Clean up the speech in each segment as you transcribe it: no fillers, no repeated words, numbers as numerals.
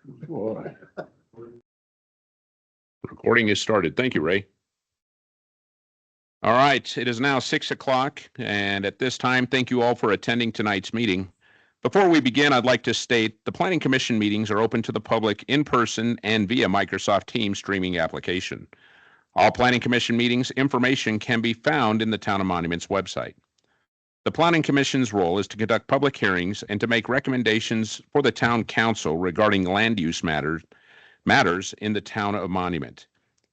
Boy. Recording is started. Thank you, Ray. All right, it is now 6 o'clock, and at this time, thank you all for attending tonight's meeting. Before we begin, I'd like to state the Planning Commission meetings are open to the public in person and via Microsoft Teams streaming application. All Planning Commission meetings information can be found in the Town of Monuments website. The Planning Commission's role is to conduct public hearings and to make recommendations for the Town Council regarding land use matters in the Town of Monument.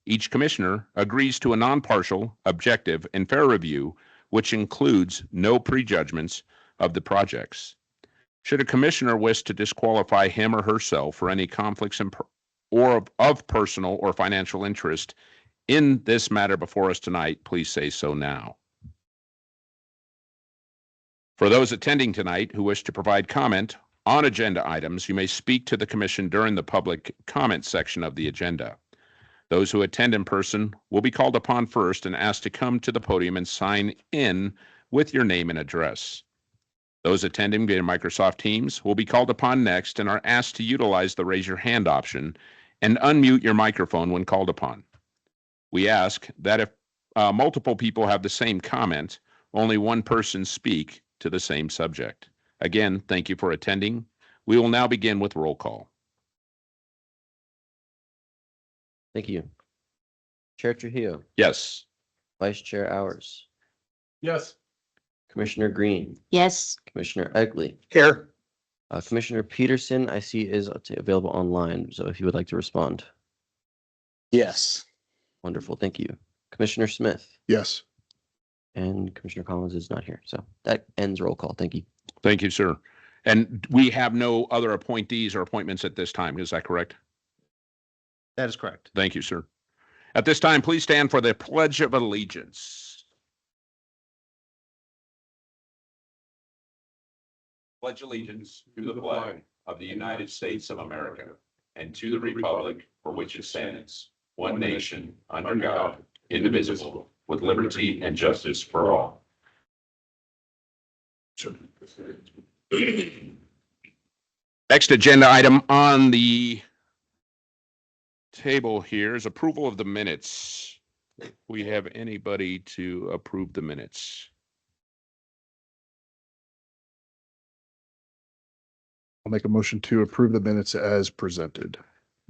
Each commissioner agrees to a non-partial, objective, and fair review, which includes no prejudgments of the projects. Should a commissioner wish to disqualify him or herself for any conflicts of personal or financial interest in this matter before us tonight, please say so now. For those attending tonight who wish to provide comment on agenda items, you may speak to the commission during the public comment section of the agenda. Those who attend in person will be called upon first and asked to come to the podium and sign in with your name and address. Those attending via Microsoft Teams will be called upon next and are asked to utilize the raise your hand option and unmute your microphone when called upon. We ask that if multiple people have the same comment, only one person speak to the same subject. Again, thank you for attending. We will now begin with roll call. Thank you. Chair Trujillo. Yes. Vice Chair Hours. Yes. Commissioner Green. Yes. Commissioner Egley. Here. Commissioner Peterson, I see is available online. So if you would like to respond. Yes. Wonderful. Thank you. Commissioner Smith. Yes. And Commissioner Collins is not here. So that ends roll call. Thank you. Thank you, sir. And we have no other appointees or appointments at this time. Is that correct? That is correct. Thank you, sir. At this time, please stand for the Pledge of Allegiance. Pledge allegiance to the flag of the United States of America and to the republic for which it stands, one nation, under God, indivisible, with liberty and justice for all. Next agenda item on the table here is approval of the minutes. We have anybody to approve the minutes? I'll make a motion to approve the minutes as presented.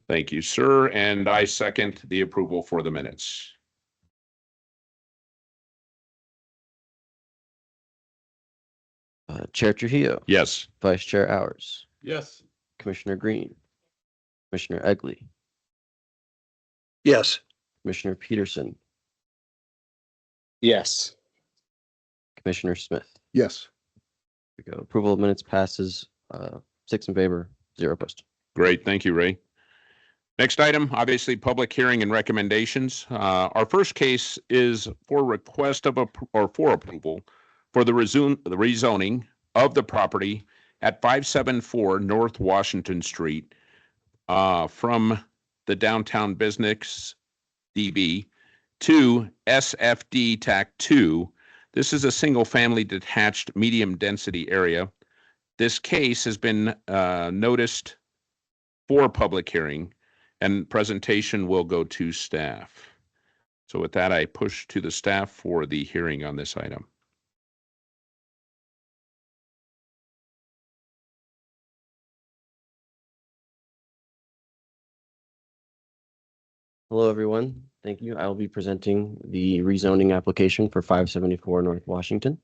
Thank you, sir. And I second the approval for the minutes. Chair Trujillo. Yes. Vice Chair Hours. Yes. Commissioner Green. Commissioner Egley. Yes. Commissioner Peterson. Yes. Commissioner Smith. Yes. There we go. Approval of minutes passes 6 in favor, 0 opposed. Great. Thank you, Ray. Next item, obviously, public hearing and recommendations. Our first case is for request of for approval for the rezoning of the property at 574 North Washington Street from the Downtown Business DB to SFD TAC 2. This is a single-family detached medium-density area. This case has been noticed for public hearing, and presentation will go to staff. So with that, I push to the staff for the hearing on this item. Hello, everyone. Thank you. I will be presenting the rezoning application for 574 North Washington.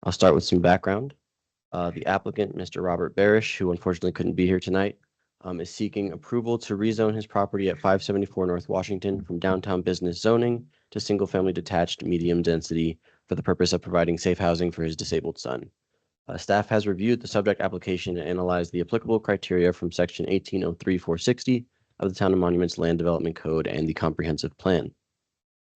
I'll start with some background. The applicant, Mr. Robert Barish, who unfortunately couldn't be here tonight, is seeking approval to rezone his property at 574 North Washington from downtown business zoning to single-family detached medium density for the purpose of providing safe housing for his disabled son. Staff has reviewed the subject application and analyzed the applicable criteria from Section 1803-460 of the Town of Monuments Land Development Code and the Comprehensive Plan.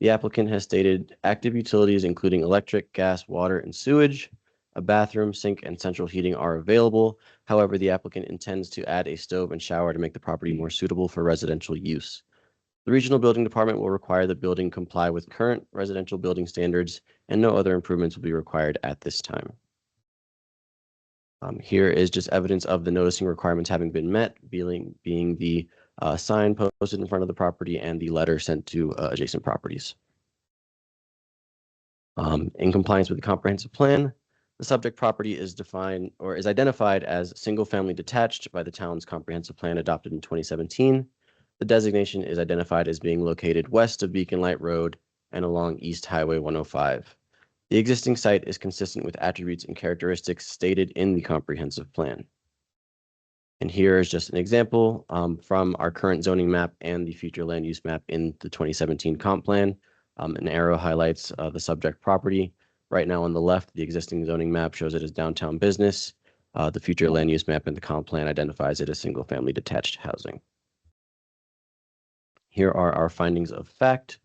The applicant has stated active utilities including electric, gas, water, and sewage, a bathroom, sink, and central heating are available. However, the applicant intends to add a stove and shower to make the property more suitable for residential use. The Regional Building Department will require the building comply with current residential building standards, and no other improvements will be required at this time. Here is just evidence of the noticing requirements having been met, being the sign posted in front of the property and the letter sent to adjacent properties. In compliance with the comprehensive plan, the subject property is defined or is identified as single-family detached by the town's comprehensive plan adopted in 2017. The designation is identified as being located west of Beacon Light Road and along East Highway 105. The existing site is consistent with attributes and characteristics stated in the comprehensive plan. And here is just an example from our current zoning map and the future land use map in the 2017 comp plan. An arrow highlights the subject property. Right now on the left, the existing zoning map shows it as downtown business. The future land use map and the comp plan identifies it as single-family detached housing. Here are our findings of fact.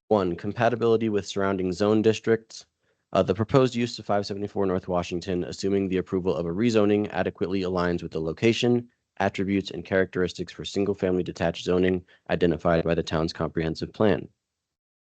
1, compatibility with surrounding zone districts. The proposed use of 574 North Washington, assuming the approval of a rezoning, adequately aligns with the location, attributes, and characteristics for single-family detached zoning identified by the town's comprehensive plan.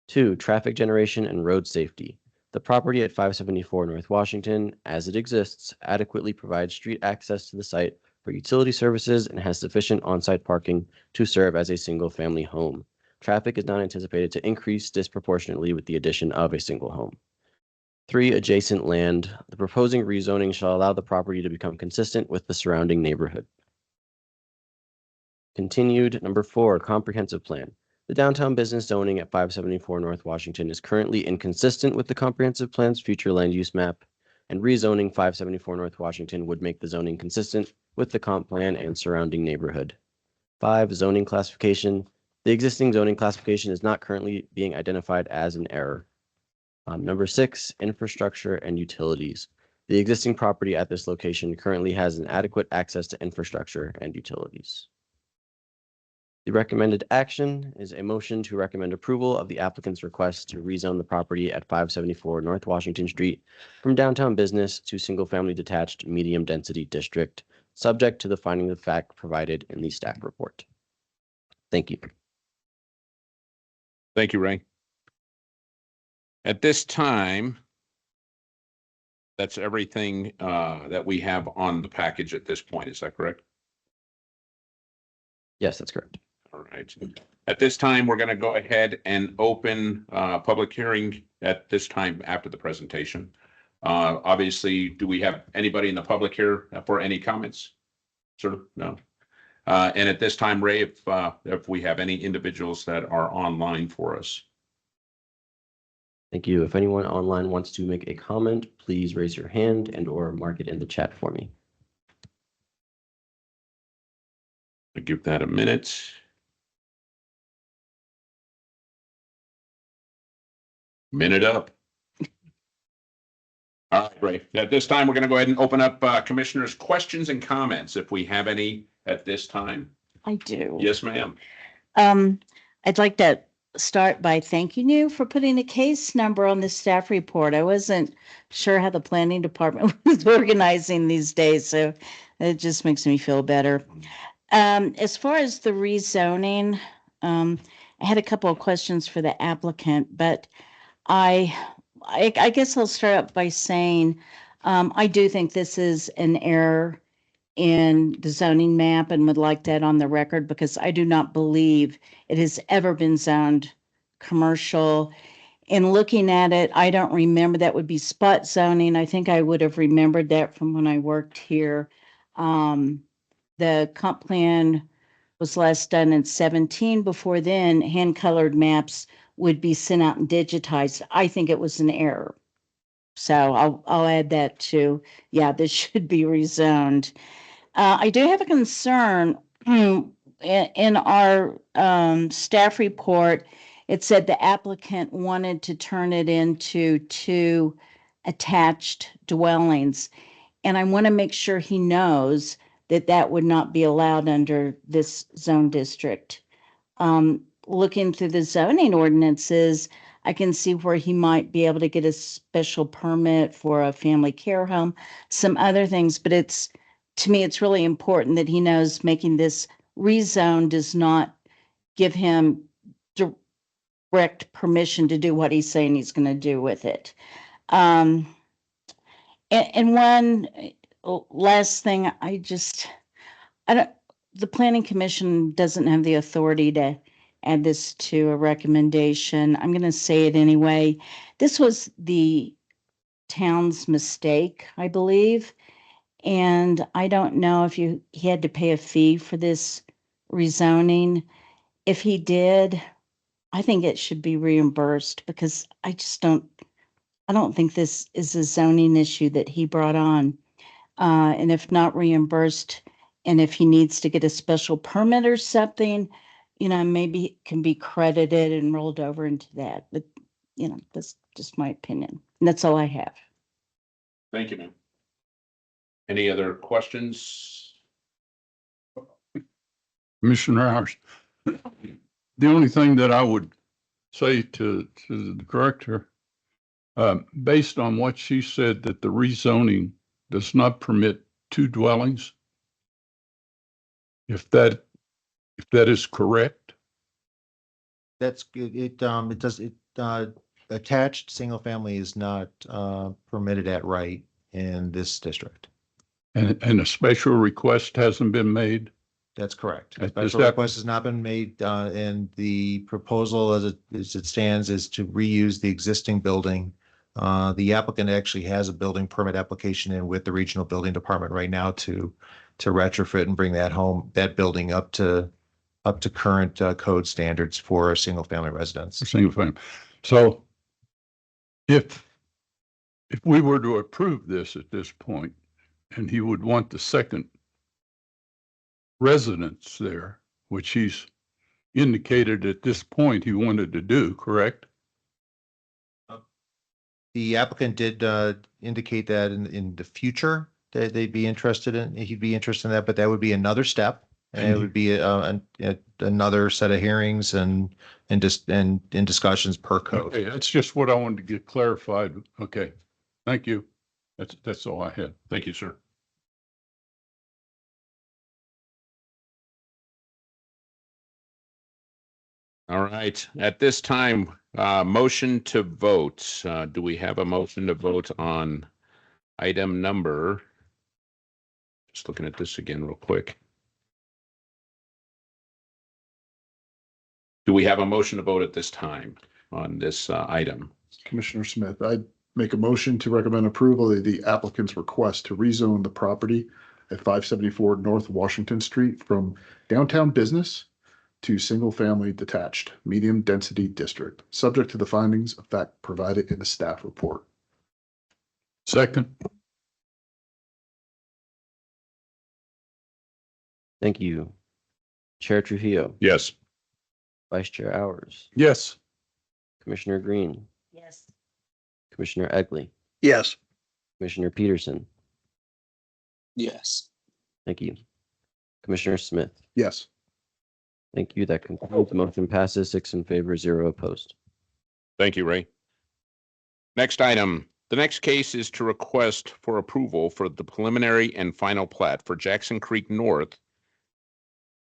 2, traffic generation and road safety. The property at 574 North Washington, as it exists, adequately provides street access to the site for utility services and has sufficient on-site parking to serve as a single-family home. Traffic is not anticipated to increase disproportionately with the addition of a single home. 3, adjacent land. The proposing rezoning shall allow the property to become consistent with the surrounding neighborhood. Continued. Number 4, comprehensive plan. The downtown business zoning at 574 North Washington is currently inconsistent with the comprehensive plan's future land use map, and rezoning 574 North Washington would make the zoning consistent with the comp plan and surrounding neighborhood. 5, zoning classification. The existing zoning classification is not currently being identified as an error. Number 6, infrastructure and utilities. The existing property at this location currently has an adequate access to infrastructure and utilities. The recommended action is a motion to recommend approval of the applicant's request to rezone the property at 574 North Washington Street from downtown business to single-family detached medium-density district, subject to the finding of fact provided in the staff report. Thank you. Thank you, Ray. At this time, that's everything that we have on the package at this point. Is that correct? Yes, that's correct. All right. At this time, we're going to go ahead and open public hearing at this time after the presentation. Obviously, do we have anybody in the public here for any comments? Sort of, no. And at this time, Ray, if we have any individuals that are online for us. Thank you. If anyone online wants to make a comment, please raise your hand and or mark it in the chat for me. I'll give that a minute. Minute up. All right, Ray. At this time, we're going to go ahead and open up commissioners' questions and comments if we have any at this time. I do. Yes, ma'am. I'd like to start by thanking you for putting a case number on the staff report. I wasn't sure how the planning department was organizing these days, so it just makes me feel better. As far as the rezoning, I had a couple of questions for the applicant, but I guess I'll start up by saying I do think this is an error in the zoning map and would like that on the record because I do not believe it has ever been zoned commercial. In looking at it, I don't remember that would be spot zoning. I think I would have remembered that from when I worked here. The comp plan was last done in 17. Before then, hand-colored maps would be sent out and digitized. I think it was an error. So I'll add that to, yeah, this should be rezoned. I do have a concern. In our staff report, it said the applicant wanted to turn it into 2 attached dwellings. And I want to make sure he knows that that would not be allowed under this zone district. Looking through the zoning ordinances, I can see where he might be able to get a special permit for a family care home, some other things, but to me, it's really important that he knows making this rezone does not give him direct permission to do what he's saying he's going to do with it. And one last thing, I don't, the planning commission doesn't have the authority to add this to a recommendation. I'm gonna say it anyway. This was the town's mistake, I believe. And I don't know if he had to pay a fee for this rezoning. If he did, I think it should be reimbursed because I don't think this is a zoning issue that he brought on. And if not reimbursed, and if he needs to get a special permit or something, maybe it can be credited and rolled over into that. But, that's just my opinion. And that's all I have. Thank you, ma'am. Any other questions? Commissioner House. The only thing that I would say to the director, based on what she said, that the rezoning does not permit two dwellings. If that is correct, That's good. It does, attached single family is not permitted at right in this district. and a special request hasn't been made. That's correct. Is Special that- request has not been made, and the proposal as it stands is to reuse the existing building. The applicant actually has a building permit application in with the regional building department right now to retrofit and bring that building up to current code standards for a single family residence. For single family. So if we were to approve this at this point, and he would want the second residence there, which he's indicated at this point he wanted to do, correct? The applicant did indicate that in the future that he'd be interested in that, but that would be another step. And it would be another set of hearings and discussions per code. Okay, that's just what I wanted to get clarified. Okay, thank you. That's all I had. Thank you, sir. All right, at this time, motion to vote. Do we have a motion to vote on item number? Just looking at this again real quick. Do we have a motion to vote at this time on this item? Commissioner Smith, I'd make a motion to recommend approval of the applicant's request to rezone the property at 574 North Washington Street from downtown business to single-family detached, medium-density district, subject to the findings of fact provided in the staff report. Second, Thank you. Chair Trujillo, Yes. Vice Chair Hours, yes. Commissioner Green, Yes. Commissioner Egley, Yes. Commissioner Peterson. Yes. Thank you. Commissioner Smith. Yes. Thank you. That concludes. The motion passes 6 in favor, 0 opposed. Thank you, Ray. Next item. The next case is to request for approval for the preliminary and final plat for Jackson Creek North,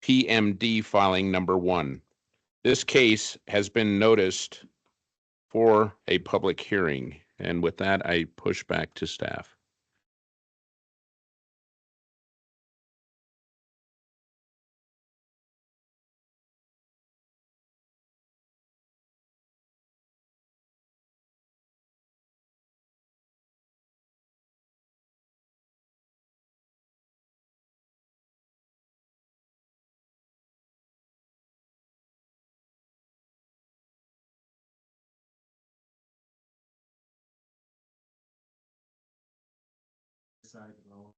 PMD filing number 1. This case has been noticed for a public hearing, and with that, I push back to staff. Side well.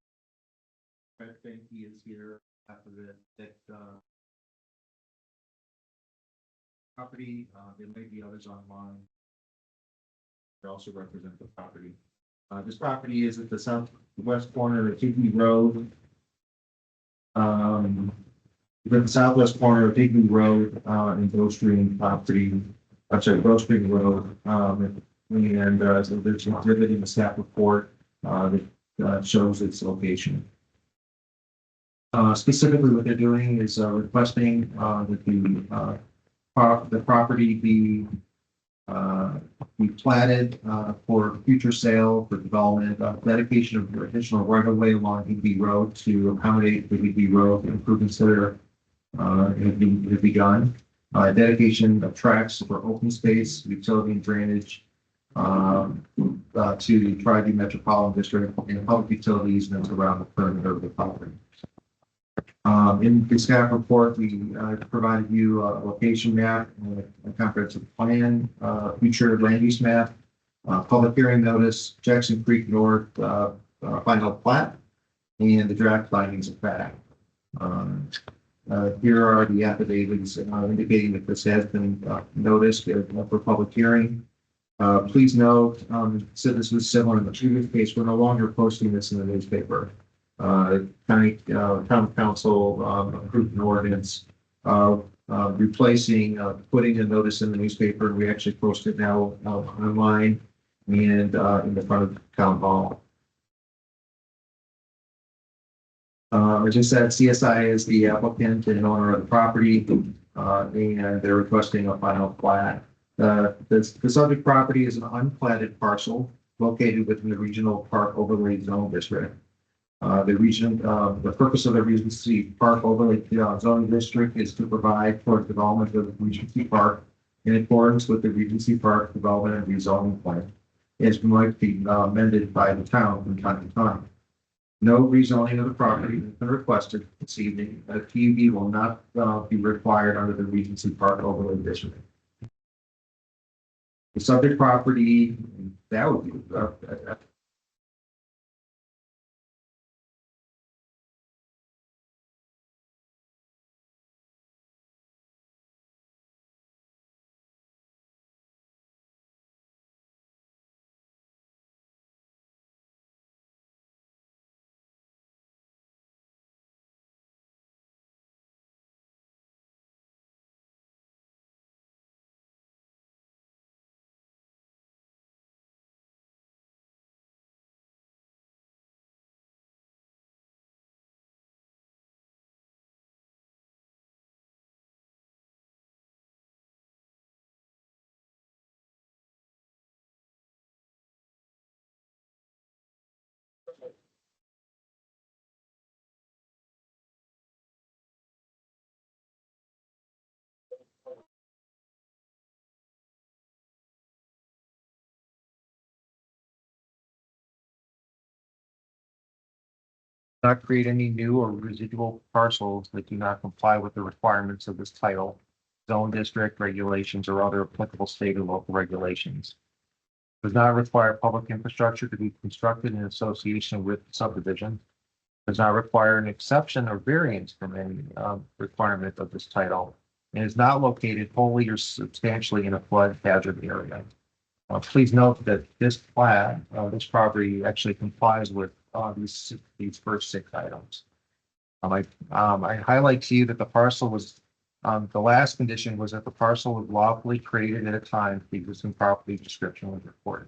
I think he is here after that property, there may be others online. They also represent the property. This property is at the southwest corner of Higby Road. At the southwest corner of Higby Road, and Grove Street property. Grove Street Road, and so there's an exhibit in the staff report, that shows its location. Specifically, what they're doing is requesting that the property be We platted, for future sale, for development, dedication of additional right of way along Higby Road to accommodate the Higby Road improvements that are, have begun. Dedication of tracks for open space, utility and drainage, to the Tri-D Metropolitan District and public utilities and around the perimeter of the property. In the staff report, we provided you a location map, a comprehensive plan, future land use map, public hearing notice, Jackson Creek North final plat, and the draft findings of fact. Here are the affidavits indicating that this has been noticed for public hearing. Please note, so this was similar in the previous case, we're no longer posting this in the newspaper. County Council approved an ordinance replacing putting a notice in the newspaper. We actually post it now online and in the front of town hall. As I said, CSI is the applicant and owner of the property, and they're requesting a final plat. The subject property is an unplatted parcel located within the Regional Park Overlay Zone District. The purpose of the Regency Park Overlay Zone District is to provide for development of Regency Park in accordance with the Regency Park Development and Rezoning Plan, as might be amended by the town from time to time. No rezoning of the property has been requested this evening. A PUD will not be required under the Regency Park Overlay District. The subject property, that would be not create any new or residual parcels that do not comply with the requirements of this title, zone district regulations, or other applicable state or local regulations. Does not require public infrastructure to be constructed in association with subdivision. Does not require an exception or variance from any requirement of this title, and is not located wholly or substantially in a flood hazard area. Please note that this plat, this property actually complies with these first 6 items. I highlight to you that the parcel was, the last condition was that the parcel was lawfully created at a time the existing property description was recorded.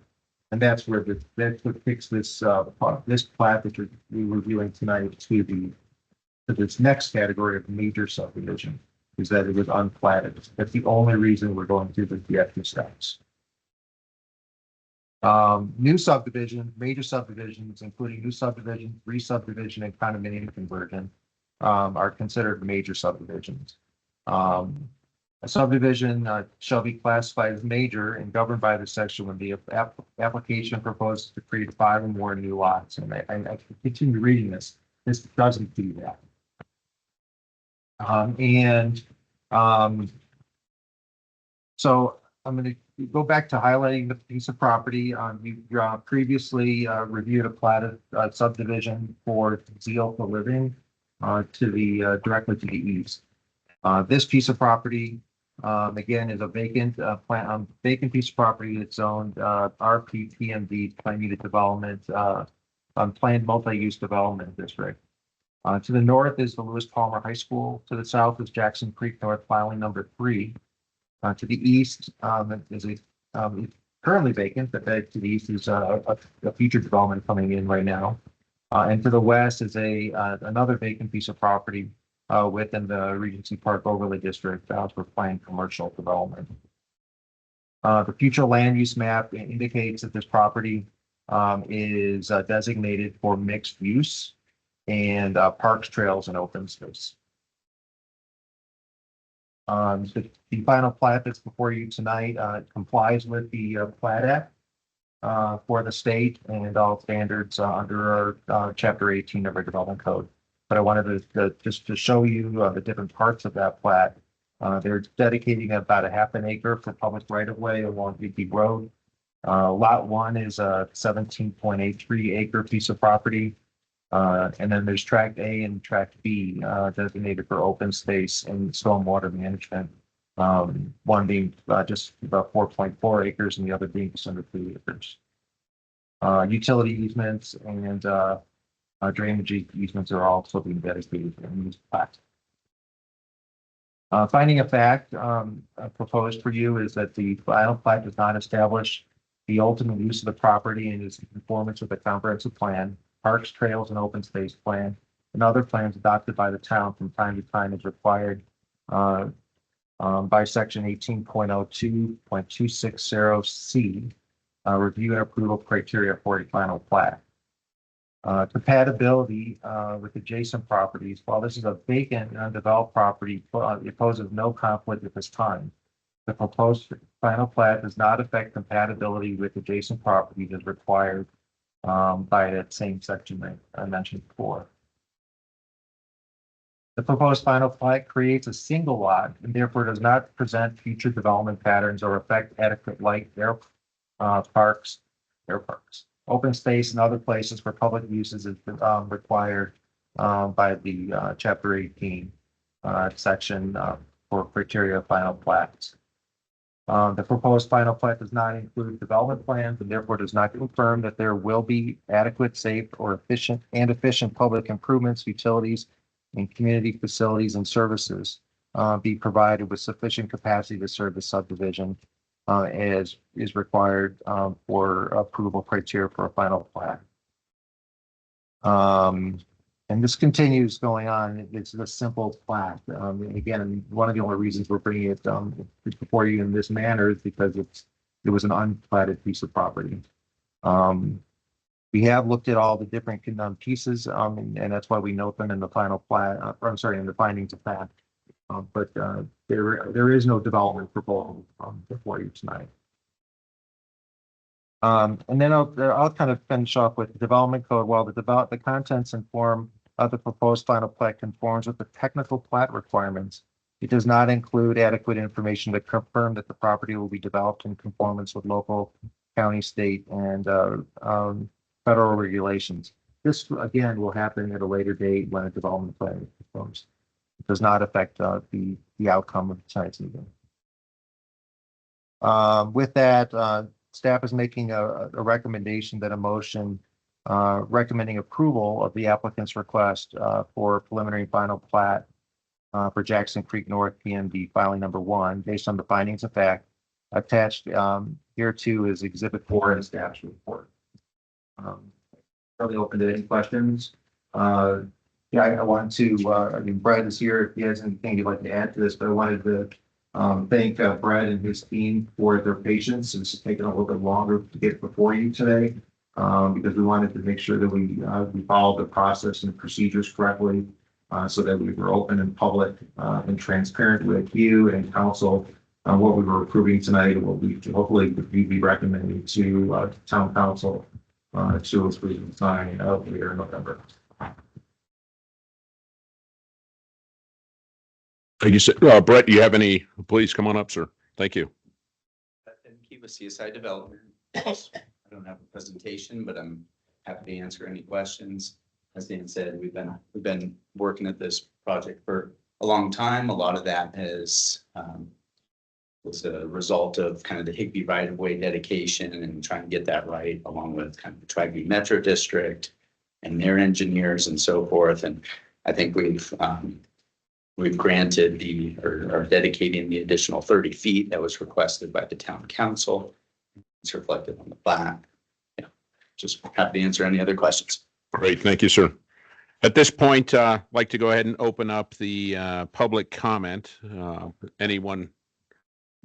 And that's where that's what picks this this plat that we're reviewing tonight to this next category of major subdivision, is that it was unplatted. That's the only reason we're going through the extra steps. New subdivision, major subdivisions, including new subdivision, re-subdivision, and condominium conversion, are considered major subdivisions. A subdivision shall be classified as major and governed by the section when the application proposes to create 5 or more new lots. And I continue reading this. This doesn't do that. So I'm going to go back to highlighting the piece of property. You previously reviewed a platted subdivision for Zeal for Living to the directly to the east. This piece of property, again, is a vacant vacant piece of property that's zoned RPTMD, Planned Unit Development, Planned Multi-Use Development District. To the north is the Lewis Palmer High School. To the south is Jackson Creek North, filing number 3. To the east is currently vacant, but to the east is a future development coming in right now. And to the west is another vacant piece of property within the Regency Park Overlay District for planned commercial development. The future land use map indicates that this property is designated for mixed use and parks, trails, and open space. The final plat that's before you tonight complies with the Plat Act for the state and all standards under our Chapter 18 of our Development Code. But I wanted to just to show you the different parts of that plat. They're dedicating about a half an acre for public right of way along Digby Road. Lot 1 is a 17.83 acre piece of property. And then there's tract A and tract B designated for open space and stormwater management. One being just about 4.4 acres and the other being just under 3 acres. Utility easements and drainage easements are also being dedicated in this plat. Finding a fact proposed for you is that the final plat does not establish the ultimate use of the property and is in conformance with the comprehensive plan, parks, trails, and open space plan, and other plans adopted by the town from time to time as required by section 18.02.260C, review and approval criteria for a final plat. Compatibility with adjacent properties. While this is a vacant and undeveloped property, it poses no conflict at this time. The proposed final plat does not affect compatibility with adjacent properties as required by that same section that I mentioned before. The proposed final plat creates a single lot and therefore does not present future development patterns or affect adequate light, air parks, open space, and other places for public uses is required by the Chapter 18 section for criteria of final plats. The proposed final plat does not include development plans and therefore does not confirm that there will be adequate, safe, or efficient public improvements, utilities, and community facilities and services be provided with sufficient capacity to serve the subdivision as is required for approval criteria for a final plat. And this continues going on. It's a simple plat. Again, one of the only reasons we're bringing it before you in this manner is because it was an unplatted piece of property. We have looked at all the different pieces, and that's why we note them in the final plat. I'm sorry, in the findings of fact. But there is no development proposal before you tonight. And then I'll kind of finish off with the development code. While the contents and form of the proposed final plat conforms with the technical plat requirements, it does not include adequate information to confirm that the property will be developed in conformance with local, county, state, and federal regulations. This again will happen at a later date when a development plan conforms. It does not affect the outcome of tonight's meeting. With that, staff is making a recommendation that a motion recommending approval of the applicant's request for preliminary final plat for Jackson Creek North PMD filing number 1, based on the findings of fact attached hereto is Exhibit 4 in staff's report. Probably open to any questions. Yeah, I want to, I mean, Brad is here if he has anything he'd like to add to this, but I wanted to thank Brad and his team for their patience. It's taken a little bit longer to get before you today because we wanted to make sure that we followed the process and procedures correctly so that we were open and public and transparent with you and council on what we were approving tonight and what we hopefully would be recommending to town council to approve the sign later in November. Thank you, sir. Brett, do you have any? Please come on up, sir. Thank you. And keep with CSI Development. I don't have a presentation, but I'm happy to answer any questions. As Dan said, we've been working at this project for a long time. A lot of that was a result of kind of the Higbee right-of-way dedication and trying to get that right, along with kind of the Tri-View Metro District and their engineers and so forth. And I think we've granted or dedicating the additional 30 feet that was requested by the town council. It's reflected on the plat. Yeah, just happy to answer any other questions. Great, thank you, sir. At this point, I'd like to go ahead and open up the public comment. Anyone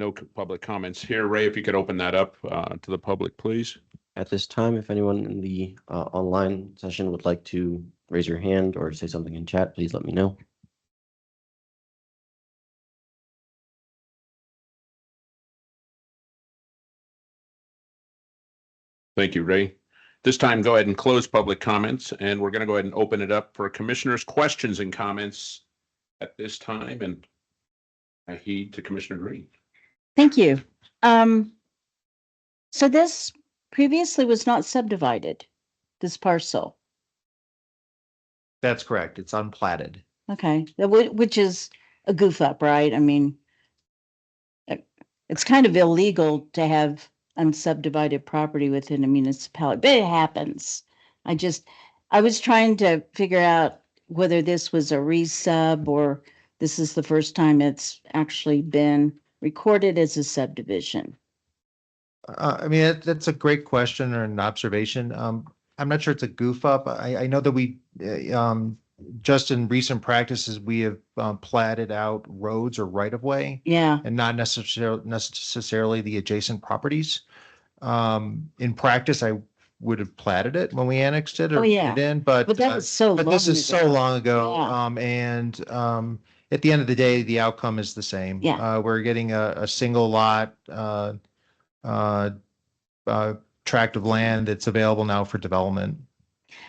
No public comments here. Ray, if you could open that up to the public, please. At this time, if anyone in the online session would like to raise your hand or say something in chat, please let me know. Thank you, Ray. This time, go ahead and close public comments, and we're going to go ahead and open it up for commissioners' questions and comments at this time. And I heed to Commissioner Green. Thank you. So this previously was not subdivided, this parcel. That's correct. It's unplatted. Okay, which is a goof up, right? I mean, it's kind of illegal to have unsubdivided property within a municipality, but it happens. I was trying to figure out whether this was a resub or this is the first time it's actually been recorded as a subdivision. I mean, that's a great question or an observation. I'm not sure it's a goof up. I know that we, just in recent practices, we have platted out roads or right of way Yeah, and not necessarily the adjacent properties. In practice, I would have platted it when we annexed it or Oh, yeah. put it in, but that was so but this long is so ago. long ago. Yeah. At the end of the day, the outcome is the same. Yeah. We're getting a single lot tract of land that's available now for development.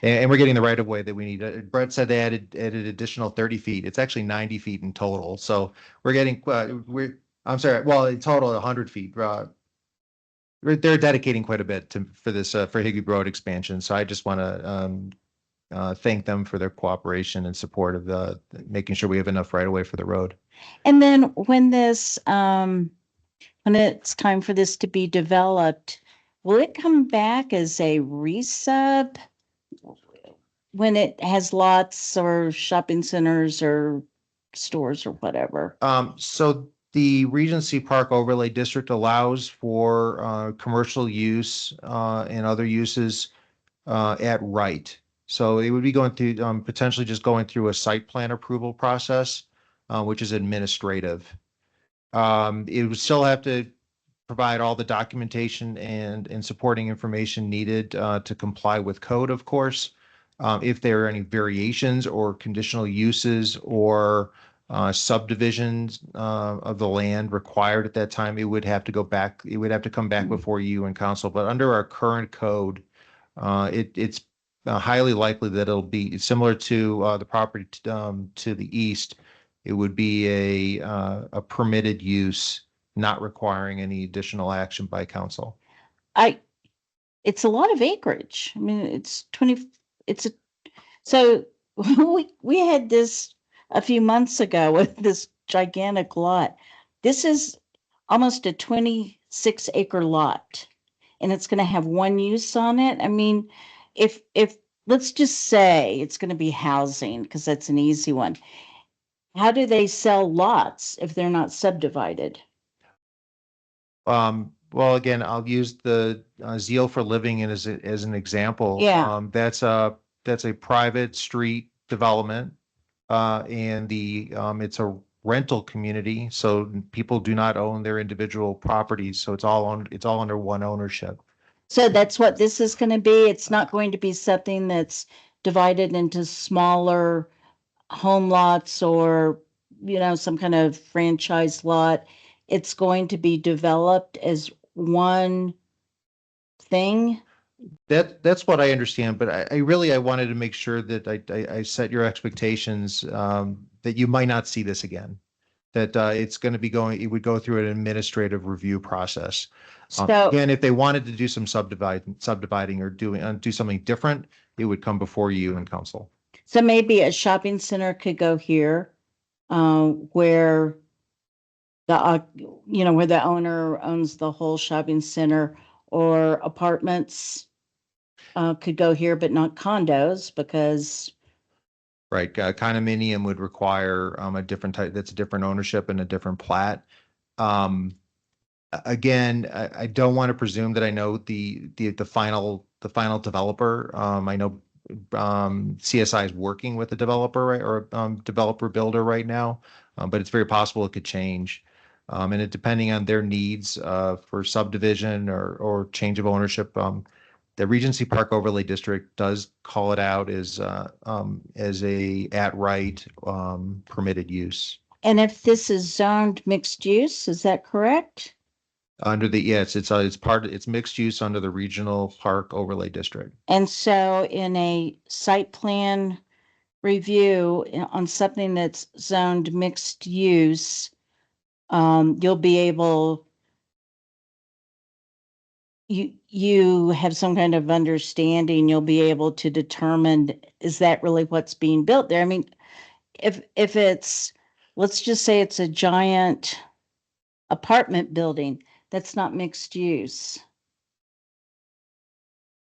And we're getting the right of way that we need. Brett said they added additional 30 feet. It's actually 90 feet in total. So we're getting, I'm sorry, well, in total 100 feet. They're dedicating quite a bit for this, for Higby Road expansion. So I just want to thank them for their cooperation and support of making sure we have enough right of way for the road. And then when it's time for this to be developed, will it come back as a resub when it has lots or shopping centers or stores or whatever? So the Regency Park Overlay District allows for commercial use and other uses at right. So it would be going through potentially just going through a site plan approval process, which is administrative. It would still have to provide all the documentation and supporting information needed to comply with code, of course. If there are any variations or conditional uses or subdivisions of the land required at that time, it would have to go back. It would have to come back before you and council. But under our current code, it's highly likely that it'll be similar to the property to the east. It would be a permitted use, not requiring any additional action by council. It's a lot of acreage. I mean, so we had this a few months ago with this gigantic lot. This is almost a 26-acre lot, and it's going to have one use on it. I mean, if let's just say it's going to be housing, because that's an easy one. How do they sell lots if they're not subdivided? Well, again, I'll use the Zeal for Living as an example. Yeah. That's a private street development, and it's a rental community, so people do not own their individual properties. So it's all under one ownership. So that's what this is going to be. It's not going to be something that's divided into smaller home lots or, some kind of franchise lot. It's going to be developed as one thing. That's what I understand, but I wanted to make sure that I set your expectations that you might not see this again. That it's going to be it would go through an administrative review process. So Again, if they wanted to do some subdividing or do something different, it would come before you and council. So maybe a shopping center could go here, where where the owner owns the whole shopping center, or apartments could go here, but not condos, because Right, condominium would require a different type. That's a different ownership and a different plat. Again, I don't want to presume that I know the final developer. I know CSI is working with the developer, right, or developer builder right now, but it's very possible it could change. And it depending on their needs for subdivision or change of ownership, the Regency Park Overlay District does call it out as a at-right permitted use. And if this is zoned mixed use, is that correct? Under the, yes, it's mixed use under the Regional Park Overlay District. And so in a site plan review on something that's zoned mixed use, you'll be able, you have some kind of understanding, you'll be able to determine, is that really what's being built there? I mean, if it's, let's just say it's a giant apartment building, that's not mixed use.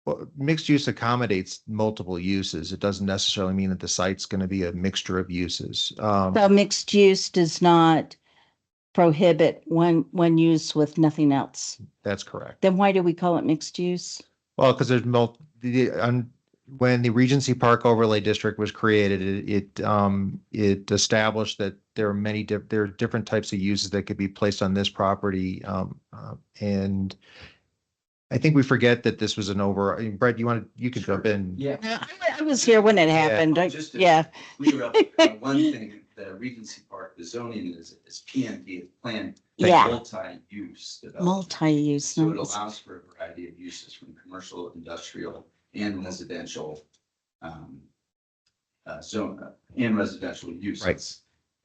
Well, mixed use accommodates multiple uses. It doesn't necessarily mean that the site's going to be a mixture of uses. So mixed use does not prohibit one use with nothing else. That's correct. Then why do we call it mixed use? Well, because there's when the Regency Park Overlay District was created, it established that there are different types of uses that could be placed on this property. And I think we forget that this was Brett, you can jump in. Yeah. I was here when it happened. Just to Yeah. clear up one thing, the Regency Park, the zoning is PMD, planned Yeah. multi-use development. Multi-use. So it allows for a variety of uses from commercial, industrial, and residential uses. Right.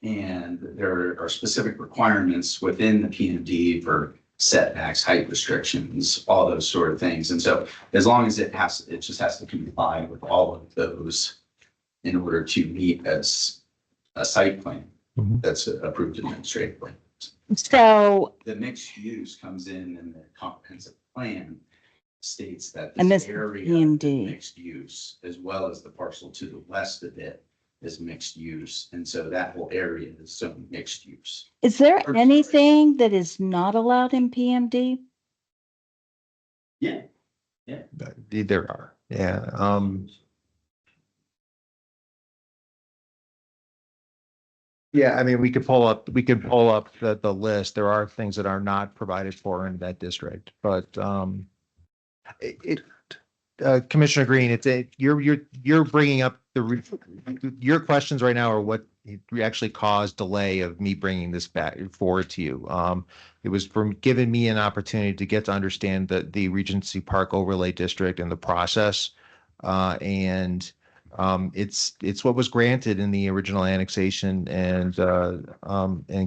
And there are specific requirements within the PMD for setbacks, height restrictions, all those sort of things. And so as long as it just has to comply with all of those in order to meet as a site plan Mhm. that's approved administratively. So, The mixed use comes in the comprehensive plan states that And this this area is PMD. mixed use, as well as the parcel to the west of it is mixed use. And so that whole area is some mixed use. is there Or- anything that is not allowed in PMD? Yeah. There are, yeah. Yeah, I mean, we could pull up the list. There are things that are not provided for in that district, but Commissioner Green, you're bringing up your questions right now are what actually caused delay of me bringing this back forward to you. It was from giving me an opportunity to get to understand the Regency Park Overlay District and the process. And it's what was granted in the original annexation and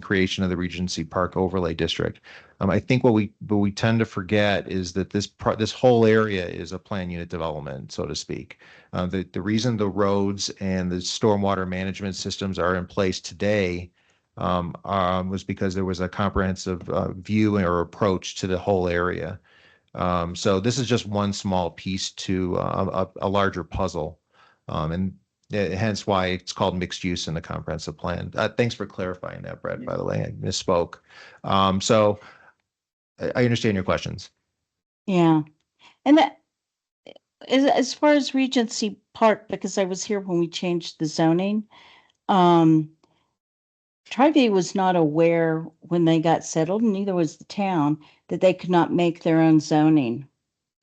creation of the Regency Park Overlay District. I think what we tend to forget is that this whole area is a plan unit development, so to speak. The reason the roads and the stormwater management systems are in place today was because there was a comprehensive view or approach to the whole area. So this is just one small piece to a larger puzzle. And hence why it's called mixed use in the comprehensive plan. Thanks for clarifying that, Brett, by the way, I misspoke. So I understand your questions. Yeah. And that, as far as Regency Park, because I was here when we changed the zoning, Tri-V was not aware when they got settled, and neither was the town, that they could not make their own zoning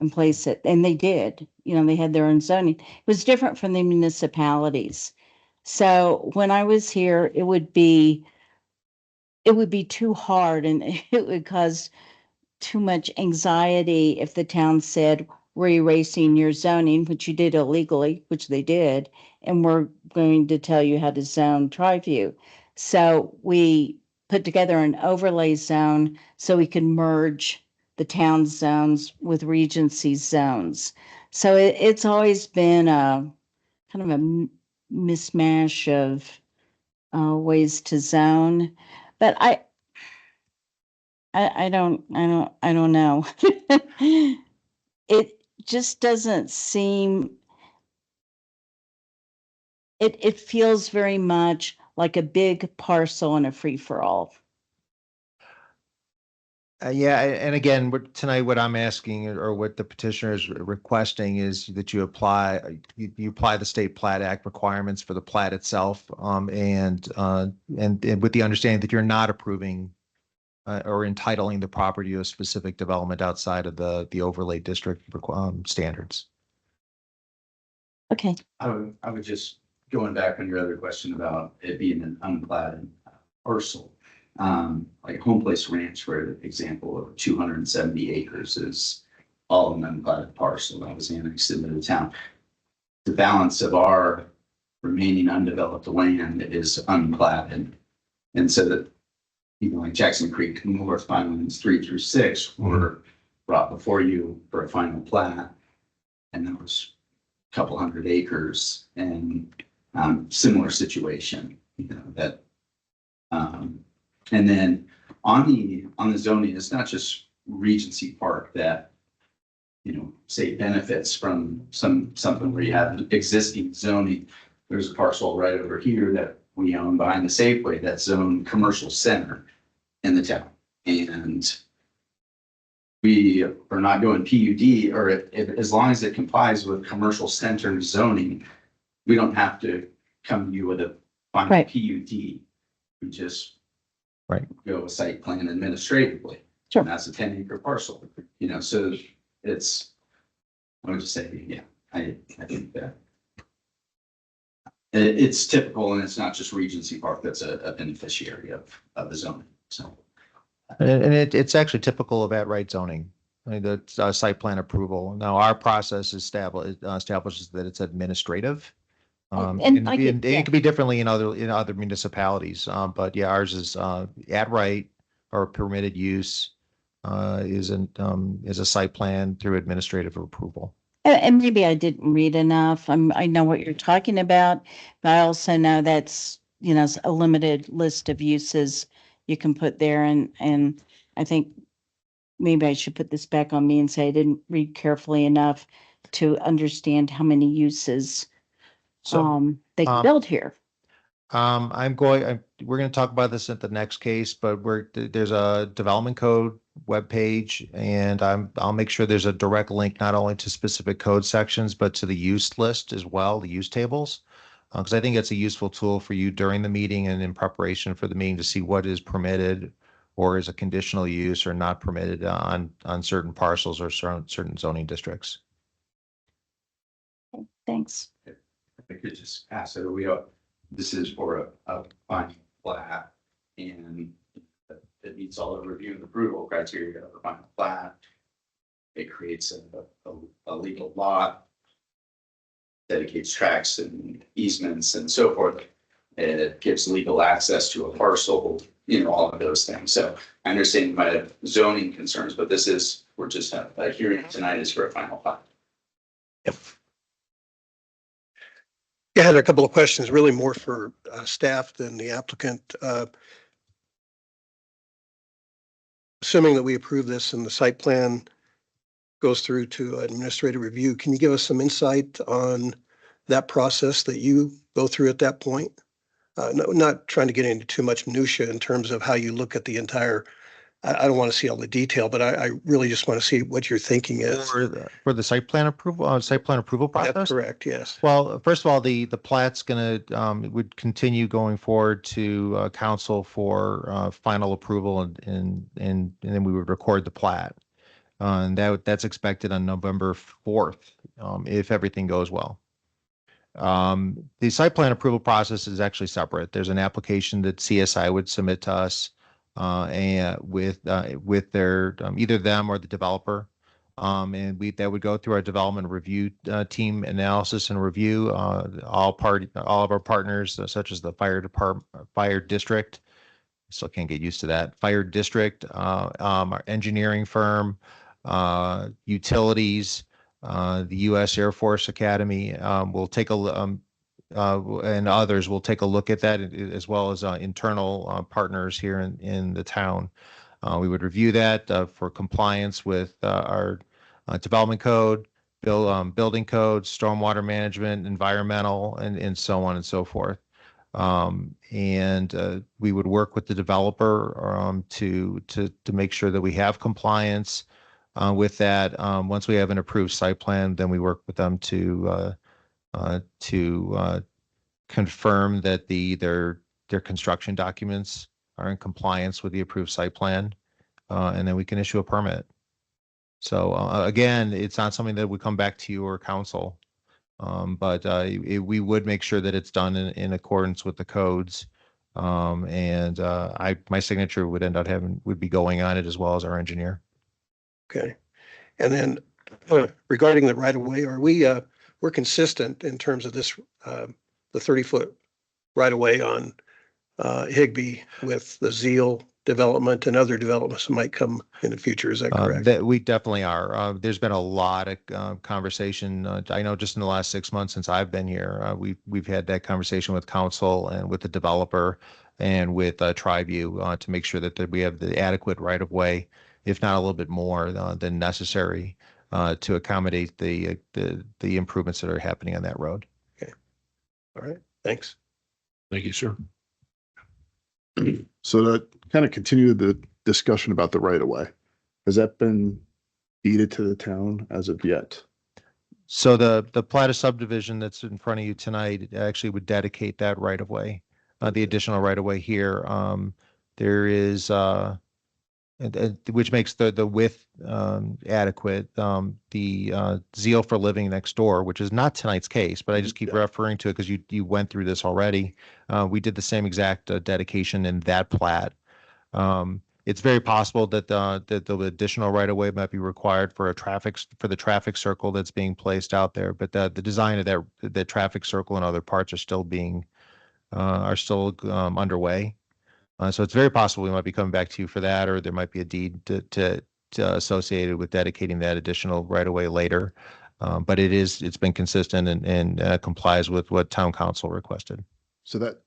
and place it. And they did, they had their own zoning. It was different from the municipalities. So when I was here, it would be too hard and it would cause too much anxiety if the town said, we're erasing your zoning, which you did illegally, which they did, and we're going to tell you how to zone Tri-View. So we put together an overlay zone so we can merge the town zones with Regency zones. So it's always been a kind of a mishmash of ways to zone, but I don't know. It just doesn't seem, it feels very much like a big parcel and a free-for-all. Yeah, and again, tonight, what I'm asking or what the petitioner is requesting is that you apply the State Plat Act requirements for the plat itself, and with the understanding that you're not approving or entitling the property to a specific development outside of the overlay district standards. Okay, I would just, going back on your other question about it being an unplatted parcel. Like Home Place Ranch, for example, of 270 acres is all an unplatted parcel that was annexed into the town. The balance of our remaining undeveloped land is unplatted. And so that, like Jackson Creek North Islands 3 through 6 were brought before you for a final plat. And that was a couple hundred acres, and similar situation, that, and then on the zoning, it's not just Regency Park that, say benefits from something where you have existing zoning. There's a parcel right over here that we own behind the Safeway, that's zoned commercial center in the town. And we are not doing PUD, or as long as it complies with commercial center zoning, we don't have to come to you with a final Right. PUD. We just go with site plan administratively. Sure. And that's a 10-acre parcel, so it's, I would just say, yeah, I think that it's typical, and it's not just Regency Park that's a beneficiary of the zoning, so. And it's actually typical of at-right zoning. I mean, the site plan approval. Now, our process establishes that it's administrative. And And I get- it could be differently in other municipalities. But yeah, ours is at-right or permitted use is a site plan through administrative approval. and maybe I didn't read enough. I know what you're talking about, but I also know that's, a limited list of uses you can put there. And I think maybe I should put this back on me and say I didn't read carefully enough to understand how many uses they can build here. We're going to talk about this at the next case, but there's a development code webpage, and I'll make sure there's a direct link not only to specific code sections, but to the use list as well, the use tables. Because I think it's a useful tool for you during the meeting and in preparation for the meeting to see what is permitted or is a conditional use or not permitted on certain parcels or certain zoning districts. Thanks. I could just ask, so this is for a final plat, and it meets all the review and approval criteria of the final plat. It creates a legal lot, dedicates tracks and easements and so forth. It gives legal access to a parcel, all of those things. So I understand you might have zoning concerns, but we're just a hearing tonight is for a final plat. Yep. Yeah, I had a couple of questions, really more for staff than the applicant. Assuming that we approve this and the site plan goes through to administrative review, can you give us some insight on that process that you go through at that point? Not trying to get into too much minutia in terms of how you look at the entire, I don't want to see all the detail, but I really just want to see what your thinking is. For the site plan approval process? That's correct, yes. Well, first of all, the plat's would continue going forward to council for final approval, and then we would record the plat. And that's expected on November 4th, if everything goes well. The site plan approval process is actually separate. There's an application that CSI would submit to us and with their either them or the developer. And that would go through our development review team analysis and review. All of our partners, such as the fire district, still can't get used to that. Fire district, our engineering firm, utilities, the U.S. Air Force Academy will take and others will take a look at that, as well as internal partners here in the town. We would review that for compliance with our development code, building code, stormwater management, environmental, and so on and so forth. And we would work with the developer to make sure that we have compliance with that. Once we have an approved site plan, then we work with them to confirm that their construction documents are in compliance with the approved site plan. And then we can issue a permit. So again, it's not something that would come back to you or council. But we would make sure that it's done in accordance with the codes. And my signature would would be going on it as well as our engineer. Okay. And then regarding the right of way, are we're consistent in terms of this, the 30-foot right of way on Higbee with the Zeal development and other developments that might come in the future. Is that correct? That we definitely are. There's been a lot of conversation. I know just in the last 6 months since I've been here, we've had that conversation with council and with the developer and with TriView to make sure that we have the adequate right of way, if not a little bit more than necessary, to accommodate the improvements that are happening on that road. Okay. All right. Thanks. Thank you, sir. So to kind of continue the discussion about the right of way, has that been deeded to the town as of yet? So the plat of subdivision that's in front of you tonight actually would dedicate that right of way, the additional right of way here. There is which makes the width adequate. The Zeal for Living next door, which is not tonight's case, but I just keep referring to it because you went through this already. We did the same exact dedication in that plat. It's very possible that the additional right of way might be required for the traffic circle that's being placed out there. But the design of the traffic circle and other parts are still underway. So it's very possible we might be coming back to you for that, or there might be a deed to associated with dedicating that additional right of way later. But it's been consistent and complies with what town council requested. So that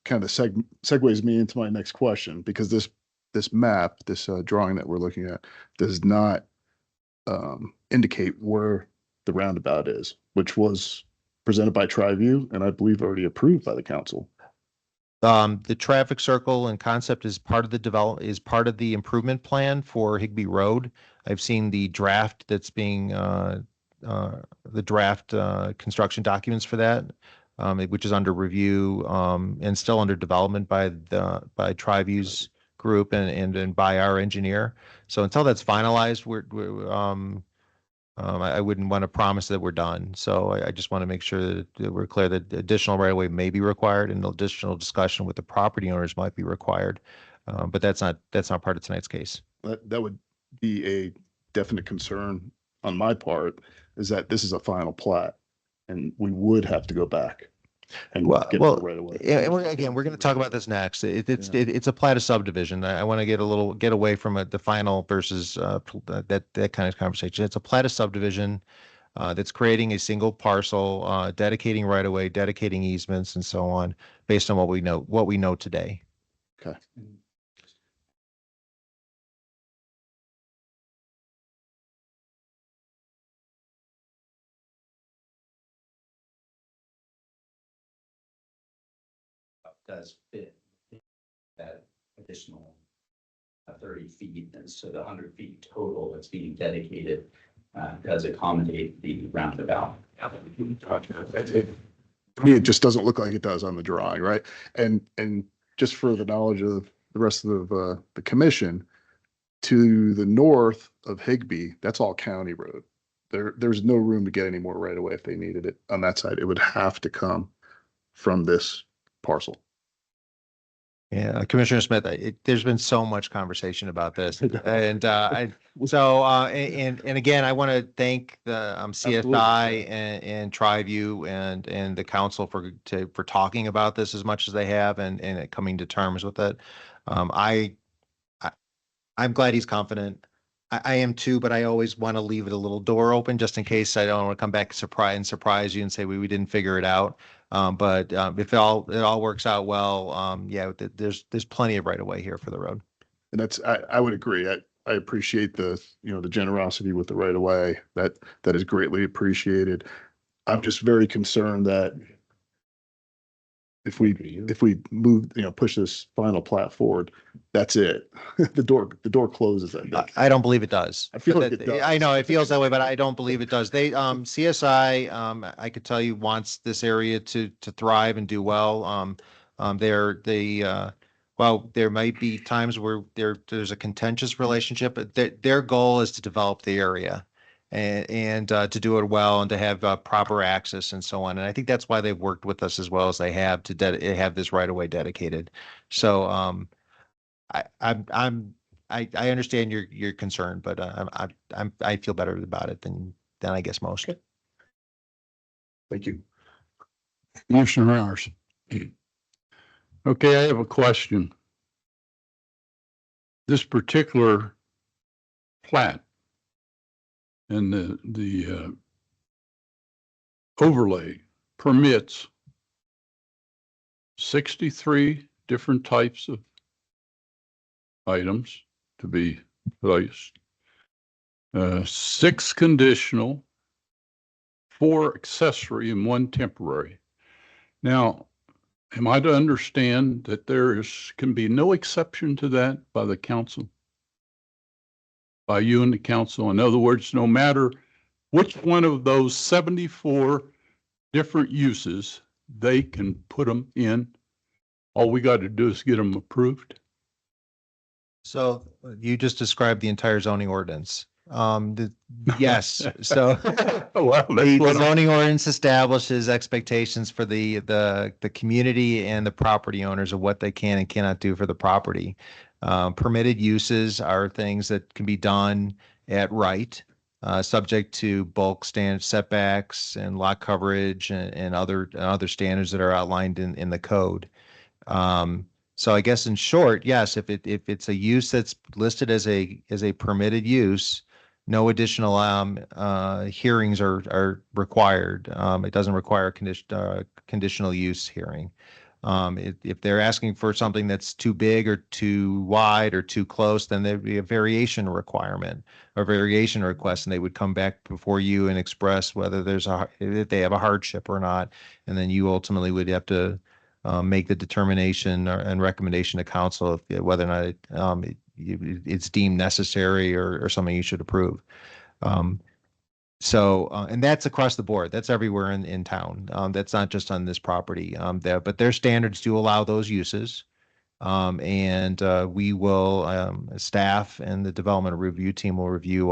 kind of segues me into my next question, because this map, this drawing that we're looking at, does not indicate where the roundabout is, which was presented by TriView and I believe already approved by the council. The traffic circle and concept is part of the improvement plan for Higbee Road. I've seen the draft that's being the draft construction documents for that, which is under review and still under development by TriView's group and by our engineer. So until that's finalized, I wouldn't want to promise that we're done. So I just want to make sure that we're clear that additional right of way may be required and additional discussion with the property owners might be required. But that's not part of tonight's case. That would be a definite concern on my part, is that this is a final plat and we would have to go back and get the right of way. And we're going to talk about this next. It's a plat of subdivision. I want to get away from the final versus that kind of conversation. It's a plat of subdivision that's creating a single parcel, dedicating right of way, dedicating easements, and so on, based on what we know today. Okay. Does fit that additional 30 feet, and so the 100 feet total that's being dedicated does accommodate the roundabout. To me, it just doesn't look like it does on the drawing, right? And just for the knowledge of the rest of the commission, to the north of Higbee, that's all county road. There's no room to get any more right away if they needed it on that side. It would have to come from this parcel. Yeah, Commissioner Smith, there's been so much conversation about this, and and again, I want to thank the CSI and TriView and the council for talking about this as much as they have and coming to terms with it. I'm glad he's confident. I am too, but I always want to leave it a little door open just in case I don't want to come back surprise you and say we didn't figure it out. But if it all works out well, yeah, there's plenty of right of way here for the road. And I would agree. I appreciate the generosity with the right of way. That is greatly appreciated. I'm just very concerned that if we move, push this final plat forward, that's it. The door closes. I don't believe it does. I feel like it does. I know it feels that way, but I don't believe it does. They CSI, I could tell you, wants this area to thrive and do well. One while there might be times where there's a contentious relationship, but their goal is to develop the area and to do it well and to have proper access and so on. And I think that's why they've worked with us as well as they have to have this right of way dedicated. So I understand your concern, but I feel better about it than I guess most. Thank you. Commissioner Rowers. Okay, I have a question. This particular plat and the overlay permits 63 different types of items to be placed, 6 conditional, 4 accessory, and 1 temporary. Now, am I to understand that can be no exception to that by the council? By you and the council? In other words, no matter which one of those 74 different uses, they can put them in. All we got to do is get them approved. So you just described the entire zoning ordinance. Yes, so Well, the zoning ordinance establishes expectations for the community and the property owners of what they can and cannot do for the property. Permitted uses are things that can be done at right, subject to bulk standard setbacks and lot coverage and other standards that are outlined in the code. So I guess in short, yes, if it's a use that's listed as a permitted use, no additional hearings are required. It doesn't require a conditional use hearing. If they're asking for something that's too big or too wide or too close, then there'd be a variation requirement or variation request, and they would come back before you and express whether if they have a hardship or not, and then you ultimately would have to make the determination and recommendation to council whether or not it's deemed necessary or something you should approve. And that's across the board. That's everywhere in town. That's not just on this property. But their standards do allow those uses. We will, staff and the development review team will review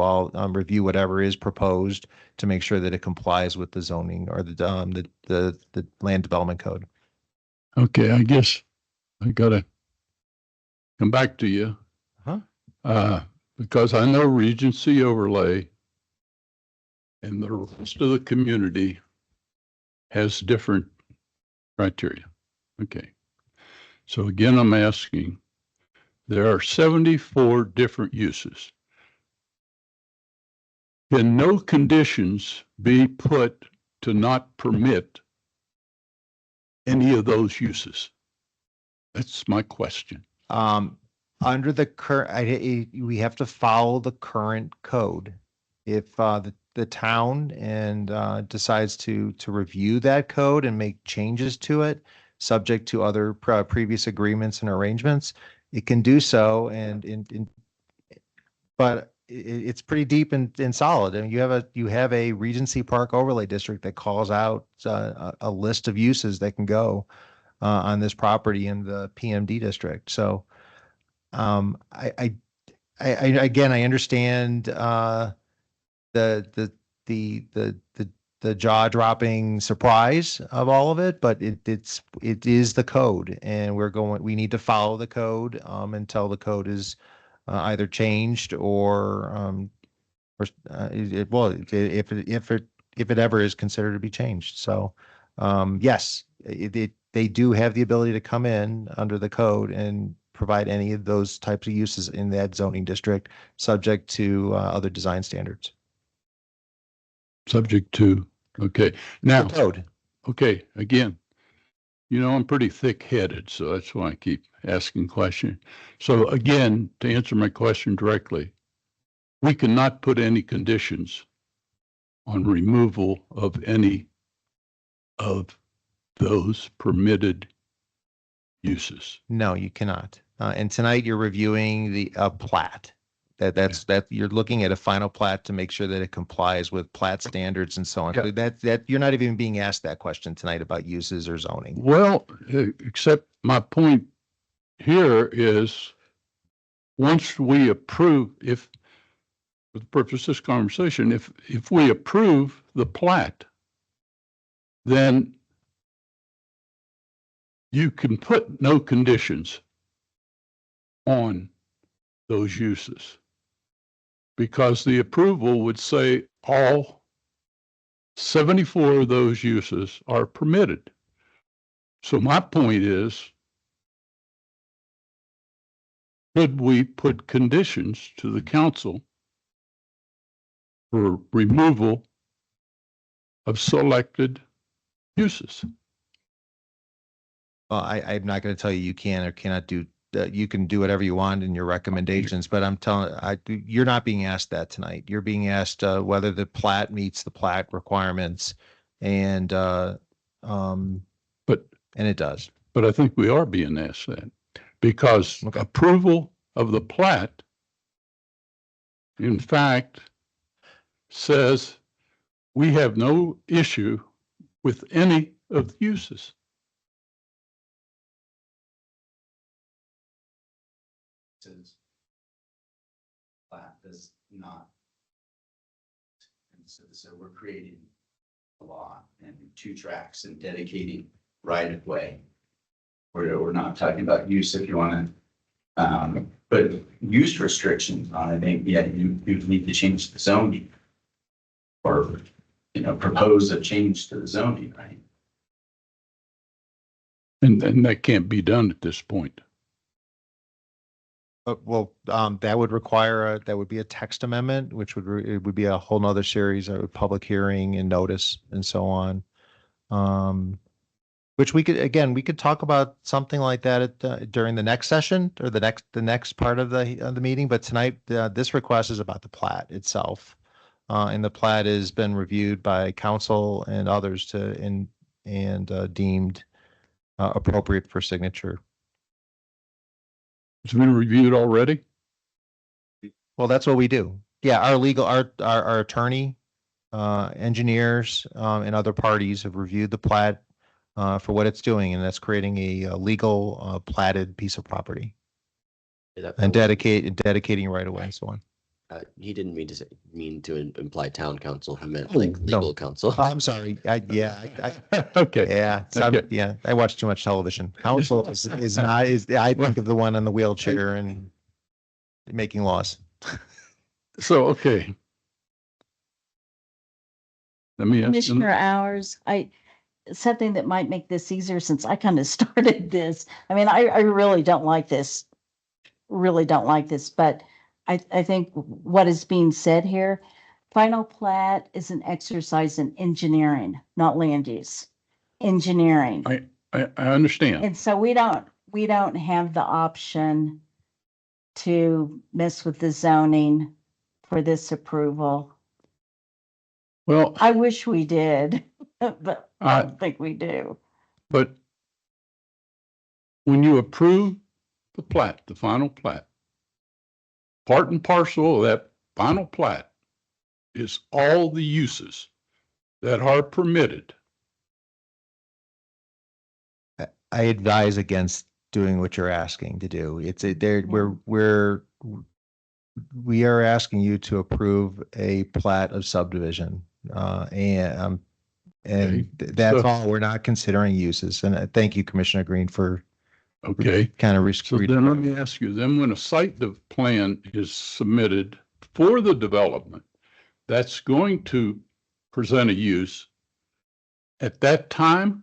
whatever is proposed to make sure that it complies with the zoning or the land development code. Okay, I guess I gotta come back to you. Because I know Regency overlay and the rest of the community has different criteria. Okay. So again, I'm asking, there are 74 different uses. Can no conditions be put to not permit any of those uses? That's my question. Under the current, we have to follow the current code. If the town decides to review that code and make changes to it, subject to other previous agreements and arrangements, it can do so. But it's pretty deep and solid. And you have a Regency Park overlay district that calls out a list of uses that can go on this property in the PMD district. So I understand the jaw-dropping surprise of all of it, but it is the code, and we need to follow the code until the code is either changed or if it ever is considered to be changed. So yes, they do have the ability to come in under the code and provide any of those types of uses in that zoning district, subject to other design standards. Subject to, okay. Now, The code. okay, again, I'm pretty thick-headed, so that's why I keep asking questions. So again, to answer my question directly, we cannot put any conditions on removal of any of those permitted uses. No, you cannot. And tonight you're reviewing the plat. That you're looking at a final plat to make sure that it complies with plat standards and so on. Yeah. So that you're not even being asked that question tonight about uses or zoning. Well, except my point here is, once we approve, if, for the purpose of this conversation, if we approve the plat, then you can put no conditions on those uses, because the approval would say all 74 of those uses are permitted. So my point is, could we put conditions to the council for removal of selected uses? Well, I'm not going to tell you you can or cannot do, you can do whatever you want in your recommendations, but I'm telling, you're not being asked that tonight. You're being asked whether the plat meets the plat requirements, and and it does. But I think we are being asked that, because Okay. approval of the plat, in fact, says we have no issue with any of the uses. Says plat does not. And so we're creating a law and 2 tracks and dedicating right of way. We're not talking about use if you want to, but use restrictions on it, maybe, yeah, you need to change the zoning. Or, propose a change to the zoning, right? And that can't be done at this point. Well, that would require that would be a text amendment, which it would be a whole nother series of public hearing and notice and so on. Which we could talk about something like that during the next session or the next part of the meeting. But tonight, this request is about the plat itself, and the plat has been reviewed by council and others and deemed appropriate for signature. It's been reviewed already? Well, that's what we do. Yeah, our attorney, engineers, and other parties have reviewed the plat for what it's doing, and that's creating a legal platted piece of property and dedicating right away and so on. He didn't mean to imply town council. He meant Oh, like no. legal council. I'm sorry. Okay. Yeah. I watch too much television. Council is I think of the one in the wheelchair and making laws. So, okay. Let me ask. Commissioner Hours, something that might make this easier since I kind of started this. I mean, I really don't like this. Really don't like this, but I think what is being said here, final plat is an exercise in engineering, not land use. Engineering. I understand. And so we don't have the option to mess with the zoning for this approval. Well, I wish we did, but I don't think we do. but when you approve the plat, the final plat, part and parcel of that final plat is all the uses that are permitted. I advise against doing what you're asking to do. We are asking you to approve a plat of subdivision, and that's So- all. We're not considering uses. And thank you, Commissioner Green, for Okay. kind of So then let me ask you, then when a site plan is submitted for the development, that's going to present a use. At that time,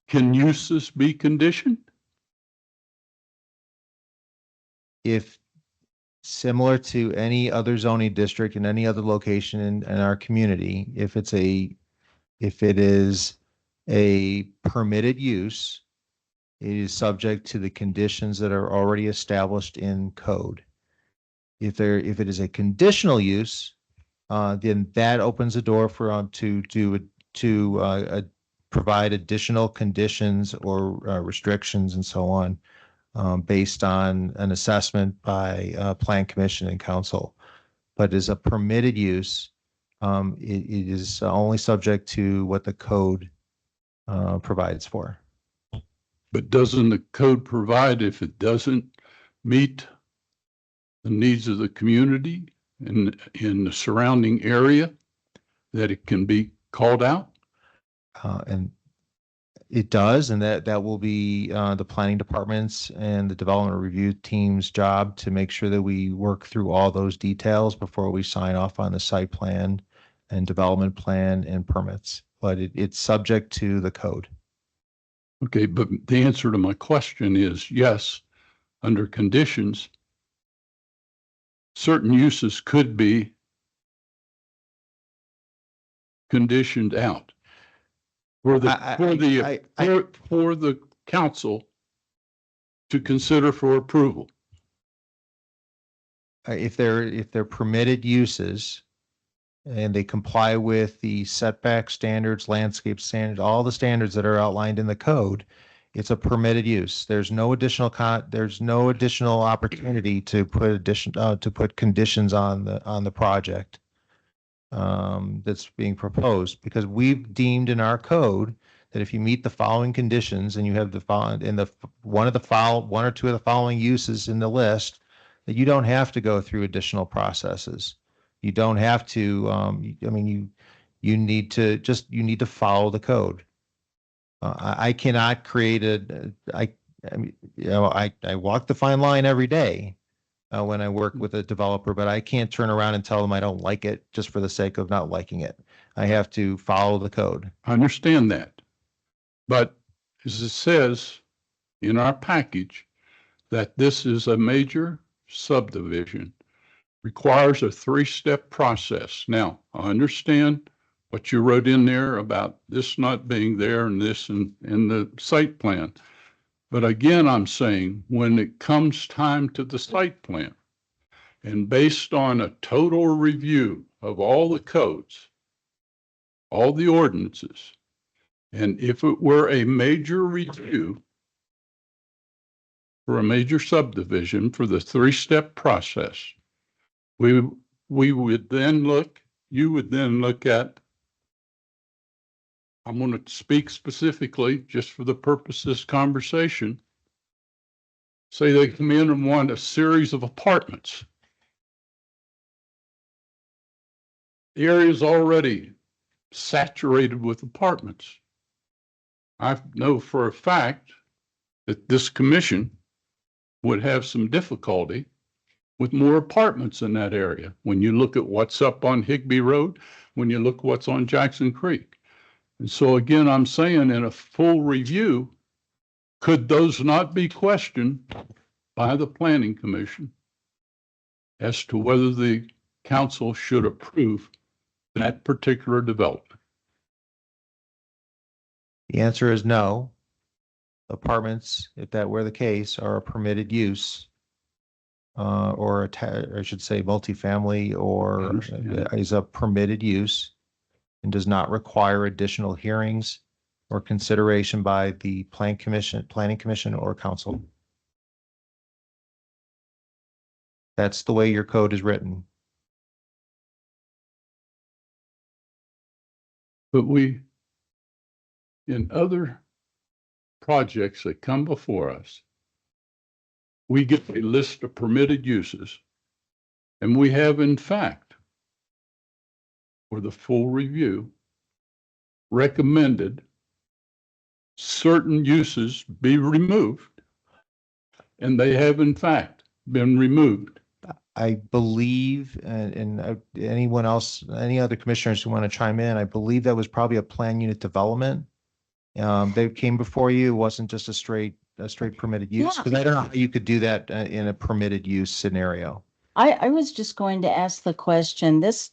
can uses be conditioned? if similar to any other zoning district in any other location in our community, if it is a permitted use, it is subject to the conditions that are already established in code. If it is a conditional use, then that opens the door for to provide additional conditions or restrictions and so on, based on an assessment by Plan Commission and Council. But as a permitted use, it is only subject to what the code provides for. But doesn't the code provide if it doesn't meet the needs of the community and in the surrounding area, that it can be called out? And it does, and that will be the planning department's and the development review team's job to make sure that we work through all those details before we sign off on the site plan and development plan and permits. But it's subject to the code. Okay, but the answer to my question is yes, under conditions, certain uses could be conditioned out for the for the council to consider for approval. If they're permitted uses and they comply with the setback standards, landscape standards, all the standards that are outlined in the code, it's a permitted use. There's no additional opportunity to put conditions on the project that's being proposed, because we've deemed in our code that if you meet the following conditions and you have one or two of the following uses in the list, that you don't have to go through additional processes. You don't have to, you need to follow the code. I cannot create I walk the fine line every day when I work with a developer, but I can't turn around and tell them I don't like it just for the sake of not liking it. I have to follow the code. I understand that. But as it says in our package, that this is a major subdivision, requires a 3-step process. Now, I understand what you wrote in there about this not being there and this in the site plan. But again, I'm saying when it comes time to the site plan, and based on a total review of all the codes, all the ordinances, and if it were a major review for a major subdivision for the 3-step process, you would then look at, I'm going to speak specifically just for the purpose of this conversation. Say they come in and want a series of apartments. The area is already saturated with apartments. I know for a fact that this commission would have some difficulty with more apartments in that area. When you look at what's up on Higbee Road, when you look what's on Jackson Creek. And so again, I'm saying in a full review, could those not be questioned by the Planning Commission as to whether the council should approve that particular development? The answer is no. Apartments, if that were the case, are a permitted use, or I should say multifamily, or is a permitted use and does not require additional hearings or consideration by the planning commission or council. That's the way your code is written. But in other projects that come before us, we get a list of permitted uses, and we have, in fact, for the full review, recommended certain uses be removed, and they have, in fact, been removed. I believe, and anyone else, any other commissioners who want to chime in, I believe that was probably a plan unit development. They came before you. It wasn't just a straight permitted use, because I don't know how you could do that in a permitted use scenario. I was just going to ask the question, this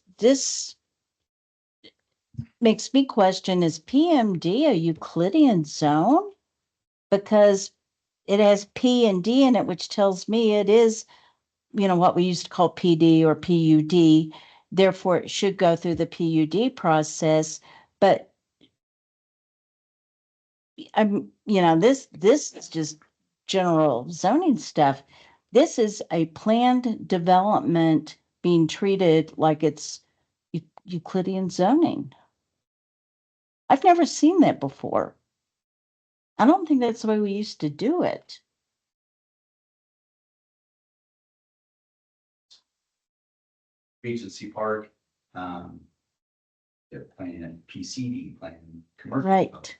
makes me question, is PMD a Euclidean zone? Because it has P and D in it, which tells me it is, what we used to call PD or PUD. Therefore, it should go through the PUD process. But this is just general zoning stuff. This is a planned development being treated like it's Euclidean zoning. I've never seen that before. I don't think that's the way we used to do it. Regency Park, they're planning PCD, planning commercial. Right.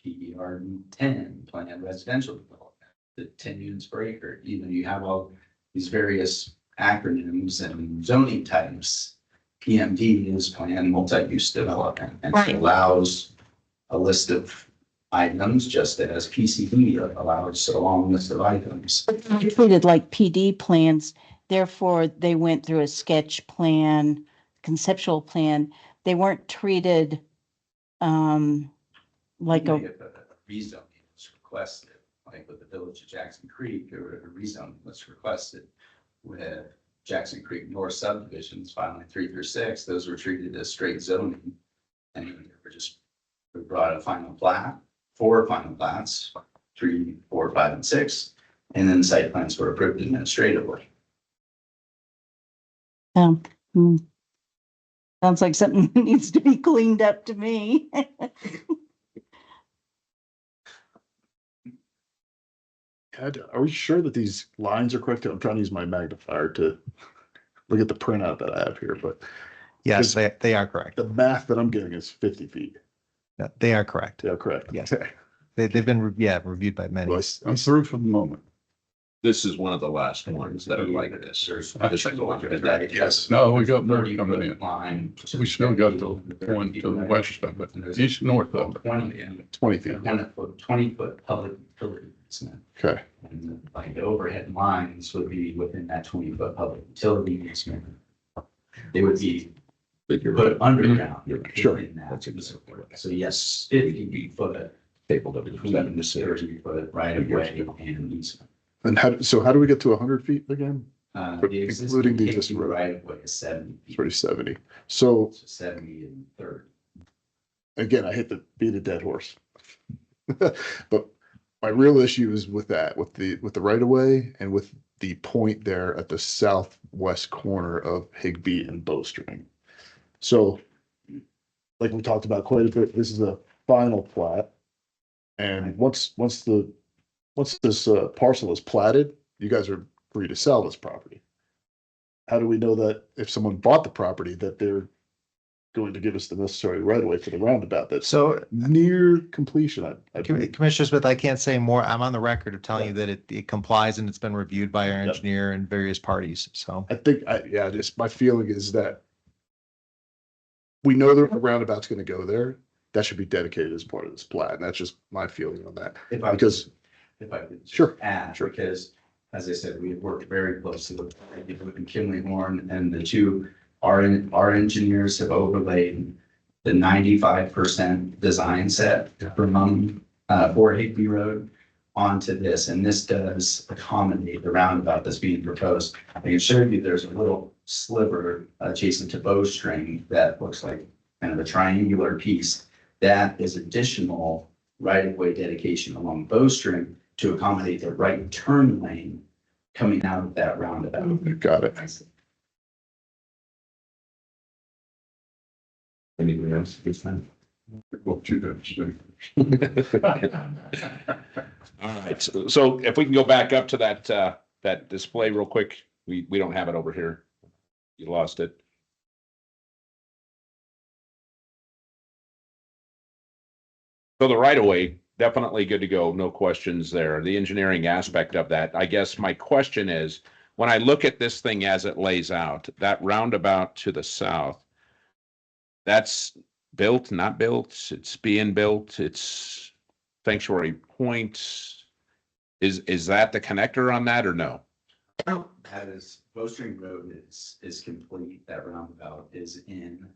PER 10, planned residential development, the 10 units per acre. You have all these various acronyms and zoning types. PMD is planned multi-use development, and Right. it allows a list of items, just as PCD allows a long list of items. They're treated like PD plans, therefore they went through a sketch plan, conceptual plan. They weren't treated like Even a, if a rezoning was requested, like with the Village of Jackson Creek, or a rezone was requested with Jackson Creek North subdivisions, filing 3 through 6, those were treated as straight zoning. And we brought a final plat, 4 final plats, 3, 4, 5, and 6, and then the site plans were approved administratively. hmm. Sounds like something that needs to be cleaned up to me. Are we sure that these lines are correct? I'm trying to use my magnifier to look at the printout that I have here, but Yes, they are correct. the math that I'm getting is 50 feet. Yeah, they are correct. Yeah, correct. Yes. Okay. They've been, reviewed by many. Well, I'm through for the moment. This is one of the last ones that are like this. This is the one that- Yes. No, we got more 30 coming foot in. line. We still got the one to the west of it, east, north of it. 20 feet. 20-foot public utility easement. Okay. And like the overhead lines would be within that 20-foot public utility easement. They would be put underground. Sure. in that. So yes, 50 foot. Table of Between the 30 foot right of way and easement. And how do we get to 100 feet again? The existing Including the existing road. right of way is 70 It's feet. pretty 70. So So 70 and 30. again, I hate to beat a dead horse. But my real issue is with that, with the right of way and with the point there at the southwest corner of Higbee and Bowstring. So like we talked about quite a bit, this is a final plat. And once this parcel is platted, you guys are free to sell this property. How do we know that if someone bought the property that they're going to give us the necessary right of way for the roundabout that's So near completion? I believe. Commissioner Smith, I can't say more. I'm on the record of telling you that it complies and it's been reviewed by our Yep. engineer and various parties. So I think, just my feeling is that we know that the roundabout's gonna go there. That should be dedicated as part of this plat. And that's just my feeling on that. Because, If I could. just Sure, add, sure. because as I said, we worked very closely with Kimley Horn, and the two, our engineers have overlaid the 95% design set from, for Higbee Road onto this, and this does accommodate the roundabout that's being proposed. I can show you, there's a little sliver adjacent to Bowstring that looks like kind of a triangular piece. That is additional right-of-way dedication along Bowstring to accommodate the right turn lane coming out of that roundabout. got it. Anything else this time? What you got to say? All right, so if we can go back up to that display real quick, we don't have it over here. You lost it. So the right of way, definitely good to go, no questions there. The engineering aspect of that, I guess my question is, when I look at this thing as it lays out, that roundabout to the south, that's built, not built, it's being built, it's Sanctuary Point. Is that the connector on that or no? That is, Bowstring Road is complete, that roundabout is in,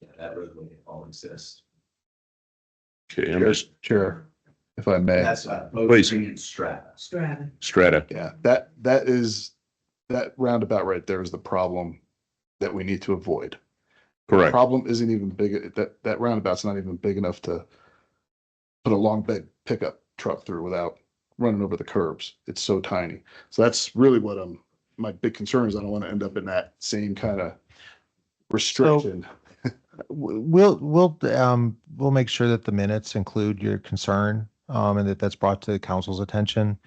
yeah, that roadway all exists. Okay, I'm just Chair, if I may. That's Bowstring and Strata. Strata. Yeah, that roundabout right there is the problem that we need to avoid. Correct. Problem isn't even big, that roundabout's not even big enough to put a long bed pickup truck through without running over the curbs. It's so tiny. So that's really what my big concern is. I don't want to end up in that same kind of restriction. we'll make sure that the minutes include your concern. and that's brought to the council's attention.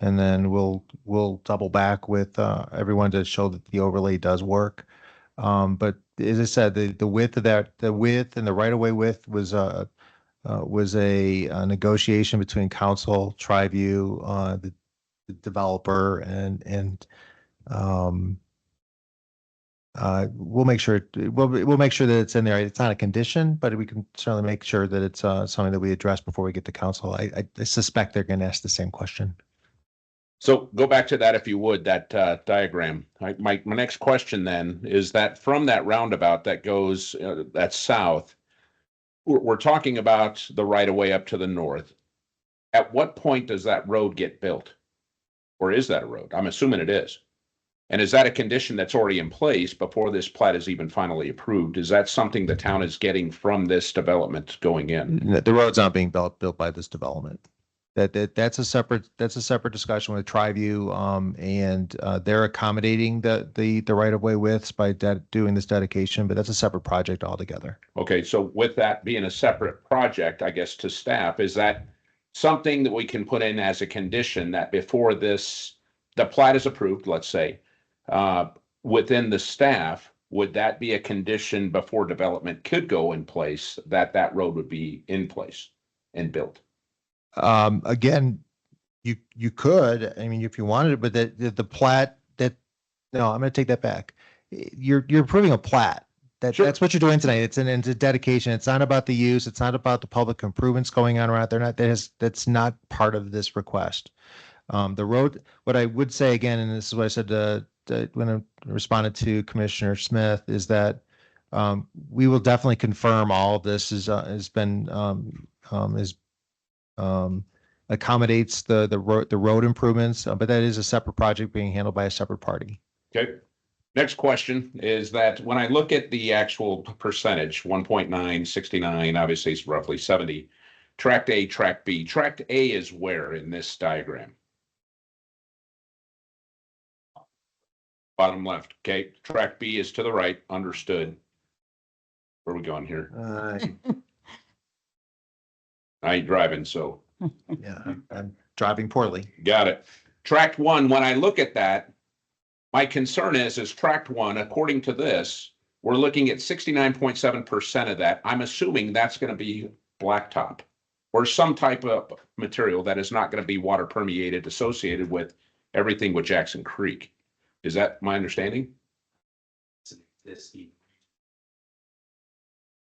And then we'll double back with everyone to show that the overlay does work. But as I said, the width of the width and the right of way width was a negotiation between council, Triview, the developer, and we'll make sure we'll make sure that it's in there. It's not a condition, but we can certainly make sure that it's something that we address before we get to council. I suspect they're going to ask the same question. So go back to that if you would, that diagram. My next question then is that from that roundabout that goes that's south, we're talking about the right of way up to the north. At what point does that road get built? Or is that a road? I'm assuming it is. And is that a condition that's already in place before this plat is even finally approved? Is that something the town is getting from this development going in? The road's not being built by this development. That's a separate discussion with Triview, and they're accommodating the right of way widths by doing this dedication, but that's a separate project altogether. Okay, so with that being a separate project, I guess to staff, is that something that we can put in as a condition that before the plat is approved, let's say, within the staff, would that be a condition before development could go in place that road would be in place and built? Again, you could, I mean, if you wanted it, but the plat no, I'm going to take that back. You're approving a plat. Sure. That's what you're doing tonight. It's a dedication. It's not about the use. It's not about the public improvements going on around. That's not part of this request. The road, what I would say again, and this is what I said when I responded to Commissioner Smith, is that we will definitely confirm all of this accommodates the road improvements, but that is a separate project being handled by a separate party. Okay. Next question is that when I look at the actual percentage, 1.9, 69, obviously it's roughly 70. Tract A, Tract B. Tract A is where in this diagram? Bottom left. Okay. Tract B is to the right. Understood. Where are we going here? I ain't driving, so. Yeah, I'm driving poorly. Got it. Tract 1, when I look at that, my concern is Tract 1, according to this, we're looking at 69.7% of that. I'm assuming that's going to be blacktop or some type of material that is not going to be water permeated associated with everything with Jackson Creek. Is that my understanding?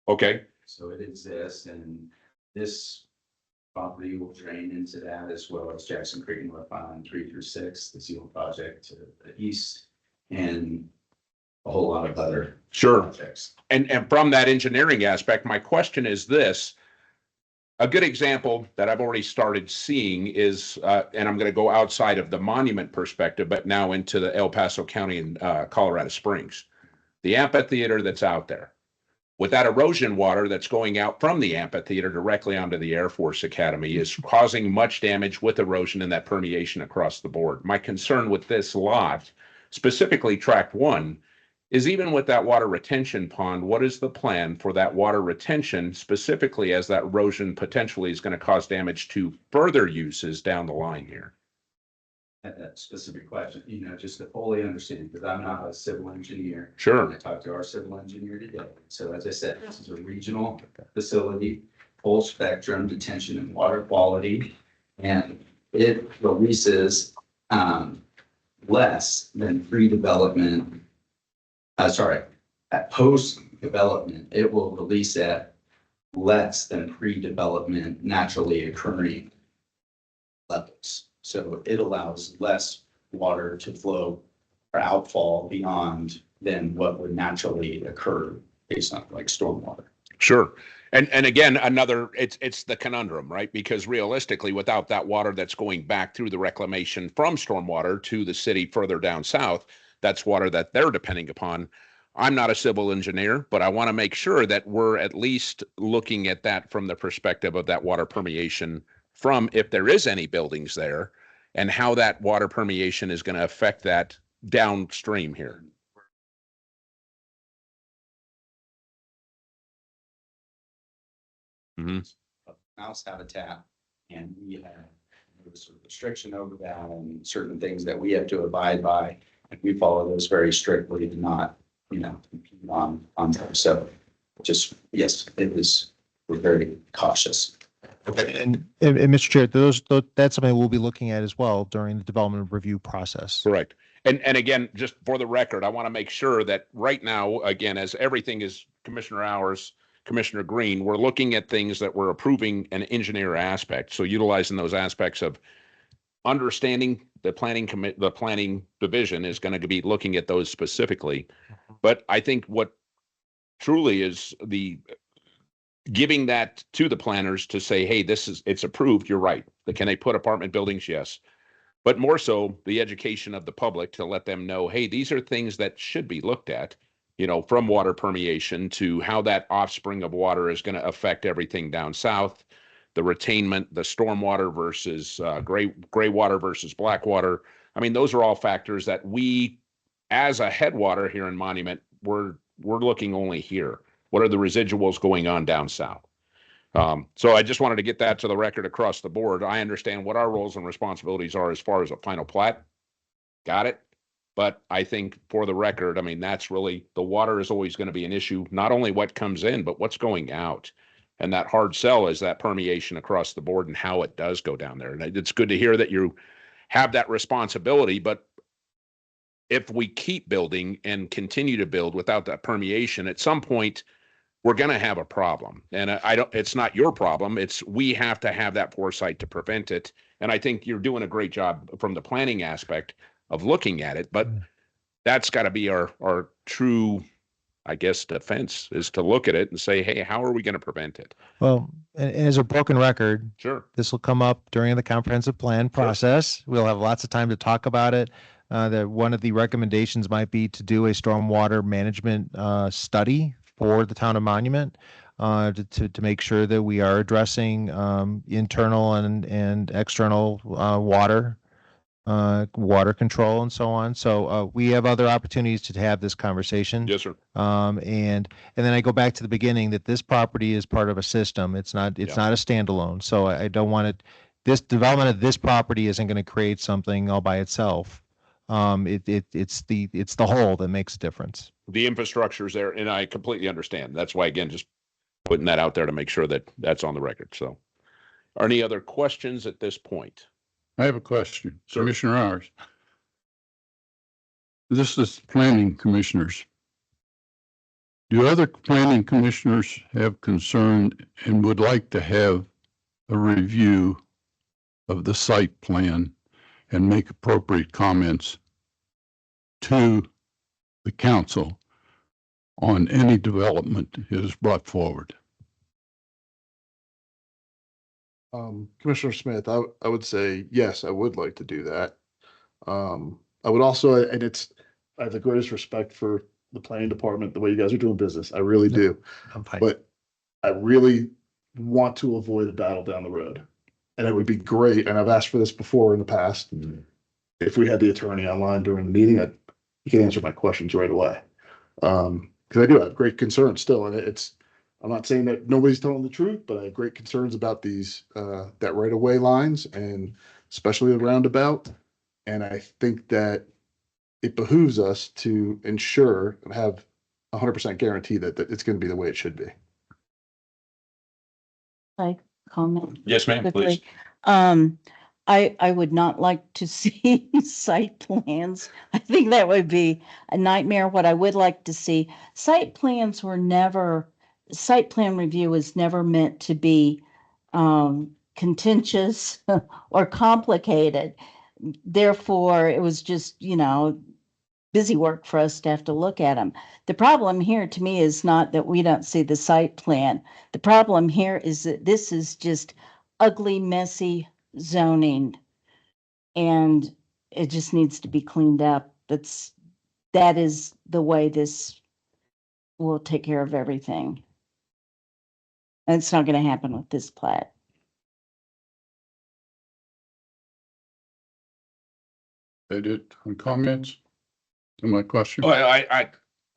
Okay. So it exists, and this property will drain into that, as well as Jackson Creek North Island 3 through 6, the seal project to the east, and a whole lot of other projects. And from that engineering aspect, my question is this. A good example that I've already started seeing is, and I'm going to go outside of the monument perspective, but now into the El Paso County and Colorado Springs. The amphitheater that's out there. With that erosion water that's going out from the amphitheater directly onto the Air Force Academy is causing much damage with erosion and that permeation across the board. My concern with this lot, specifically Tract 1, is even with that water retention pond, what is the plan for that water retention, specifically as that erosion potentially is going to cause damage to further uses down the line here? At that specific question, just to fully understand, because I'm not a civil engineer. Sure. I talked to our civil engineer today. So as I said, this is a regional facility, full spectrum detention and water quality, and it releases less than pre-development. At post-development, it will release at less than pre-development naturally occurring levels. So it allows less water to flow or outfall beyond than what would naturally occur based on like stormwater. Sure. And again, it's the conundrum, right? Because realistically, without that water that's going back through the reclamation from stormwater to the city further down south, that's water that they're depending upon. I'm not a civil engineer, but I want to make sure that we're at least looking at that from the perspective of that water permeation from if there is any buildings there and how that water permeation is going to affect that downstream here. Mouse habitat And we have a sort of restriction over that and certain things that we have to abide by. And we follow those very strictly to not, compete on them. So just, yes, we're very cautious. And Mr. Chair, that's something we'll be looking at as well during the development review process. Correct. And again, just for the record, I want to make sure that right now, again, as everything is Commissioner Hours, Commissioner Green, we're looking at things that we're approving an engineer aspect. So utilizing those aspects of understanding the planning division is going to be looking at those specifically. But I think what truly is giving that to the planners to say, hey, it's approved. You're right. Can they put apartment buildings? Yes. But more so the education of the public to let them know, hey, these are things that should be looked at, from water permeation to how that offspring of water is going to affect everything down south, the retainment, the stormwater versus gray water versus black water. I mean, those are all factors that we, as a headwater here in Monument, we're looking only here. What are the residuals going on down south? So I just wanted to get that to the record across the board. I understand what our roles and responsibilities are as far as a final plat. Got it. But I think for the record, I mean, that's really, the water is always going to be an issue, not only what comes in, but what's going out. And that hard sell is that permeation across the board and how it does go down there. And it's good to hear that you have that responsibility, but if we keep building and continue to build without that permeation, at some point, we're going to have a problem. And it's not your problem. We have to have that foresight to prevent it. And I think you're doing a great job from the planning aspect of looking at it, but that's got to be our true, I guess, defense, is to look at it and say, hey, how are we going to prevent it? Well, and as a broken record, Sure. this will come up during the comprehensive plan process. We'll have lots of time to talk about it. That one of the recommendations might be to do a stormwater management study for the town of Monument to make sure that we are addressing internal and external water control and so on. So we have other opportunities to have this conversation. Yes, sir. And then I go back to the beginning that this property is part of a system. It's not a standalone. So I don't want it. This development of this property isn't going to create something all by itself. It's the whole that makes a difference. The infrastructure is there, and I completely understand. That's why, again, just putting that out there to make sure that that's on the record. So, are any other questions at this point? I have a question. Sure. Commissioner Hours. This is planning commissioners. Do other planning commissioners have concern and would like to have a review of the site plan and make appropriate comments to the council on any development that is brought forward? Commissioner Smith, I would say, yes, I would like to do that. I would also, I have the greatest respect for the planning department, the way you guys are doing business. I really do. I'm fine. But I really want to avoid a battle down the road. And it would be great, and I've asked for this before in the past, if we had the attorney online during the meeting, he can answer my questions right away. Because I do have great concerns still, and I'm not saying that nobody's telling the truth, but I have great concerns about these, that right-of-way lines, and especially the roundabout. And I think that it behooves us to ensure and have 100% guarantee that it's going to be the way it should be. I comment Yes, ma'am, quickly. please. I would not like to see site plans. I think that would be a nightmare. What I would like to see, site plan review was never meant to be contentious or complicated. Therefore, it was just, busy work for us to have to look at them. The problem here to me is not that we don't see the site plan. The problem here is that this is just ugly, messy zoning, and it just needs to be cleaned up. That is the way this will take care of everything. And it's not going to happen with this plat. They did. Comments to my question? Well, I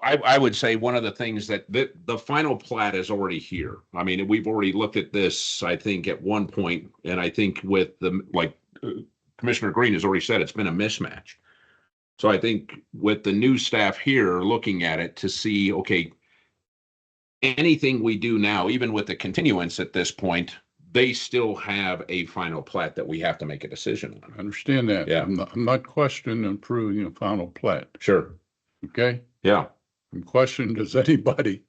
I would say one of the things that the final plat is already here. I mean, we've already looked at this, I think, at one point, and I think with Commissioner Green has already said, it's been a mismatch. So I think with the new staff here looking at it to see, okay, anything we do now, even with the continuance at this point, they still have a final plat that we have to make a decision I on. understand that. Yeah. I'm not questioning approving a final plat, Sure. okay? Yeah. I'm questioning, does anybody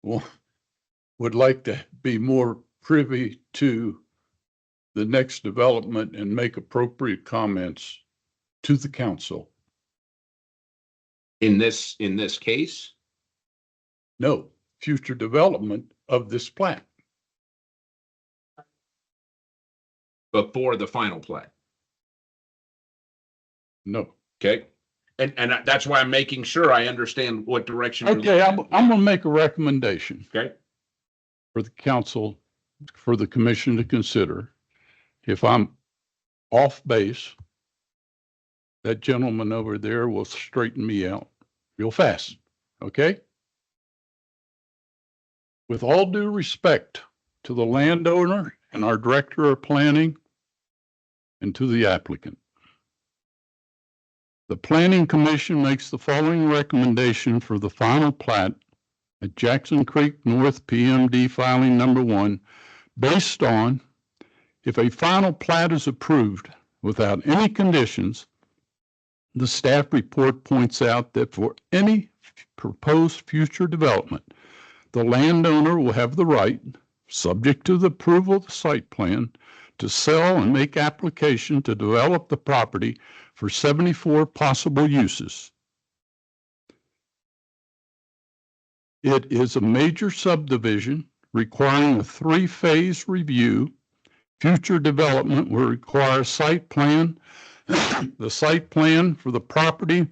would like to be more privy to the next development and make appropriate comments to the council? In this case, No, future development of this plat. before the final plat. No. Okay. And that's why I'm making sure I understand what direction. you're Okay, I'm looking at. gonna make a recommendation Okay. for the council, for the commission to consider. If I'm off base, that gentleman over there will straighten me out real fast, okay? With all due respect to the landowner and our director of planning and to the applicant, the Planning Commission makes the following recommendation for the final plat at Jackson Creek North PMD filing number 1, based on if a final plat is approved without any conditions, the staff report points out that for any proposed future development, the landowner will have the right, subject to the approval of the site plan, to sell and make application to develop the property for 74 possible uses. It is a major subdivision requiring a 3-phase review. Future development will require a site plan. The site plan for the property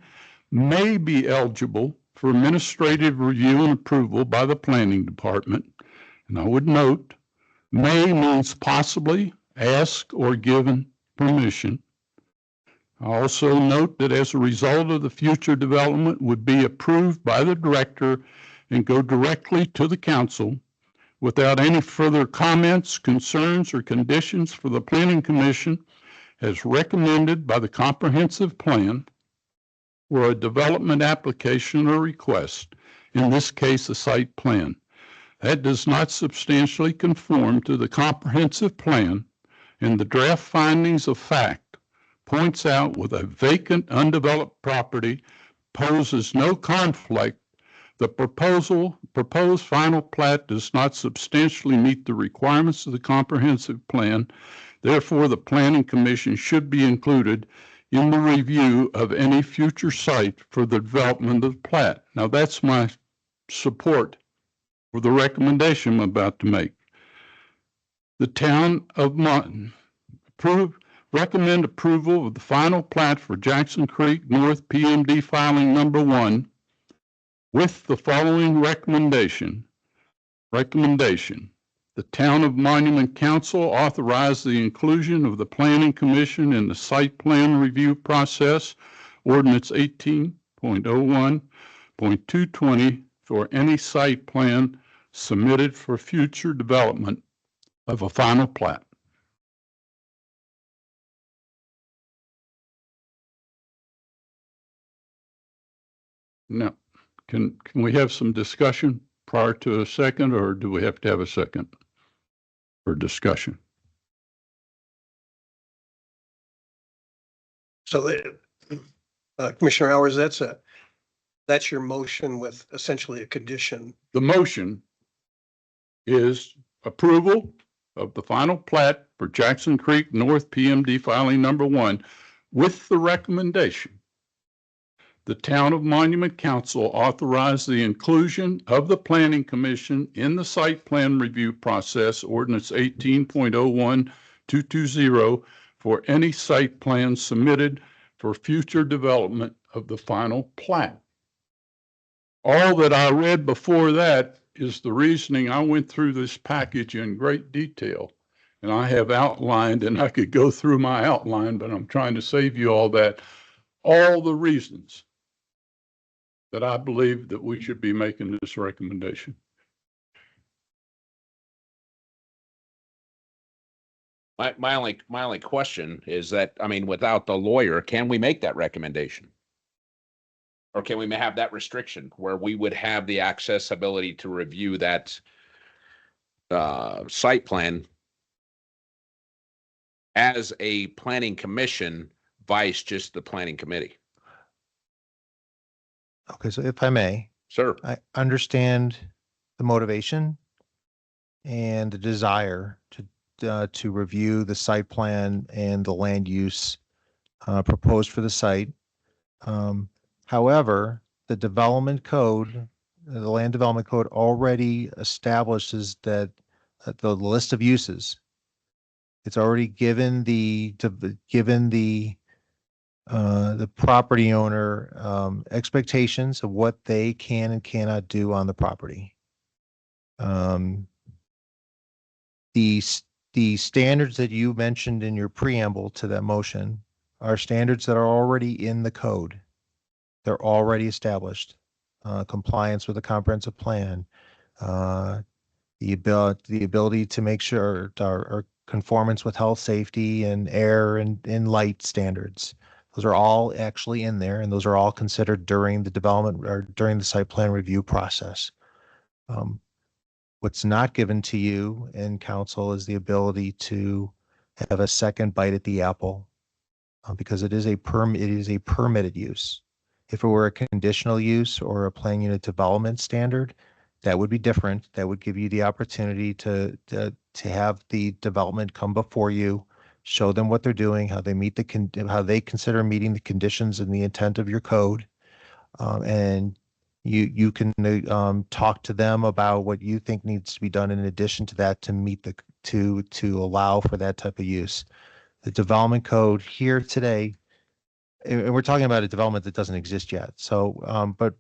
may be eligible for administrative review and approval by the planning department. And I would note, may means possibly, ask or given permission. I also note that as a result of the future development would be approved by the director and go directly to the council without any further comments, concerns, or conditions for the Planning Commission as recommended by the comprehensive plan or a development application or request, in this case, a site plan. That does not substantially conform to the comprehensive plan, and the draft findings of fact points out with a vacant, undeveloped property poses no conflict. The proposed final plat does not substantially meet the requirements of the comprehensive plan. Therefore, the Planning Commission should be included in the review of any future site for the development of the plat. Now, that's my support for the recommendation I'm about to make. The town of Martin recommend approval of the final plat for Jackson Creek North PMD filing number 1 with the following recommendation. The Town of Monument Council authorize the inclusion of the Planning Commission in the site plan review process, ordinance 18.01.220 for any site plan submitted for future development of a final plat. Now, can we have some discussion prior to a second, or do we have to have a second for discussion? So, Commissioner Hours, that's your motion with essentially a condition. The motion is approval of the final plat for Jackson Creek North PMD filing number 1 with the recommendation the Town of Monument Council authorize the inclusion of the Planning Commission in the site plan review process, ordinance 18.01.220 for any site plan submitted for future development of the final plat. All that I read before that is the reasoning. I went through this package in great detail, and I have outlined, and I could go through my outline, but I'm trying to save you all that, all the reasons that I believe that we should be making this recommendation. My only question is that, I mean, without the lawyer, can we make that recommendation? Or can we have that restriction where we would have the accessibility to review that site plan as a planning commission vice just the planning committee? Okay, so if I may, Sir, I understand the motivation and the desire to review the site plan and the land use proposed for the site. However, the development code, the land development code already establishes that the list of uses. It's already given the property owner expectations of what they can and cannot do on the property. The standards that you mentioned in your preamble to that motion are standards that are already in the code. They're already established. Compliance with the comprehensive plan, the ability to make sure our conformance with health, safety, and air and light standards. Those are all actually in there, and those are all considered during the development or during the site plan review process. What's not given to you in council is the ability to have a second bite at the apple, because it is a permitted use. If it were a conditional use or a plan unit development standard, that would be different. That would give you the opportunity to have the development come before you, show them what they're doing, how they how they consider meeting the conditions and the intent of your code, and you can talk to them about what you think needs to be done in addition to that to meet to allow for that type of use. The development code here today, and we're talking about a development that doesn't exist yet. So, but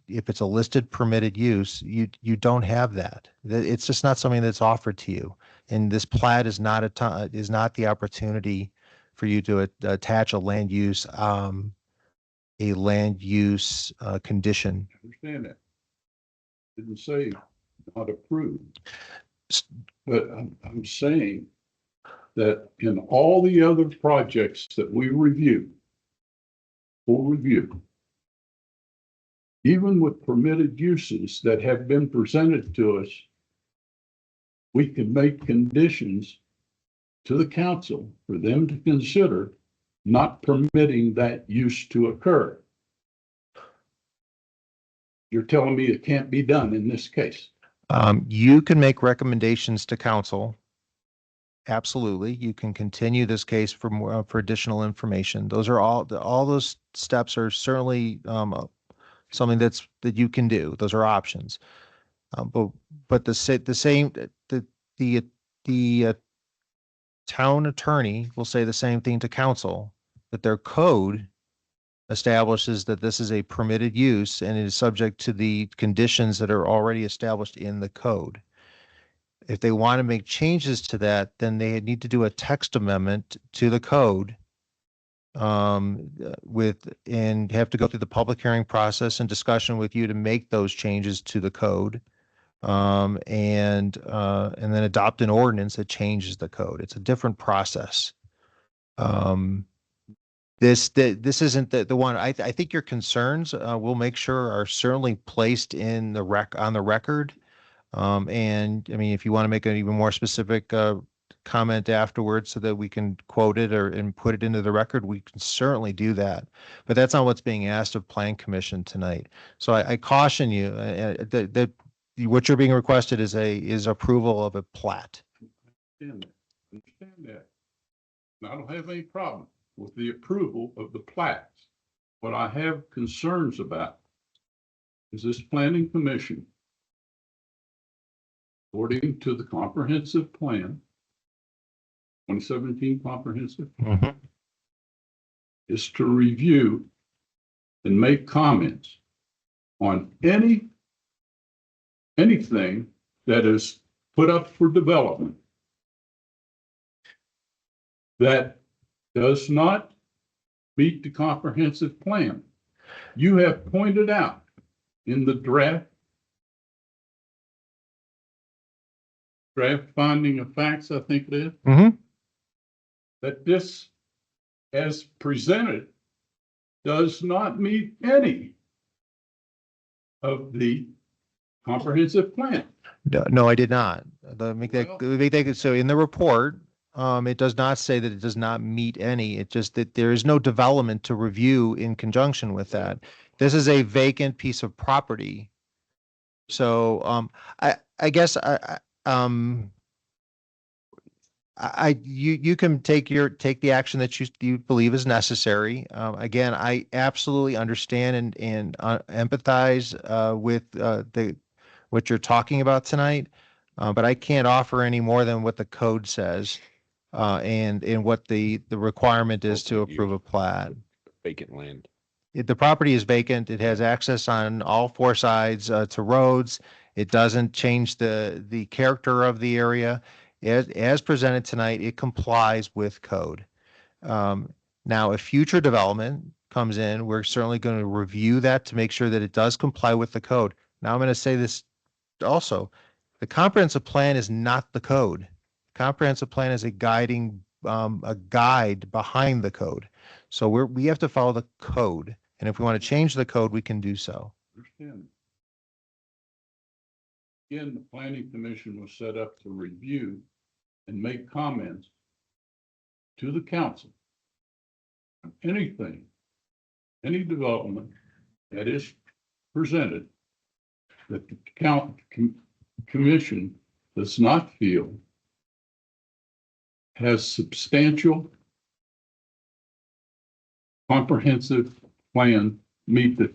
if it's a listed permitted use, you don't have that. It's just not something that's offered to you. And this plat is not the opportunity for you to attach a land use condition. I understand that. Didn't say not approved. But I'm saying that in all the other projects that we review, even with permitted uses that have been presented to us, we can make conditions to the council for them to consider not permitting that use to occur. You're telling me it can't be done in this case? You can make recommendations to council. Absolutely. You can continue this case for more, for additional information. Those are all those steps are certainly something that you can do. Those are options. But the town attorney will say the same thing to council, that their code establishes that this is a permitted use and it is subject to the conditions that are already established in the code. If they want to make changes to that, then they need to do a text amendment to the code and have to go through the public hearing process and discussion with you to make those changes to the code. And then adopt an ordinance that changes the code. It's a different process. This isn't the one. I think your concerns we'll make sure are certainly placed in on the record. And I mean, if you want to make an even more specific comment afterwards so that we can quote it and put it into the record, we can certainly do that. But that's not what's being asked of Plan Commission tonight. So I caution you that what you're being requested is approval of a plat. Understand that. And I don't have any problem with the approval of the plats. What I have concerns about is this planning commission, according to the comprehensive plan, 2017 comprehensive, is to review and make comments on anything that is put up for development that does not meet the comprehensive plan. You have pointed out in the draft finding of facts, I think it is, that this, as presented, does not meet any of the comprehensive plan. No, I did not. So in the report, it does not say that it does not meet any. It just that there is no development to review in conjunction with that. This is a vacant piece of property. So, I guess, you can take the action that you believe is necessary. Again, I absolutely understand and empathize with what you're talking about tonight, but I can't offer any more than what the code says, and what the requirement is to approve a plat. Vacant land. The property is vacant. It has access on all four sides to roads. It doesn't change the character of the area. As presented tonight, it complies with code. Now, if future development comes in, we're certainly going to review that to make sure that it does comply with the code. Now, I'm going to say this also. The comprehensive plan is not the code. Comprehensive plan is a guide behind the code. So we have to follow the code. And if we want to change the code, we can do so. Understand. Again, the planning commission was set up to review and make comments to the council on anything, any development that is presented that the commission does not feel has substantial comprehensive plan, meet the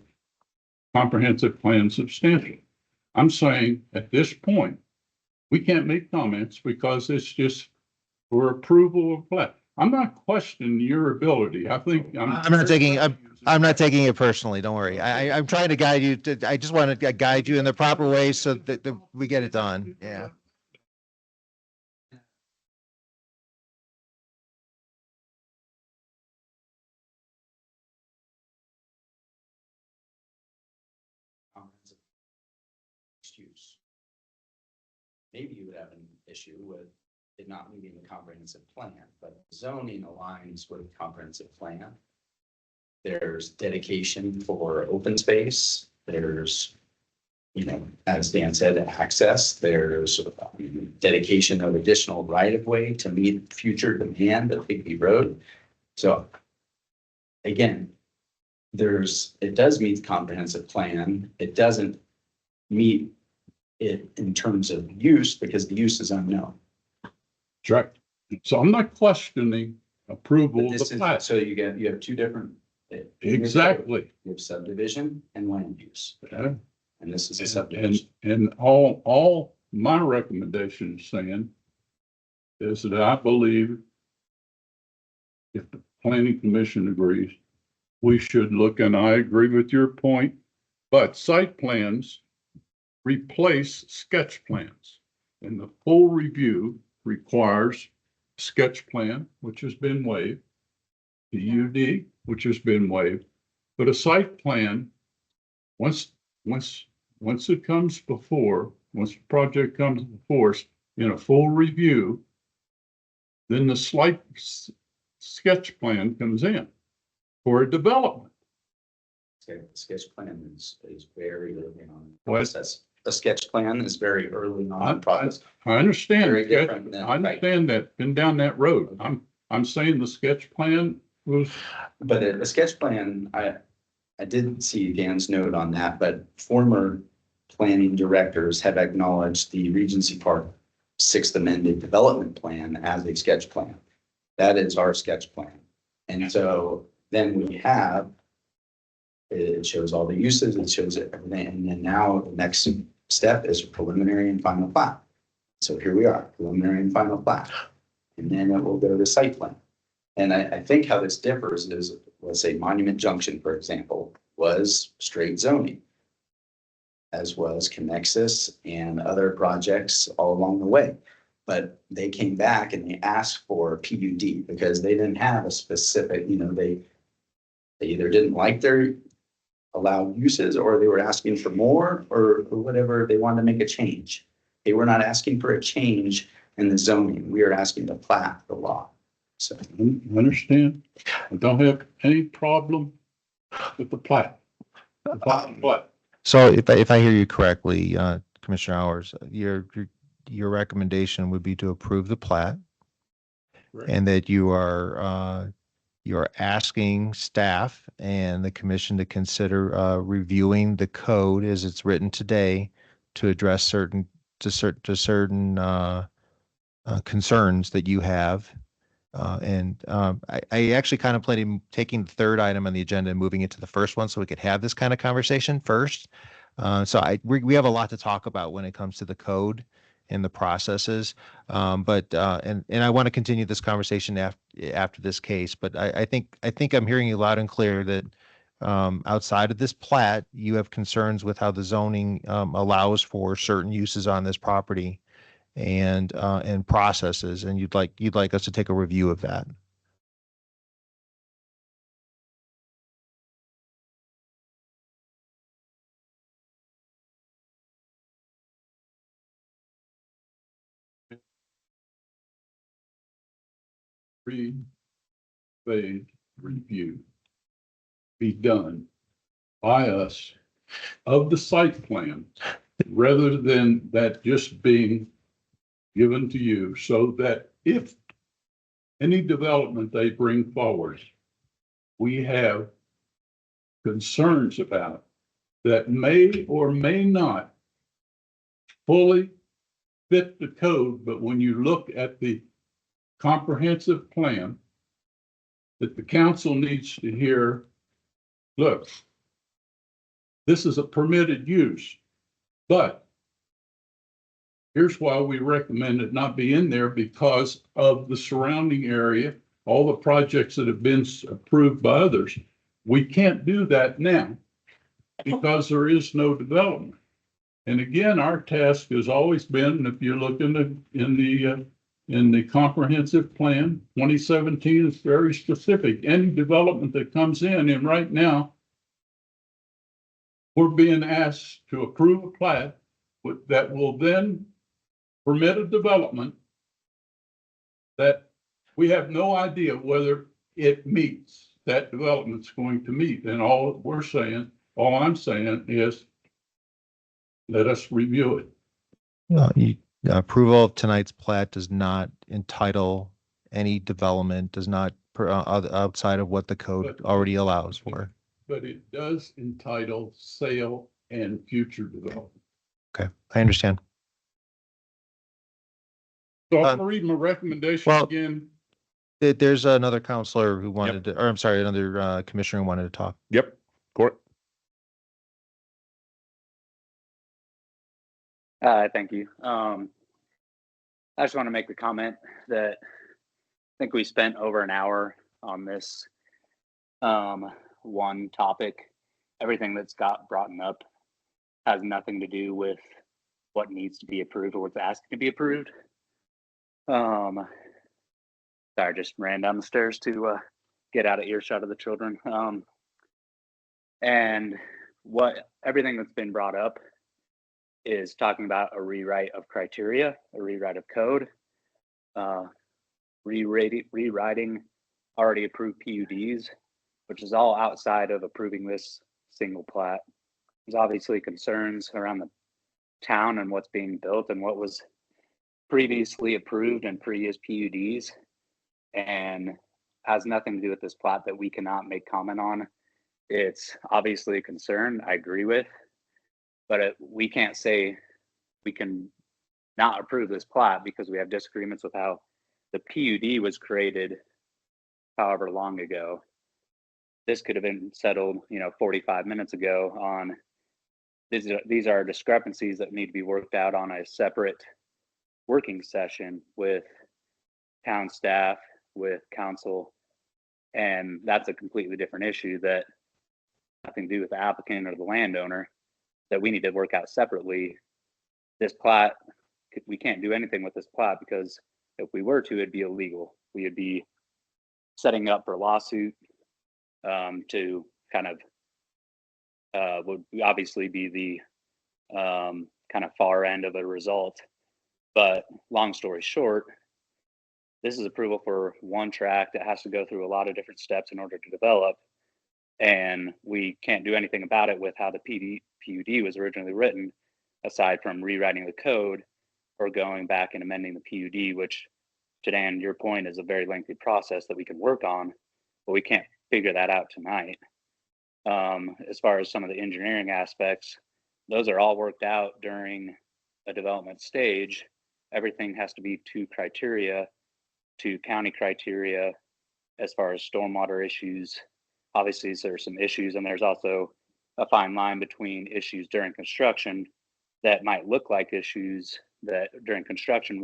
comprehensive plan substantial. I'm saying at this point, we can't make comments because it's just for approval of plat. I'm not questioning your ability. I think I'm not taking it personally. Don't worry. I'm trying to guide you I just want to guide you in the proper way so that we get it done. Yeah. Use. Maybe you would have an issue with it not meeting the comprehensive plan, but zoning aligns with the comprehensive plan. There's dedication for open space. There's, as Dan said, access. There's dedication of additional right of way to meet future demand of Higby Road. So again, it does meet the comprehensive plan. It doesn't meet it in terms of use because the use is unknown. Right. So I'm not questioning approval of the plat. So you have two different. Exactly. You have subdivision and land use. Okay. And this is a subdivision. And all my recommendation is saying is that I believe if the planning commission agrees, we should look, and I agree with your point, but site plans replace sketch plans. And the full review requires sketch plan, which has been waived, PUD, which has been waived, but a site plan, once it comes before, once the project comes before us in a full review, then the slight sketch plan comes in for a development. Okay, the sketch plan is very early on. What? Process. A sketch plan is very early on in the process. I understand. Very different than- I understand that. Been down that road. I'm saying the sketch plan was. But a sketch plan, I didn't see Dan's note on that, but former planning directors have acknowledged the Regency Park Sixth Amended Development Plan as a sketch plan. That is our sketch plan. And so then we have, it shows all the uses, it shows everything. And then now the next step is preliminary and final plat. So here we are, preliminary and final plat. And then it will go to site plan. And I think how this differs is, let's say Monument Junction, for example, was straight zoning, as was Connexus and other projects all along the way. But they came back and they asked for PUD because they didn't have a specific, they either didn't like their allow uses, or they were asking for more, or whatever, they wanted to make a change. They were not asking for a change in the zoning. We are asking to plat the lot. So, Understand? I don't have any problem with the plat. But So if I hear you correctly, Commissioner Hours, your recommendation would be to approve the plat and that you're asking staff and the commission to consider reviewing the code as it's written today to address certain concerns that you have. I actually contemplated taking the third item on the agenda and moving it to the first one so we could have this kind of conversation first. We have a lot to talk about when it comes to the code and the processes. And I want to continue this conversation after this case, but I think I'm hearing you loud and clear that outside of this plat, you have concerns with how the zoning allows for certain uses on this property and processes, and you'd like us to take a review of that. Phase review be done by us of the site plan rather than that just being given to you, so that if any development they bring forward, we have concerns about that may or may not fully fit the code, but when you look at the comprehensive plan, that the council needs to hear, look, this is a permitted use, but here's why we recommend it not be in there because of the surrounding area, all the projects that have been approved by others. We can't do that now because there is no development. And again, our task has always been, if you look in the comprehensive plan, 2017 is very specific. Any development that comes in, and right now, we're being asked to approve a plat that will then permit a development that we have no idea whether it meets, that development's going to meet. And all I'm saying is, let us review it. Approval of tonight's plat does not entitle any development, does not outside of what the code already allows for. But it does entitle sale and future development. Okay, I understand. So I'm gonna read my recommendation well, again. There's another counselor who wanted to, or I'm sorry, another commissioner who wanted to talk. Yep. Court. Thank you. I just want to make the comment that I think we spent over an hour on this one topic. Everything that's got brought up has nothing to do with what needs to be approved or what's asked to be approved. Sorry, just ran down the stairs to get out of earshot of the children. And what everything that's been brought up is talking about a rewrite of criteria, a rewrite of code, rewriting already approved PUDs, which is all outside of approving this single plat. There's obviously concerns around the town and what's being built and what was previously approved in previous PUDs, and has nothing to do with this plat that we cannot make comment on. It's obviously a concern I agree with, but we can't say we can not approve this plat because we have disagreements with how the PUD was created however long ago. This could have been settled, 45 minutes ago on these are discrepancies that need to be worked out on a separate working session with town staff, with council, and that's a completely different issue that nothing to do with the applicant or the landowner that we need to work out separately. This plat, we can't do anything with this plat because if we were to, it'd be illegal. We would be setting up for a lawsuit to kind of would obviously be the kind of far end of a result. But long story short, this is approval for one tract that has to go through a lot of different steps in order to develop. And we can't do anything about it with how the PUD was originally written, aside from rewriting the code or going back and amending the PUD, which, to Dan, your point, is a very lengthy process that we can work on, but we can't figure that out tonight. As far as some of the engineering aspects, those are all worked out during a development stage. Everything has to be to criteria, to county criteria, as far as stormwater issues. Obviously, there's some issues, and there's also a fine line between issues during construction that might look like issues that during construction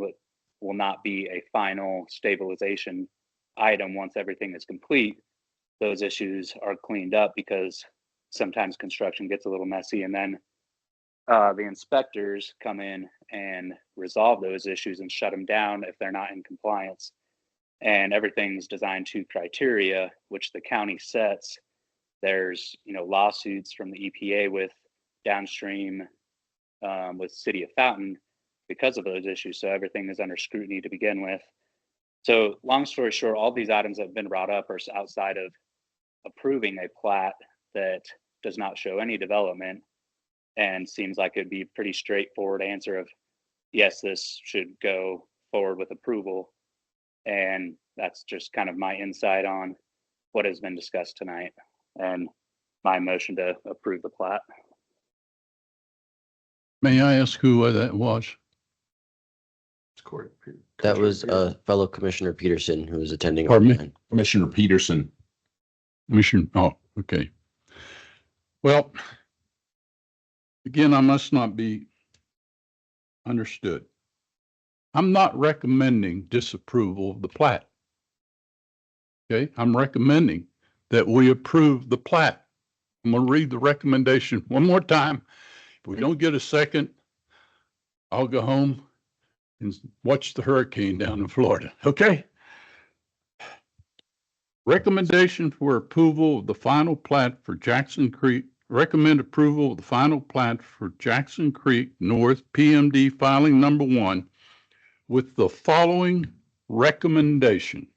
will not be a final stabilization item once everything is complete. Those issues are cleaned up because sometimes construction gets a little messy, and then the inspectors come in and resolve those issues and shut them down if they're not in compliance. And everything's designed to criteria, which the county sets. There's, lawsuits from the EPA with downstream with City of Fountain because of those issues. So everything is under scrutiny to begin with. So long story short, all these items that have been brought up are outside of approving a plat that does not show any development, and seems like it'd be a pretty straightforward answer of, yes, this should go forward with approval. And that's just kind of my insight on what has been discussed tonight and my motion to approve the plat. May I ask who that was? That was fellow Commissioner Peterson who was attending. Pardon me? online. Commissioner Peterson. Commissioner, oh, okay. Well, again, I must not be understood. I'm not recommending disapproval of the plat. Okay, I'm recommending that we approve the plat. I'm going to read the recommendation one more time. If we don't get a second, I'll go home and watch the hurricane down in Florida. Okay? Recommendation for approval of the final plat for Jackson Creek. Recommend approval of the final plat for Jackson Creek North PMD filing number 1 with the following recommendation.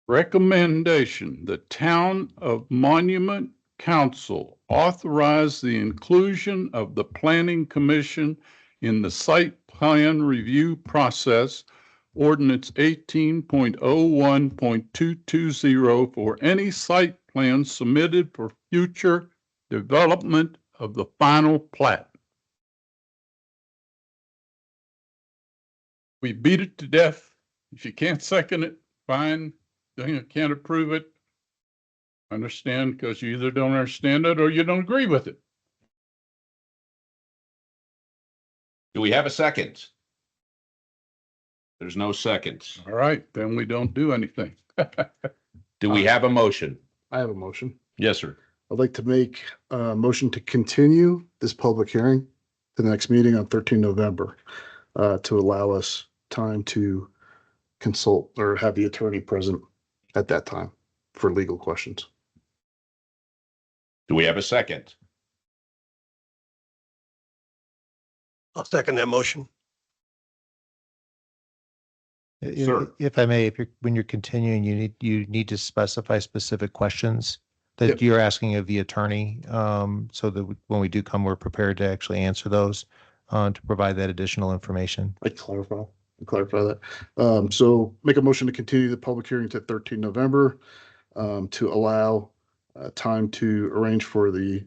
Recommendation, the Town of Monument Council authorize the inclusion of the Planning Commission in the site plan review process, ordinance 18.01.220 for any site plan submitted for future development of the final plat. We beat it to death. If you can't second it, fine. You can't approve it. Understand, because you either don't understand it or you don't agree with it. Do we have a second? There's no seconds. All right, then we don't do anything. Do we have a motion? I have a motion. Yes, sir. I'd like to make a motion to continue this public hearing to the next meeting on 13 November to allow us time to consult or have the attorney present at that time for legal questions. Do we have a second? I'll second that motion. Sir. If I may, when you're continuing, you need to specify specific questions that Yep. you're asking of the attorney, so that when we do come, we're prepared to actually answer those, to provide that additional information. I'd clarify that. So make a motion to continue the public hearing to 13 November to allow time to arrange for the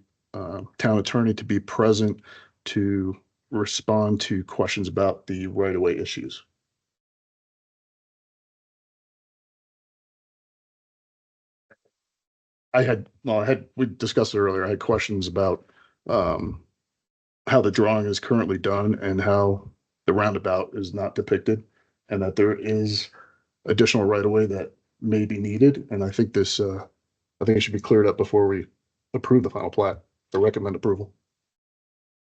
town attorney to be present to respond to questions about the right-of-way issues. We discussed it earlier. I had questions about how the drawing is currently done and how the roundabout is not depicted, and that there is additional right-of-way that may be needed. And I think it should be cleared up before we approve the final plat or recommend approval.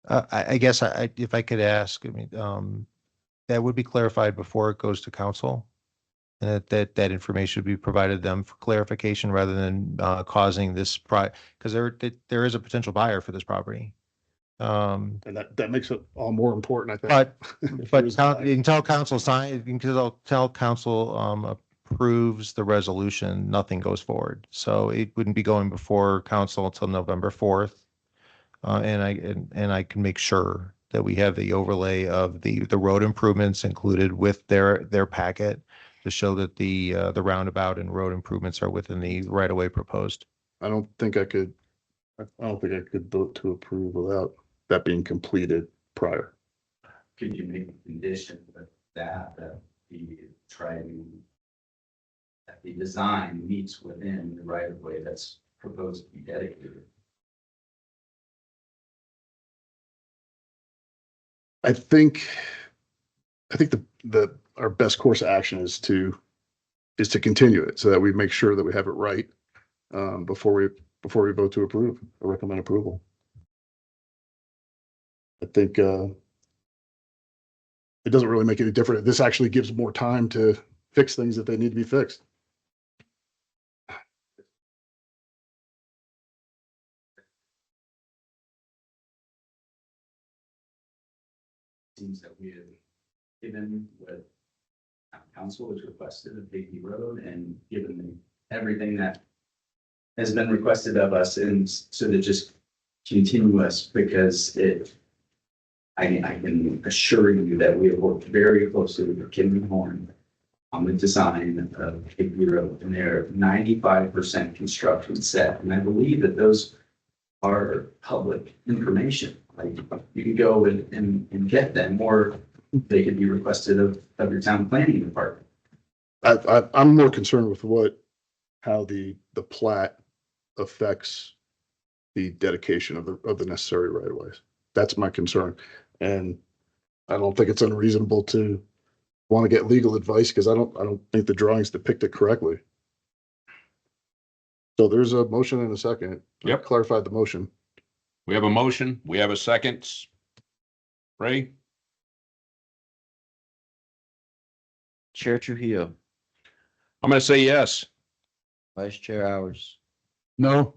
I guess if I could ask, that would be clarified before it goes to council. And that information should be provided to them for clarification rather than causing this because there is a potential buyer for this property. And that makes it all more important, I think. If there is a buyer. You can tell council tell council approves the resolution, nothing goes forward. So it wouldn't be going before council until November 4th. And I can make sure that we have the overlay of the road improvements included with their packet to show that the roundabout and road improvements are within the right of way proposed. I don't think I could vote to approve without that being completed prior. Could you make a condition with that the design meets within the right of way that's proposed to be dedicated? I think our best course of action is to continue it so that we make sure that we have it right before we vote to approve or recommend approval. I think it doesn't really make any difference. This actually gives more time to fix things that they need to be fixed. Seems that we have given what council has requested of Biggie Road and given everything that has been requested of us, and so to just continue us, because I can assure you that we have worked very closely with Kim Horn on the design of Biggie Road, and they're 95% construction set, and I believe that those are public information. Like you can go and get them, or they could be requested of your town planning department. I'm more concerned with how the plat affects the dedication of the necessary right of ways. That's my concern. And I don't think it's unreasonable to want to get legal advice because I don't think the drawings depict it correctly. So there's a motion and a second. Yep. Clarified the motion. We have a motion. We have a second. Ray? Chair Trujillo, I'm going to say yes. Vice Chair Hours, No,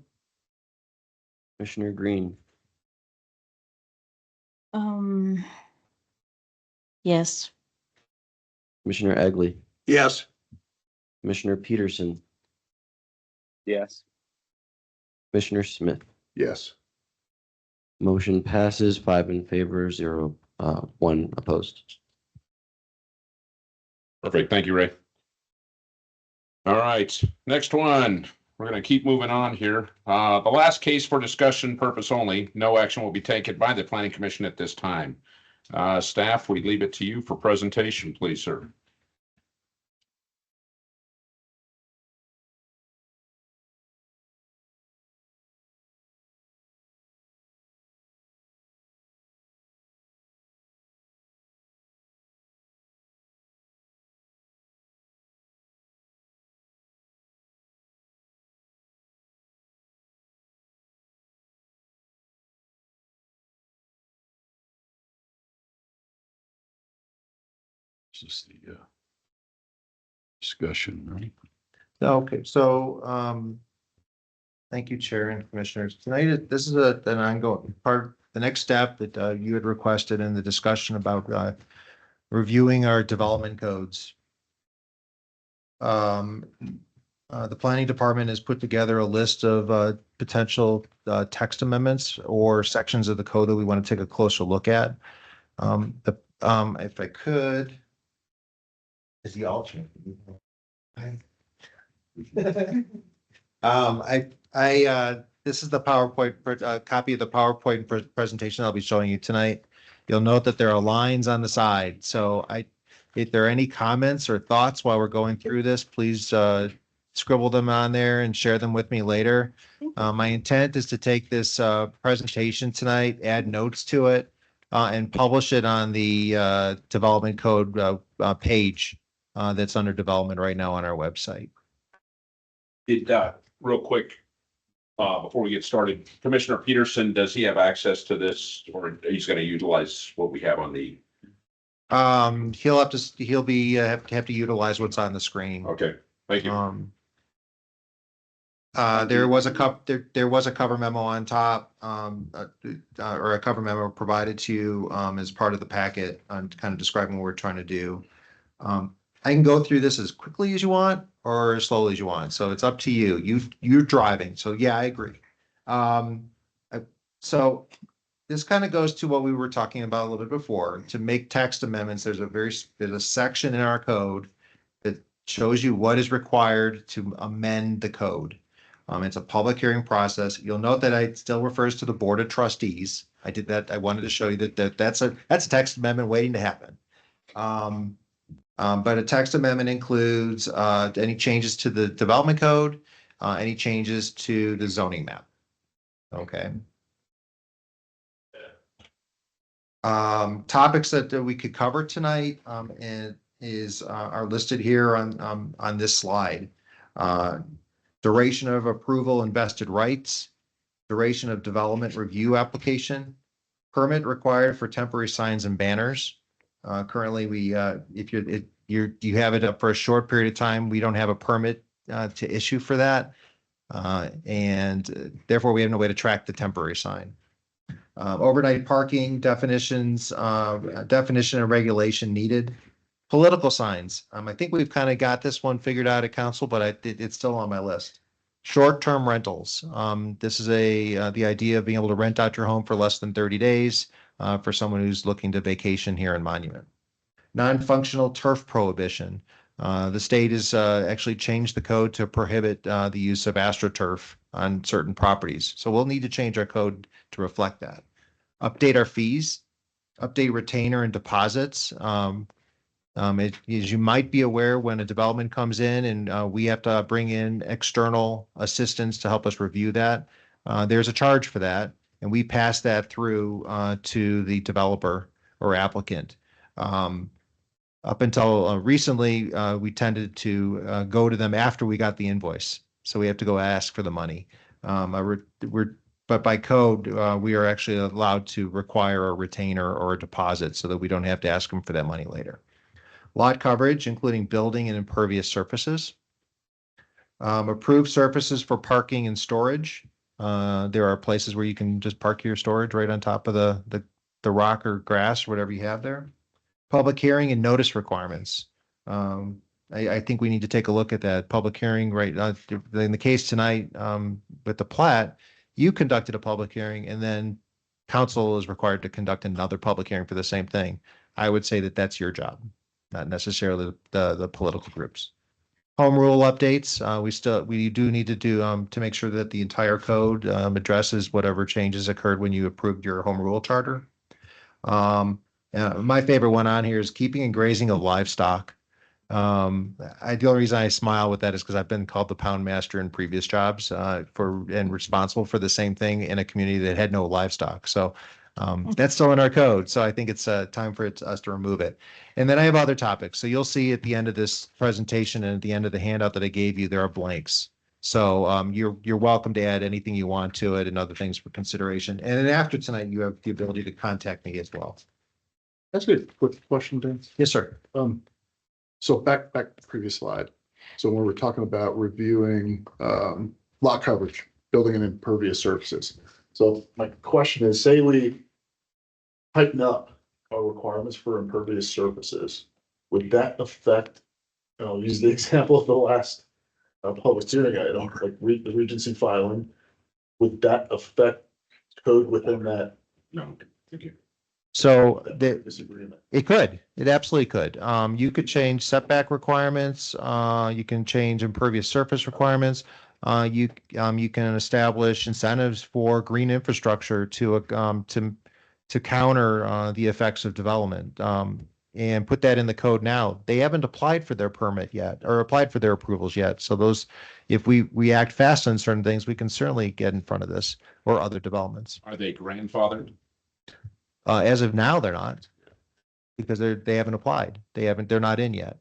Commissioner Green, Yes. Commissioner Egley, yes, Commissioner Peterson, Yes. Commissioner Smith. Yes. Motion passes 5 in favor, 0, 1 opposed. Perfect. Thank you, Ray. All right, next one. We're going to keep moving on here. The last case for discussion purpose only. No action will be taken by the Planning Commission at this time. Staff, we leave it to you for presentation, please, sir. this is the discussion, right? Okay, so thank you, Chair and Commissioners. Tonight, this is an ongoing part, the next step that you had requested in the discussion about reviewing our development codes. The planning department has put together a list of potential text amendments or sections of the code that we want to take a closer look at. If I could, is the alternate? This is the PowerPoint copy of the PowerPoint presentation I'll be showing you tonight. You'll note that there are lines on the side. So if there are any comments or thoughts while we're going through this, please scribble them on there and share them with me later. My intent is to take this presentation tonight, add notes to it, and publish it on the development code page that's under development right now on our website. Real quick, before we get started, Commissioner Peterson, does he have access to this, or he's going to utilize what we have on the He'll be, have to utilize what's on the screen. Okay, thank you. There was a cover memo on top, or a cover memo provided to you, as part of the packet on kind of describing what we're trying to do. I can go through this as quickly as you want or as slowly as you want. So it's up to you. You're driving. So yeah, I agree. So this kind of goes to what we were talking about a little bit before. To make text amendments, there's a section in our code that shows you what is required to amend the code. It's a public hearing process. You'll note that it still refers to the Board of Trustees. I did that. I wanted to show you that's a text amendment waiting to happen. But a text amendment includes any changes to the development code, any changes to the zoning map. Okay. Topics that we could cover tonight and are listed here on this slide. Duration of approval and vested rights, duration of development review application, permit required for temporary signs and banners. Currently, if you have it up for a short period of time, we don't have a permit to issue for that, and therefore we have no way to track the temporary sign. Overnight parking definitions, definition and regulation needed. Political signs. I think we've kind of got this one figured out at council, but it's still on my list. Short-term rentals. This is the idea of being able to rent out your home for less than 30 days for someone who's looking to vacation here in Monument. Non-functional turf prohibition. The state has actually changed the code to prohibit the use of AstroTurf on certain properties. So we'll need to change our code to reflect that. Update our fees. Update retainer and deposits. As you might be aware, when a development comes in and we have to bring in external assistance to help us review that, there's a charge for that, and we pass that through to the developer or applicant. Up until recently, we tended to go to them after we got the invoice, so we have to go ask for the money. But by code, we are actually allowed to require a retainer or a deposit so that we don't have to ask them for that money later. Lot coverage, including building and impervious surfaces. Approved surfaces for parking and storage. There are places where you can just park your storage right on top of the rock or grass, or whatever you have there. Public hearing and notice requirements. I think we need to take a look at that public hearing, right? In the case tonight, with the plat, you conducted a public hearing and then council is required to conduct another public hearing for the same thing. I would say that that's your job, not necessarily the political groups. Home rule updates. We do need to do to make sure that the entire code addresses whatever changes occurred when you approved your home rule charter. My favorite one on here is keeping and grazing of livestock. The only reason I smile with that is because I've been called the pound master in previous jobs and responsible for the same thing in a community that had no livestock. So that's still in our code. So I think it's time for us to remove it. And then I have other topics. So you'll see at the end of this presentation and at the end of the handout that I gave you, there are blanks. So you're welcome to add anything you want to it and other things for consideration. And then after tonight, you have the ability to contact me as well. That's good. Quick question, Dan. Yes, sir. So back to the previous slide. So when we're talking about reviewing lot coverage, building and impervious surfaces. So my question is, say we tighten up our requirements for impervious surfaces, would that affect, and I'll use the example of the last public hearing item, like the Regency filing, would that affect code within that? No, thank you. So Disagreement. it absolutely could. You could change setback requirements. You can change impervious surface requirements. You can establish incentives for green infrastructure to counter the effects of development, and put that in the code now. They haven't applied for their permit yet or applied for their approvals yet. So those, if we act fast on certain things, we can certainly get in front of this or other developments. Are they grandfathered? As of now, they're not, because they haven't applied. They're not in yet.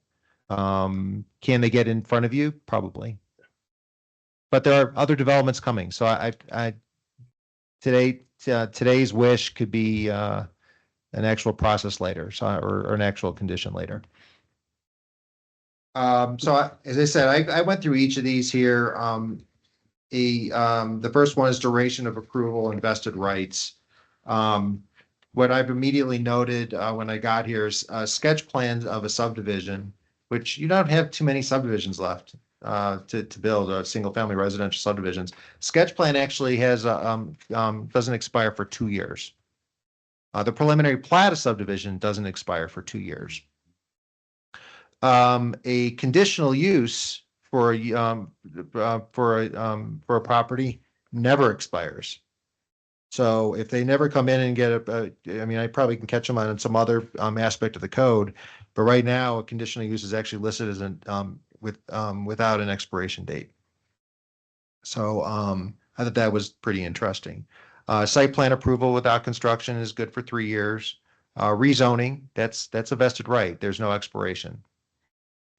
Can they get in front of you? Probably. But there are other developments coming. So today's wish could be an actual process later, so, or an actual condition later. As I said, I went through each of these here. The first one is duration of approval and vested rights. What I've immediately noted when I got here is sketch plans of a subdivision, which you don't have too many subdivisions left to build single family residential subdivisions. Sketch plan actually has doesn't expire for 2 years. The preliminary plat of subdivision doesn't expire for 2 years. A conditional use for a property never expires. So if they never come in and get I mean, I probably can catch them on some other aspect of the code, but right now a conditional use is actually listed as without an expiration date. So I thought that was pretty interesting. Site plan approval without construction is good for 3 years. Rezoning, that's a vested right. There's no expiration.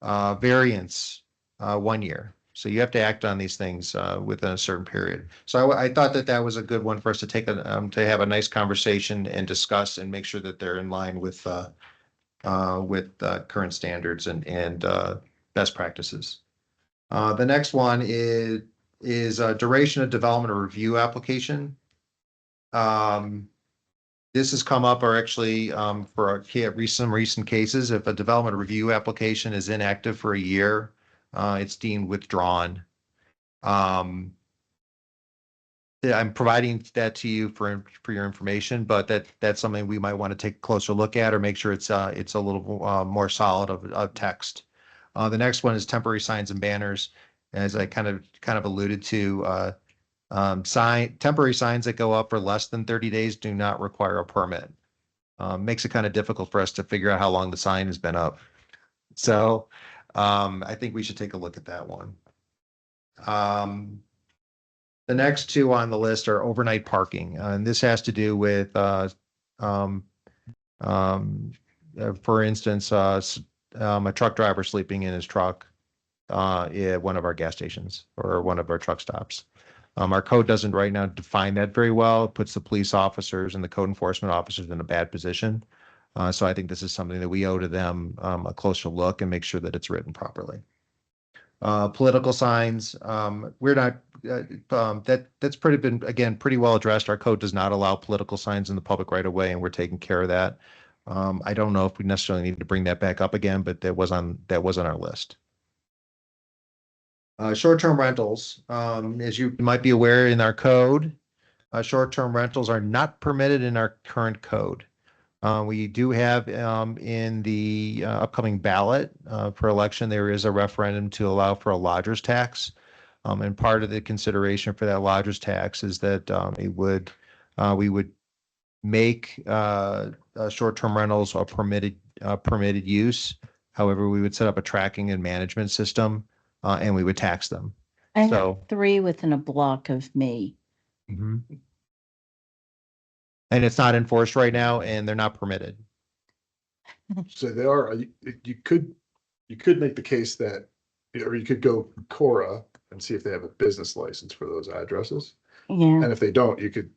Variance, 1 year. So you have to act on these things within a certain period. So I thought that was a good one for us to take to have a nice conversation and discuss and make sure that they're in line with current standards and best practices. The next one is duration of development or review application. This has come up, or actually for some recent cases, if a development review application is inactive for a year, it's deemed withdrawn. I'm providing that to you for your information, but that's something we might want to take a closer look at or make sure it's a little more solid of text. The next one is temporary signs and banners, as I kind of alluded to. Temporary signs that go up for less than 30 days do not require a permit. Makes it kind of difficult for us to figure out how long the sign has been up. So I think we should take a look at that one. The next two on the list are overnight parking, and this has to do with, for instance, a truck driver sleeping in his truck at one of our gas stations or one of our truck stops. Our code doesn't right now define that very well. It puts the police officers and the code enforcement officers in a bad position. So I think this is something that we owe to them a closer look and make sure that it's written properly. Political signs, we're not, that's pretty well addressed. Our code does not allow political signs in the public right of way, and we're taking care of that. I don't know if we necessarily need to bring that back up again, but that was on our list. Short-term rentals, as you might be aware in our code, short-term rentals are not permitted in our current code. We do have in the upcoming ballot for election, there is a referendum to allow for a lodger's tax. And part of the consideration for that lodger's tax is that we would make short-term rentals a permitted use. However, we would set up a tracking and management system and we would tax them. I have 3 within a block of me. Mm-hmm. And it's not enforced right now, and they're not permitted. So they are, you could make the case that, or you could go Cora and see if they have a business license for those addresses. Yeah. And if they don't, you could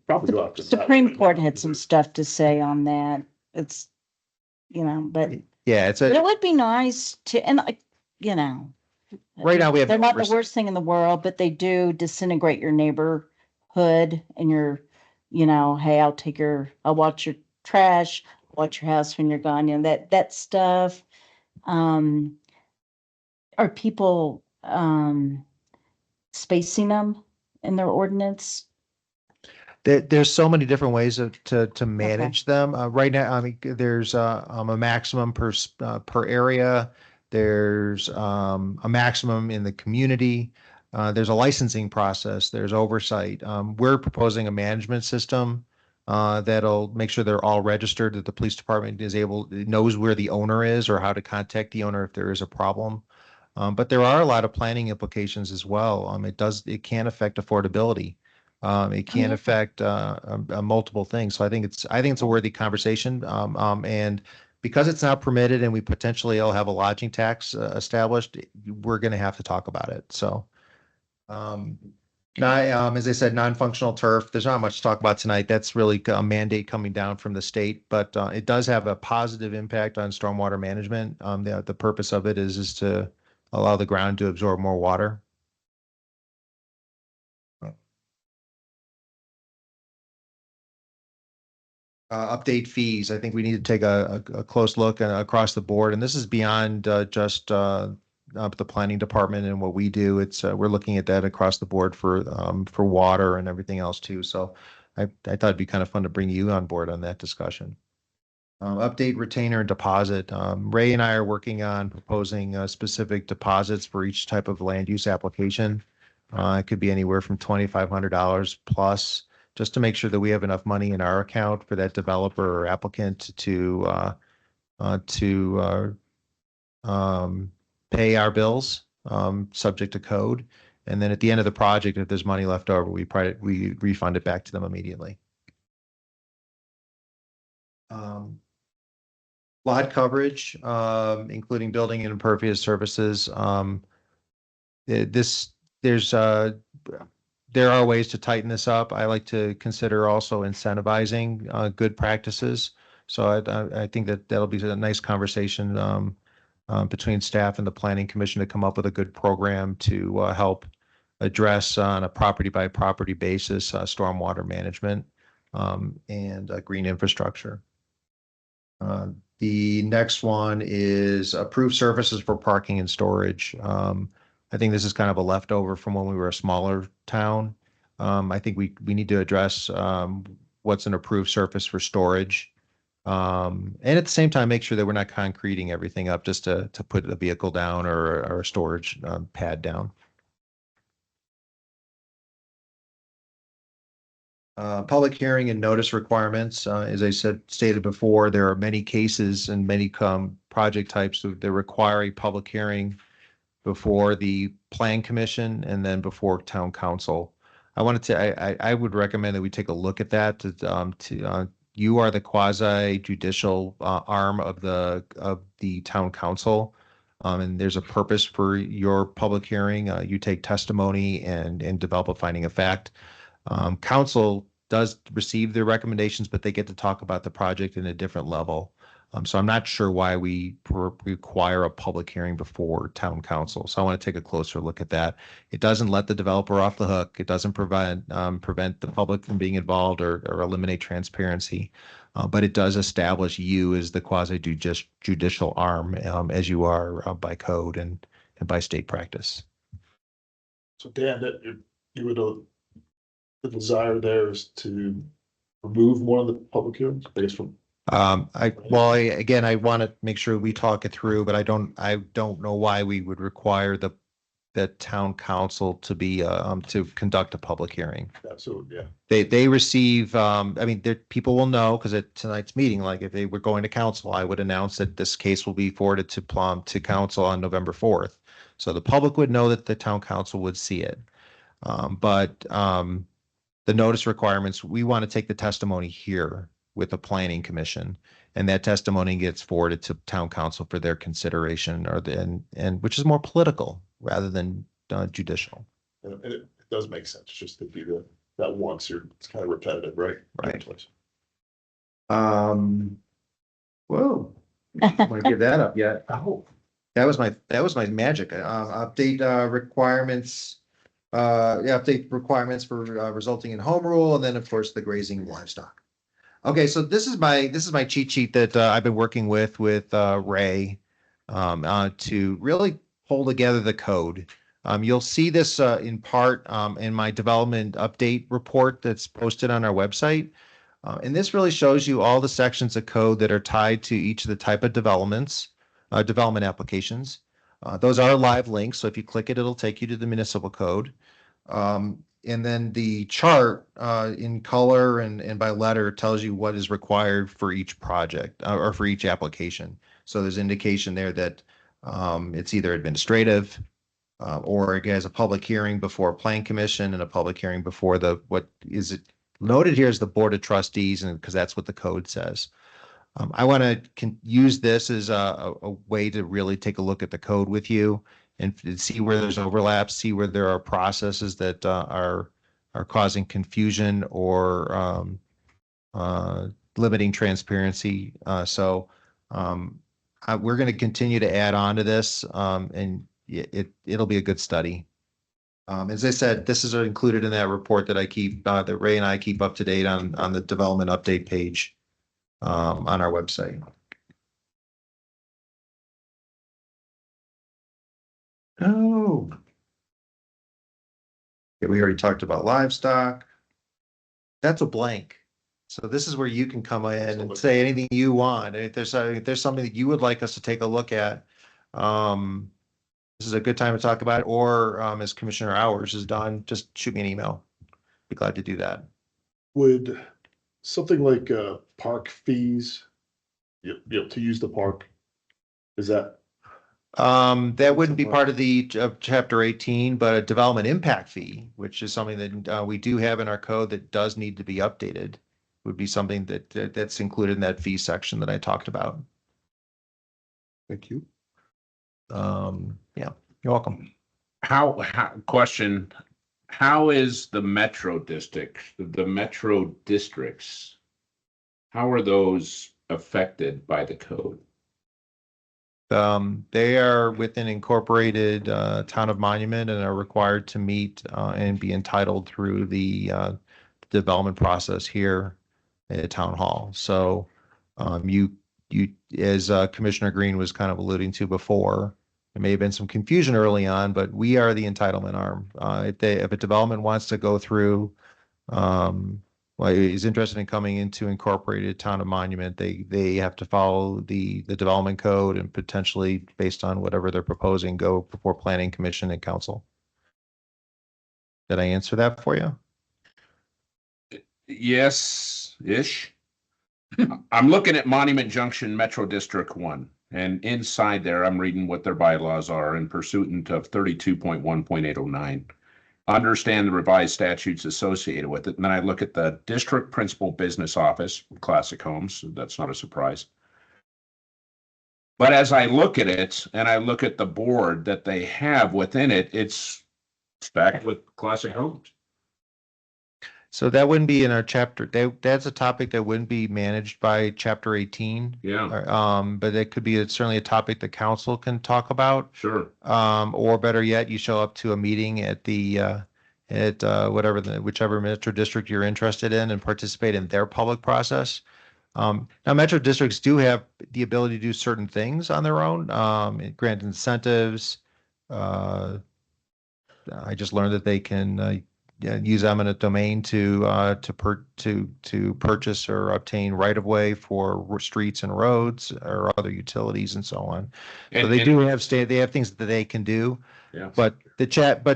probably go after that. Supreme Court had some stuff to say on that. It's, but yeah, but it would be nice to, and right now we have, they're not the worst thing in the world, but they do disintegrate your neighborhood and your, hey, I'll watch your trash, watch your house when you're gone, that stuff. Are people spacing them in their ordinance? There's so many different ways to manage them. Right now, I mean, there's a maximum per area. There's a maximum in the community. There's a licensing process. There's oversight. We're proposing a management system that'll make sure they're all registered, that the police department knows where the owner is or how to contact the owner if there is a problem. But there are a lot of planning implications as well. It can affect affordability. It can affect multiple things. So I think it's a worthy conversation. And because it's not permitted and we potentially will have a lodging tax established, we're going to have to talk about it. So As I said, non-functional turf, there's not much to talk about tonight. That's really a mandate coming down from the state, but it does have a positive impact on stormwater management. The purpose of it is to allow the ground to absorb more water. Update fees. I think we need to take a close look across the board, and this is beyond just the planning department and what we do. It's we're looking at that across the board for water and everything else too. So I thought it'd be kind of fun to bring you on board on that discussion. Update retainer and deposit. Ray and I are working on proposing specific deposits for each type of land use application. It could be anywhere from $2,500 plus, just to make sure that we have enough money in our account for that developer or applicant to pay our bills, subject to code. And then at the end of the project, if there's money left over, we refund it back to them immediately. Lot coverage, including building and impervious surfaces. There are ways to tighten this up. I like to consider also incentivizing good practices. So I think that'll be a nice conversation between staff and the Planning Commission to come up with a good program to help address on a property by property basis stormwater management and green infrastructure. The next one is approved services for parking and storage. I think this is kind of a leftover from when we were a smaller town. I think we need to address what's an approved surface for storage. And at the same time, make sure that we're not concreting everything up just to put a vehicle down or a storage pad down. Public hearing and notice requirements. As I stated before, there are many cases and many project types that require a public hearing before the Plan Commission and then before Town Council. I would recommend that we take a look at that. You are the quasi judicial arm of the Town Council, and there's a purpose for your public hearing. You take testimony and develop a finding of fact. Council does receive their recommendations, but they get to talk about the project in a different level. So I'm not sure why we require a public hearing before Town Council. So I want to take a closer look at that. It doesn't let the developer off the hook. It doesn't prevent the public from being involved or eliminate transparency. But it does establish you as the quasi judicial arm, as you are by code and by state practice. So Dan, that you would the desire there is to remove one of the public hearings based from. I want to make sure we talk it through, but I don't know why we would require the Town Council to be to conduct a public hearing. Absolutely, yeah. They receive. People will know because at tonight's meeting, like if they were going to council, I would announce that this case will be forwarded to council on November 4th, so the public would know that the Town Council would see it. But the notice requirements, we want to take the testimony here with the Planning Commission, and that testimony gets forwarded to Town Council for their consideration, and which is more political rather than judicial. And it does make sense just to do that once. It's kind of repetitive, right? Right. Whoa! Want to give that up yet? Oh, that was my magic. Update requirements. Update requirements for resulting in home rule, and then of course the grazing livestock. Okay, so this is my cheat sheet that I've been working with Ray to really pull together the code. You'll see this in part in my development update report that's posted on our website. And this really shows you all the sections of code that are tied to each of the type of development applications. Those are live links, so if you click it, it'll take you to the municipal code. And then the chart in color and by letter tells you what is required for each project or for each application. So there's indication there that it's either administrative or it has a public hearing before Plan Commission and a public hearing before what is it noted here as the Board of Trustees, and because that's what the code says. I want to use this as a way to really take a look at the code with you and see where there's overlaps, see where there are processes that are causing confusion or limiting transparency. We're going to continue to add on to this, and it'll be a good study. As I said, this is included in that report that I keep, that Ray and I keep up to date on the development update page on our website. Oh. Okay, we already talked about livestock. That's a blank. So this is where you can come in and say anything you want. And if there's something that you would like us to take a look at, this is a good time to talk about it. Or as Commissioner Hours is done, just shoot me an email. Be glad to do that. Would something like park fees, to use the park, is that? That wouldn't be part of the chapter 18, but a development impact fee, which is something that we do have in our code that does need to be updated, would be something that's included in that fee section that I talked about. Thank you. Yeah, you're welcome. Question, how is the metro districts, how are those affected by the code? They are within incorporated town of Monument and are required to meet and be entitled through the development process here at Town Hall. So you as Commissioner Green was kind of alluding to before, there may have been some confusion early on, but we are the entitlement arm. If a development wants to go through, is interested in coming into incorporated town of Monument, they have to follow the development code and potentially, based on whatever they're proposing, go before planning commission and council. Did I answer that for you? Yes-ish. I'm looking at Monument Junction Metro District 1, and inside there, I'm reading what their bylaws are in pursuant of 32.1.809. Understand the revised statutes associated with it. And then I look at the district principal business office, Classic Homes. That's not a surprise. But as I look at it and I look at the board that they have within it, it's stacked with Classic Homes. So that wouldn't be in our chapter. That's a topic that wouldn't be managed by chapter 18. Yeah. But it could be certainly a topic the council can talk about. Sure. Or better yet, you show up to a meeting at whichever metro district you're interested in and participate in their public process. Now, metro districts do have the ability to do certain things on their own, grant incentives. I just learned that they can use eminent domain to purchase or obtain right of way for streets and roads or other utilities and so on. So they have things that they can do. Yeah. But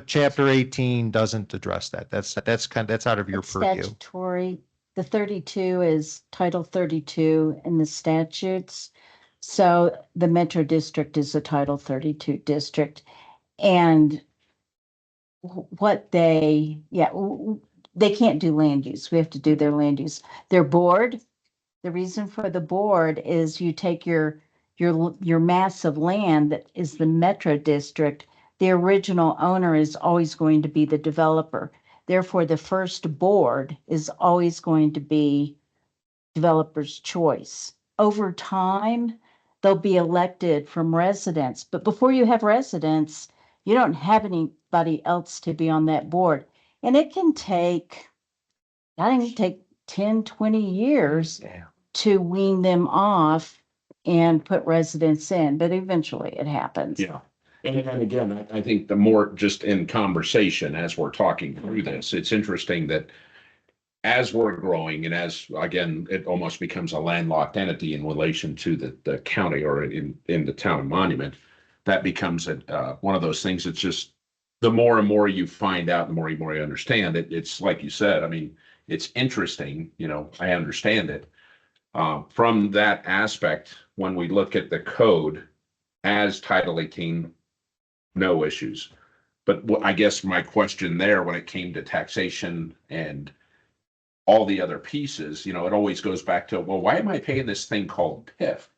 chapter 18 doesn't address that. That's out of your purview. Statutory, the 32 is Title 32 in the statutes. So the Metro District is a Title 32 district. And they can't do land use. We have to do their land use. Their board, the reason for the board is you take your mass of land that is the Metro District. The original owner is always going to be the developer. Therefore, the first board is always going to be developer's choice. Over time, they'll be elected from residents. But before you have residents, you don't have anybody else to be on that board. And it can take 10, 20 years to wean them off and put residents in, but eventually it happens. Yeah. And again, I think the more just in conversation as we're talking through this, it's interesting that as we're growing and as, again, it almost becomes a landlocked entity in relation to the county or in the town of Monument, that becomes one of those things that's just the more and more you find out, the more you understand it. It's like you said, I mean, it's interesting, I understand it. From that aspect, when we look at the code as Title 18, no issues. But I guess my question there, when it came to taxation and all the other pieces, it always goes back to, well, why am I paying this thing called PIF?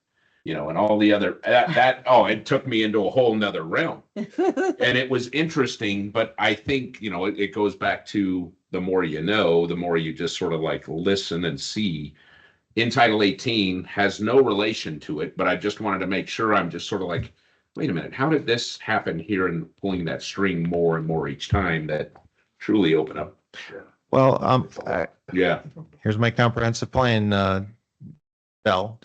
you know, and all the other, it took me into a whole nother realm. And it was interesting, but I think, you know, it goes back to the more you know, the more you just sort of like listen and see. In Title 18 has no relation to it, but I just wanted to make sure I'm just sort of like, wait a minute, how did this happen here and pulling that string more and more each time that truly open up? Well, Yeah, here's my comprehensive plan, Bell.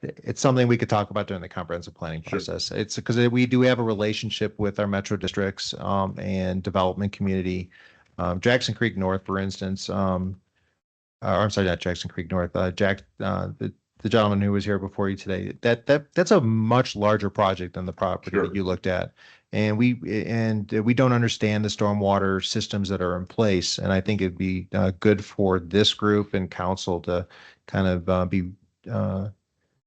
It's something we could talk about during the comprehensive planning Sure. process. It's because we do have a relationship with our metro districts, and development community. Jackson Creek North, for instance, I'm sorry, not Jackson Creek North, the gentleman who was here before you today, that's a much larger project than the property Sure. that you looked at. And we don't understand the stormwater systems that are in place. And I think it'd be good for this group and council to kind of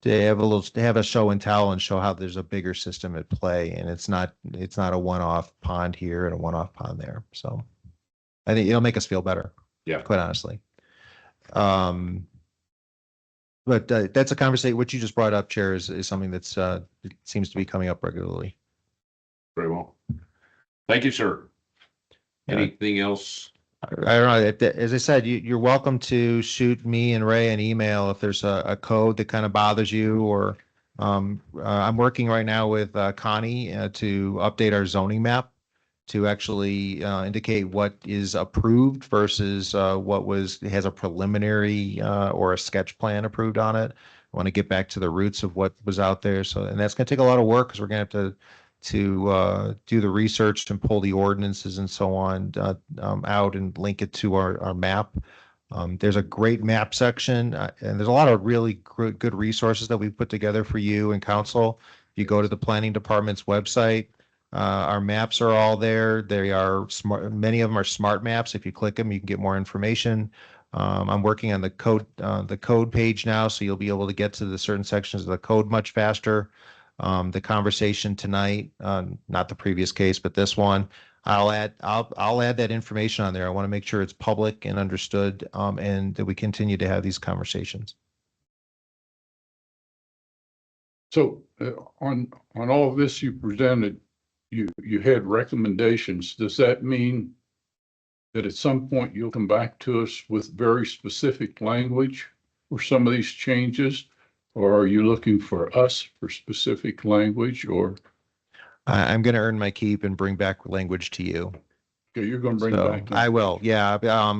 to have a show and tell and show how there's a bigger system at play. And it's not a one-off pond here and a one-off pond there. So I think it'll make us feel better. Yeah. Quite honestly. But that's a conversation. What you just brought up, Chair, is something that's it seems to be coming up regularly. very well. Thank you, sir. Yeah. Anything else? I don't know. As I said, you're welcome to shoot me and Ray an email if there's a code that kind of bothers you, or I'm working right now with Connie to update our zoning map to actually indicate what is approved versus what has a preliminary or a sketch plan approved on it. I want to get back to the roots of what was out there. So, and that's going to take a lot of work because we're going to have to do the research and pull the ordinances and so on out and link it to our map. There's a great map section, and there's a lot of really good resources that we've put together for you and council. If you go to the planning department's website, our maps are all there. They are smart. Many of them are smart maps. If you click them, you can get more information. I'm working on the code page now, so you'll be able to get to the certain sections of the code much faster. The conversation tonight, not the previous case, but this one, I'll add that information on there. I want to make sure it's public and understood, and that we continue to have these conversations. So on all of this you presented, you had recommendations. Does that mean that at some point you'll come back to us with very specific language for some of these changes? Or are you looking for us for specific language, or? I'm going to earn my keep and bring back language to you. Okay, you're going to bring So back. I will. Yeah.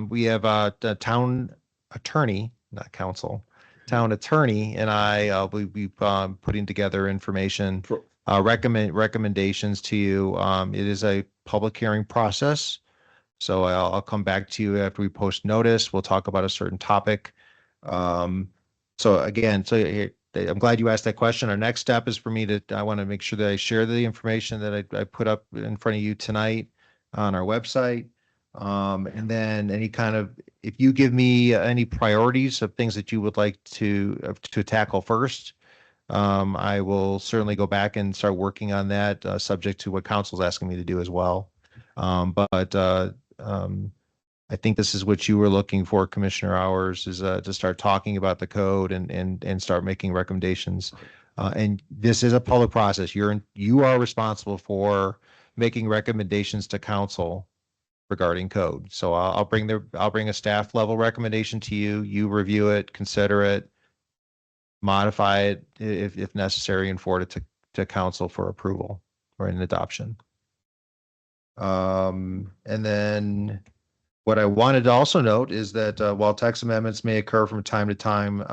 We have the town attorney, not council, town attorney, and I will be putting together information, recommendations to you. It is a public hearing process. So I'll come back to you after we post notice. We'll talk about a certain topic. So again, I'm glad you asked that question. Our next step is for me I want to make sure that I share the information that I put up in front of you tonight on our website. And then if you give me any priorities of things that you would like to tackle first, I will certainly go back and start working on that, subject to what council's asking me to do as well. I think this is what you were looking for, Commissioner Hours, is to start talking about the code and start making recommendations. And this is a public process. You are responsible for making recommendations to council regarding code. So I'll bring a staff level recommendation to you. You review it, consider it, modify it if necessary, and forward it to council for approval or an adoption. And then what I wanted to also note is that while text amendments may occur from time to time,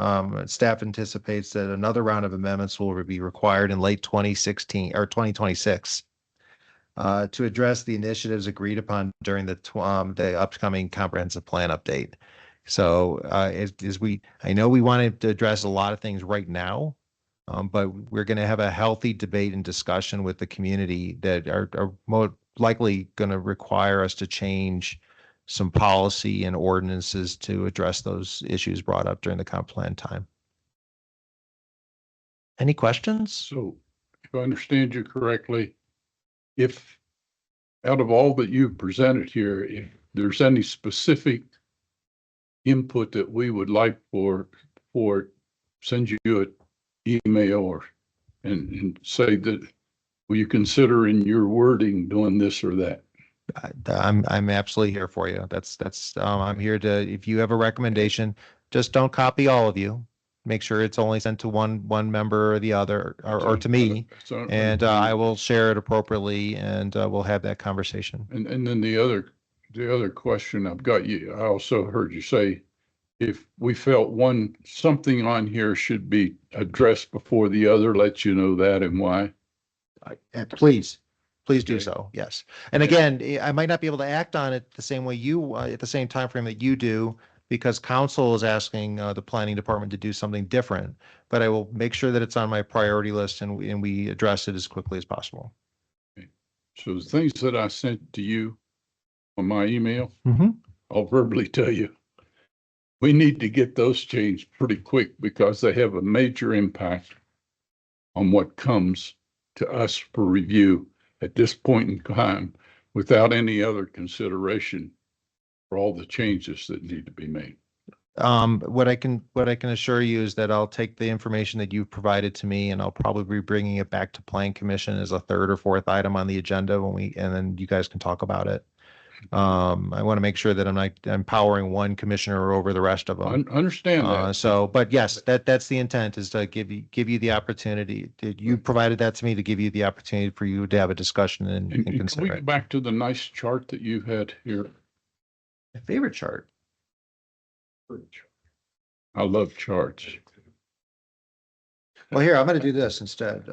staff anticipates that another round of amendments will be required in late 2016 or 2026 to address the initiatives agreed upon during the upcoming comprehensive plan update. So I know we wanted to address a lot of things right now, but we're going to have a healthy debate and discussion with the community that are more likely going to require us to change some policy and ordinances to address those issues brought up during the comp plan time. Any questions? So if I understand you correctly, if out of all that you've presented here, if there's any specific input that we would like send you email or, and say that, will you consider in your wording doing this or that? I'm absolutely here for you. I'm here to, if you have a recommendation, just don't copy all of you. Make sure it's only sent to one member or the other, or to me. So- And I will share it appropriately and we'll have that conversation. And then the other question I've got, you, I also heard you say, if we felt something on here should be addressed before the other, let you know that and why. Please do Okay. so. Yes. And again, I might not be able to act on it the same way you, at the same time frame that you do, because council is asking the planning department to do something different. But I will make sure that it's on my priority list and we address it as quickly as possible. So the things that I sent to you on my email, Mm-hmm. I'll verbally tell you, we need to get those changed pretty quick because they have a major impact on what comes to us for review at this point in time without any other consideration for all the changes that need to be made. What I can assure you is that I'll take the information that you've provided to me and I'll probably be bringing it back to Plan Commission as a third or fourth item on the agenda and then you guys can talk about it. I want to make sure that I'm not empowering one commissioner over the rest of them. Understand that. So, but yes, that's the intent, is to give you the opportunity. You provided that to me to give you the opportunity for you to have a discussion and And can we consider get it. back to the nice chart that you had here? My favorite chart. I love charts. Well, here, I'm going to do this instead.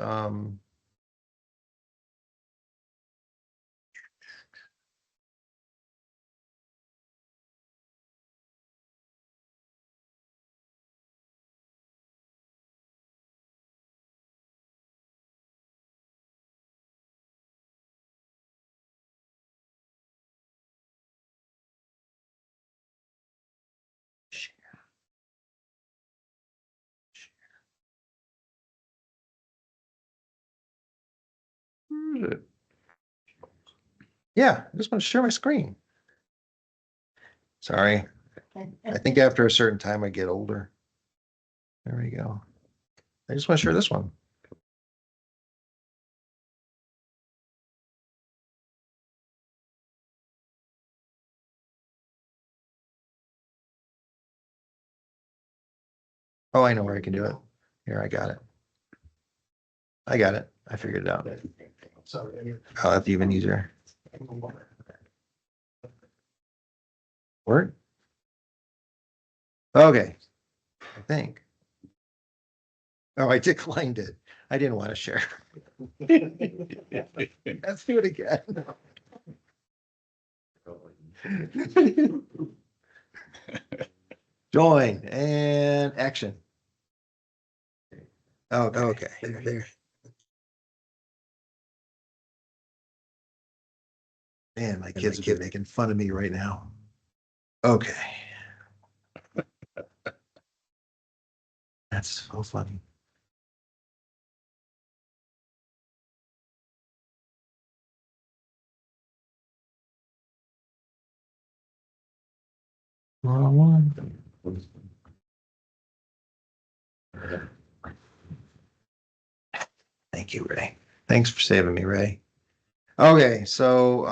Yeah, I just want to share my screen. Sorry. I think after a certain time I get older. There we go. I just want to share this one. Oh, I know where I can do it. Here, I got it. I got it. I figured it out. Oh, that's even easier. Word? Okay, I think. Oh, I declined it. I didn't want to share. Let's do it again. Join and action. Oh, okay. There. Man, my kids are making fun of me right now. Okay. That's so funny. Wrong one. Thank you, Ray. Thanks for saving me, Ray. Okay, so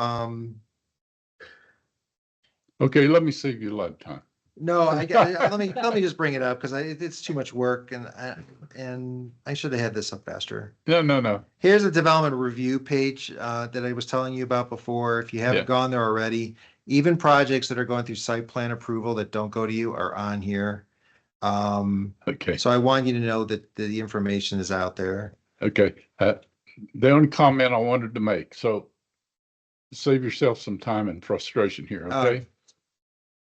Okay, let me save you a lot of time. no, let me just bring it up because it's too much work and I should have had this up faster. No. Here's a development review page that I was telling you about before. If you haven't Yeah. gone there already, even projects that are going through site plan approval that don't go to you are on here. Okay, So I want you to know that the information is out there. okay. The only comment I wanted to make, so save yourself some time and frustration here, okay?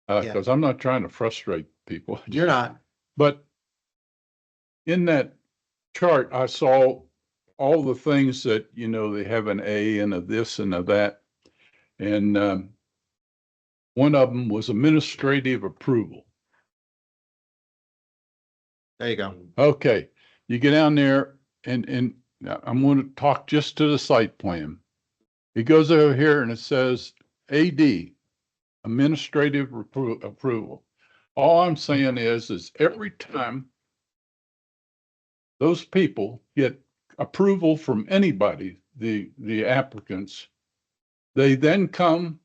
yeah. Because I'm not trying to frustrate people. You're not. But in that chart, I saw all the things that, you know, they have an A and a this and a that. And one of them was administrative approval. There you go. Okay, you get down there and I'm going to talk just to the site plan. It goes over here and it says AD, administrative approval. All I'm saying is every time those people get approval from anybody, the applicants. They then come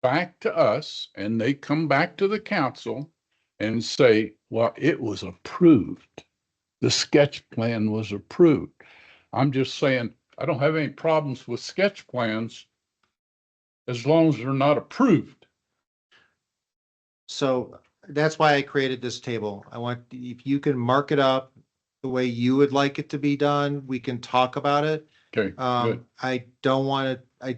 back to us and they come back to the council and say, well, it was approved. The sketch plan was approved. I'm just saying, I don't have any problems with sketch plans as long as they're not approved. So that's why I created this table. I want, if you can mark it up the way you would like it to be done, we can talk about it. Okay, good. I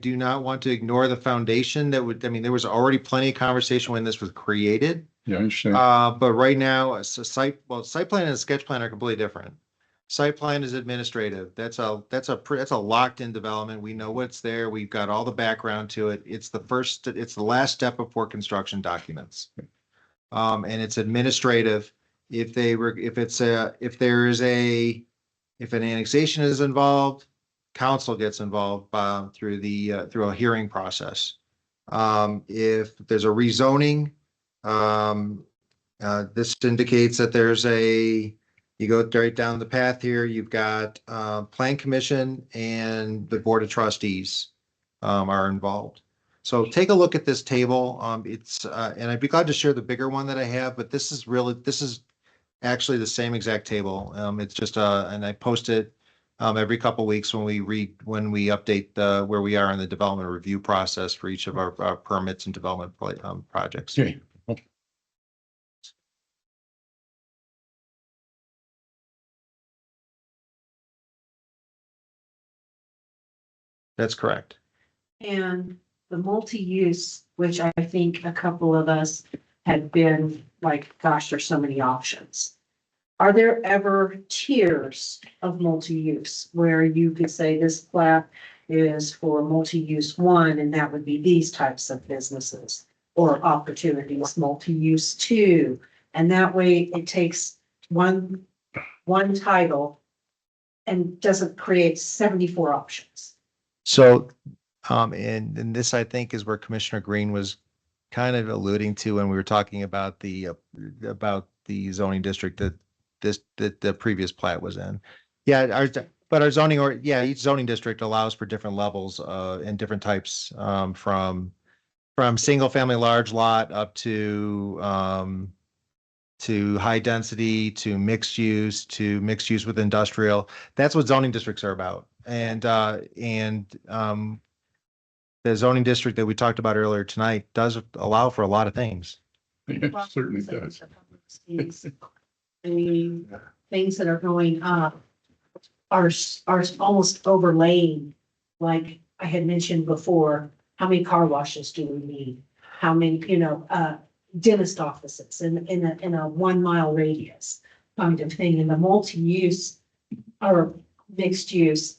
do not want to ignore the foundation that would, I mean, there was already plenty of conversation when this was created. Yeah, I understand. But right now, site plan and sketch plan are completely different. Site plan is administrative. That's a locked in development. We know what's there. We've got all the background to it. It's the last step before construction documents. And it's administrative. If an annexation is involved, council gets involved through a hearing process. If there's a rezoning, this indicates that you go right down the path here, you've got Plan Commission and the Board of Trustees are involved. So take a look at this table. And I'd be glad to share the bigger one that I have, but this is actually the same exact table. It's just and I post it every couple of weeks when we update where we are in the development review process for each of our permits and development projects. Okay. That's correct. And the multi-use, which I think a couple of us had been like, gosh, there's so many options. Are there ever tiers of multi-use where you could say this plat is for multi-use 1, and that would be these types of businesses or opportunities, multi-use 2, and that way it takes one title and doesn't create 74 options. So, and this, I think, is where Commissioner Green was kind of alluding to when we were talking about the zoning district that the previous plat was in. Yeah, but our zoning each zoning district allows for different levels and different types from single family large lot up to high density to mixed use with industrial. That's what zoning districts are about. And the zoning district that we talked about earlier tonight does allow for a lot of things. It certainly does. The things that are going up are almost overlaying, like I had mentioned before, how many car washes do we need? How many, dentist offices in a 1 mile radius kind of thing. And the multi-use or mixed use,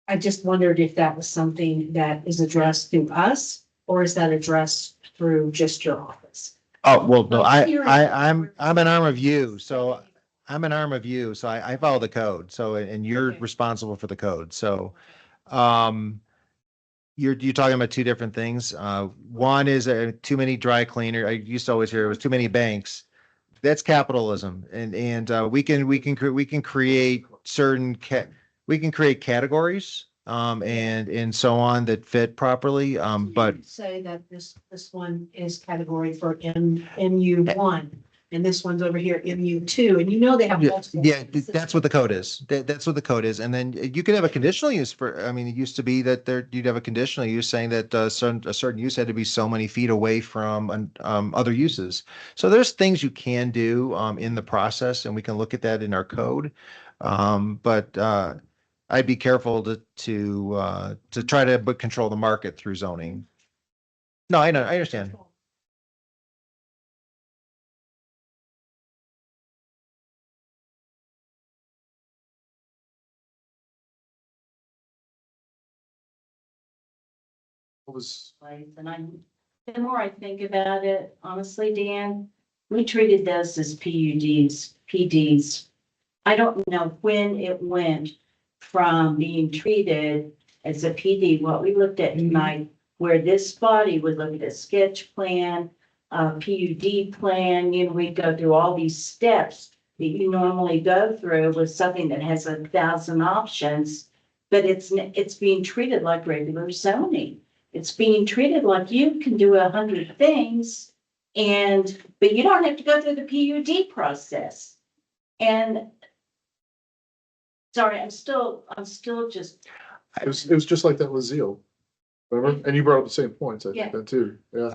I just wondered if that was something that is addressed through us, or is that addressed through just your office? Oh, well, no, I'm an arm of you, so I'm an arm of you, so I follow the code. So, and you're Okay. responsible for the code. So, you're talking about two different things. One is too many dry cleaner. I used to always hear it was too many banks. That's capitalism, and we can create categories and so on that fit properly. But Say that this one is category for MU1, and this one's over here MU2, and they have multiple. yeah, that's what the code is. That's what the code is. And then you could have a conditional use it used to be that you'd have a conditional use saying that a certain use had to be so many feet away from other uses. So there's things you can do in the process, and we can look at that in our code. But I'd be careful to try to control the market through zoning. No, I know, I understand. And the more I think about it, honestly, Dan, we treated those as PDs. I don't know when it went from being treated as a PD, what we looked at tonight, where this body would look at a sketch plan, PUD plan, we'd go through all these steps that you normally go through with something that has 1,000 options, but it's being treated like regular zoning. It's being treated like you can do 100 things but you don't have to go through the PUD process. And sorry, I'm still just, It was just like that with Zeal. Remember? And you brought up the same points, I Yeah. think, then too. Yeah.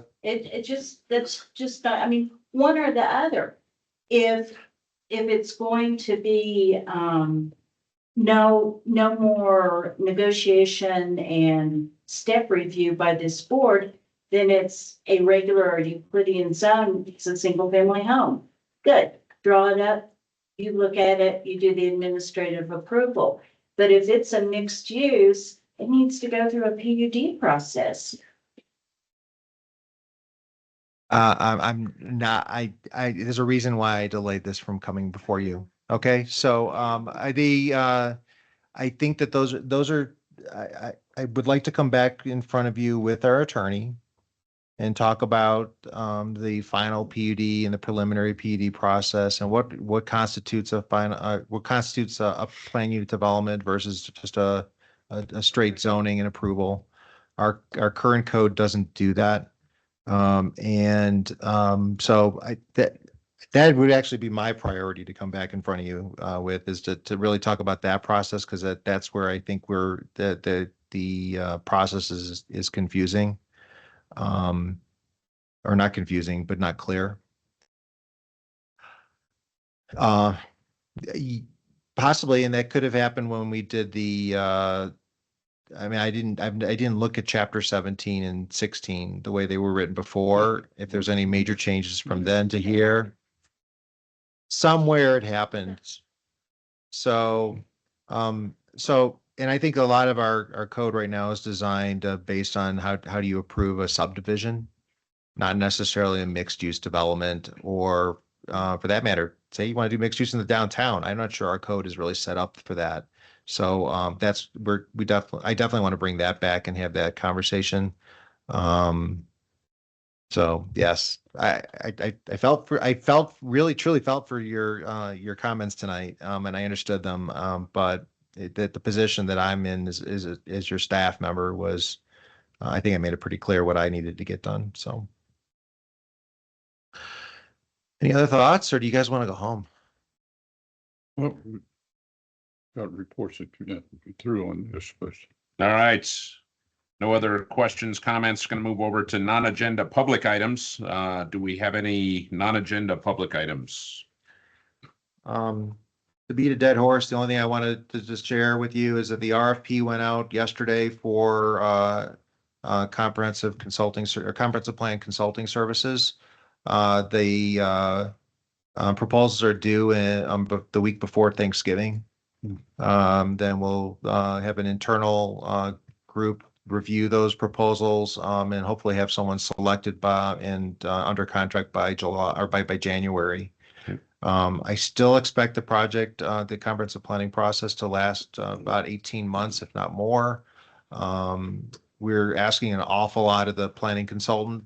that's just not, I mean, one or the other. If it's going to be, no more negotiation and step review by this board, then it's a regular Euclidean zone, it's a single family home. Good, draw it up, you look at it, you do the administrative approval. But if it's a mixed use, it needs to go through a PUD process. I'm not, there's a reason why I delayed this from coming before you. Okay, so, I think that those are, I would like to come back in front of you with our attorney and talk about, the final PUD and the preliminary PUD process and what constitutes a final, what constitutes a plan unit development versus just a straight zoning and approval. Our current code doesn't do that. So that would actually be my priority to come back in front of you with is to really talk about that process because that's where I think the process is confusing, or not confusing but not clear. Possibly, and that could have happened when we did the. I mean, I didn't look at chapter 17 and 16 the way they were written before. If there's any major changes from then to here, somewhere it happened. So, and I think a lot of our code right now is designed based on how do you approve a subdivision, not necessarily a mixed use development, or for that matter, say you want to do mixed use in the downtown. I'm not sure our code is really set up for that. So that's where I definitely want to bring that back and have that conversation. So yes, I felt really truly felt for your comments tonight, and I understood them. But the position that I'm in as your staff member was, I think I made it pretty clear what I needed to get done. So, any other thoughts, or do you guys want to go home? Well, we got reports that you got through on this, but All right. No other questions, comments? Going to move over to non-agenda public items. Do we have any non-agenda public items? To beat a dead horse, the only thing I wanted to just share with you is that the RFP went out yesterday for comprehensive consulting or comprehensive plan consulting services. The proposals are due in the week before Thanksgiving. Then we'll have an internal group review those proposals and hopefully have someone selected by and under contract by July or by January. I still expect the project, the comprehensive planning process to last about 18 months, if not more. We're asking an awful lot of the planning consultant,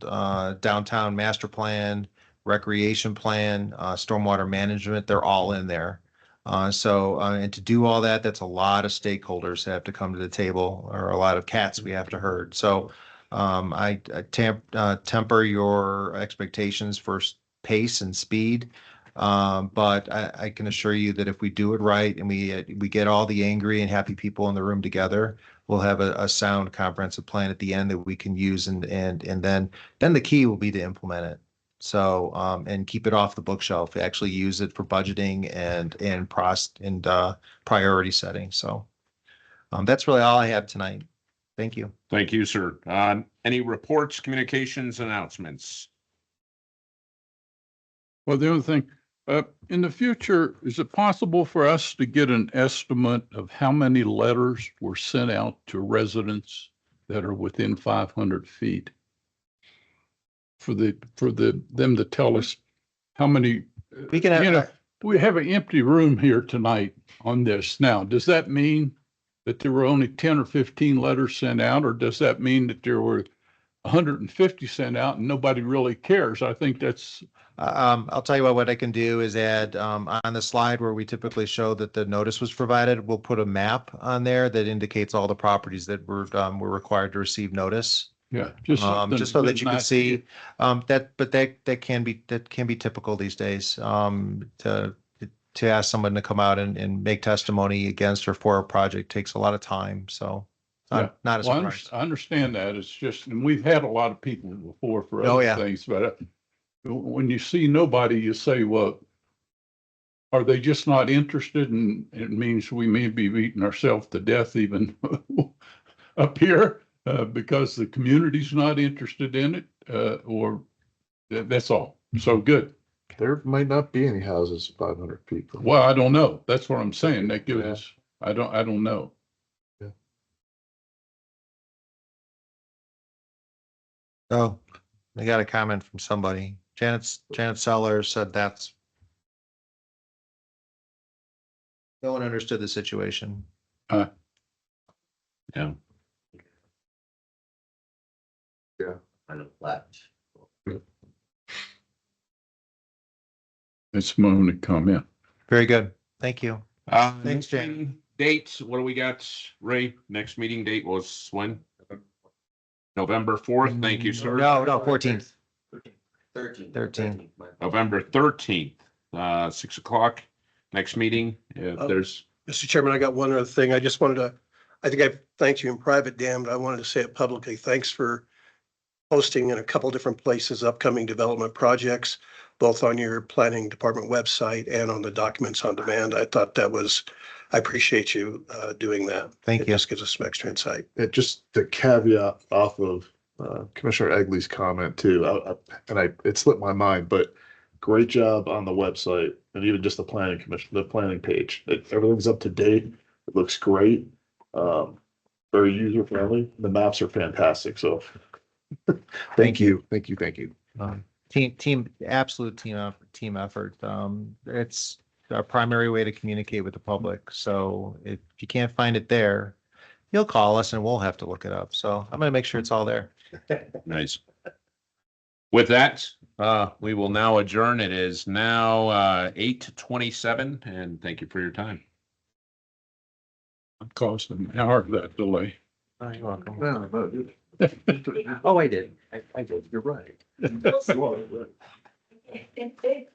downtown master plan, recreation plan, stormwater management, they're all in there. And to do all that, that's a lot of stakeholders that have to come to the table, or a lot of cats we have to herd. So I temper your expectations for pace and speed. But I can assure you that if we do it right and we get all the angry and happy people in the room together, we'll have a sound comprehensive plan at the end that we can use, and then the key will be to implement it. So and keep it off the bookshelf. Actually use it for budgeting and priority setting. So that's really all I have tonight. Thank you. Thank you, sir. Any reports, communications, announcements? well, the other thing, in the future, is it possible for us to get an estimate of how many letters were sent out to residents that are within 500 feet? For them to tell us how many, We can have, you know, we have an empty room here tonight on this. Now, does that mean that there were only 10 or 15 letters sent out, or does that mean that there were 150 sent out and nobody really cares? I think that's I'll tell you what I can do is add, on the slide where we typically show that the notice was provided, we'll put a map on there that indicates all the properties that were required to receive notice. Yeah, just something. Just so that you can not- see, that can be typical these days, to ask someone to come out and make testimony against or for a project takes a lot of time, so. Yeah. Not a Well, surprise. I understand that. It's just, and we've had a lot of people before for Oh, other yeah. things, but when you see nobody, you say, well, are they just not interested? And it means we may be beating ourselves to death even up here, because the community's not interested in it, or that's all. So good. There might not be any houses, 500 people. Well, I don't know. That's what I'm saying. That gives us, I don't know. Oh, I got a comment from somebody. Janet Sellers said that's. No one understood the situation. Yeah. Kind of left. It's my only comment. Very good. Thank you. Thanks, Next Jan. meeting Dates, what do we got, Ray? Next meeting date was when? November 4th. Thank you, sir. No, 14th. 13. November 13th, 6 o'clock. Next meeting, if there's, Mr. Chairman, I got one other thing. I just wanted to, I think I've thanked you in private, Dan, but I wanted to say it publicly. Thanks for posting in a couple different places upcoming development projects, both on your planning department website and on the documents on demand. I thought that was, I appreciate you doing that. Thank It you. just gives us some extra insight. Just the caveat off of Commissioner Egley's comment too, it slipped my mind, but great job on the website and even just the planning commission, the planning page. Everything's up to date. It looks great. Very user friendly. The maps are fantastic. So thank you. Thank you. Absolute team effort. It's our primary way to communicate with the public. So if you can't find it there, you'll call us and we'll have to look it up. So I'm gonna make sure it's all there. nice. With that, we will now adjourn. It is now 8:27, and thank you for your time. It caused an hour of that delay. Oh, you're welcome. Oh, I did. I did. You're right. You are right.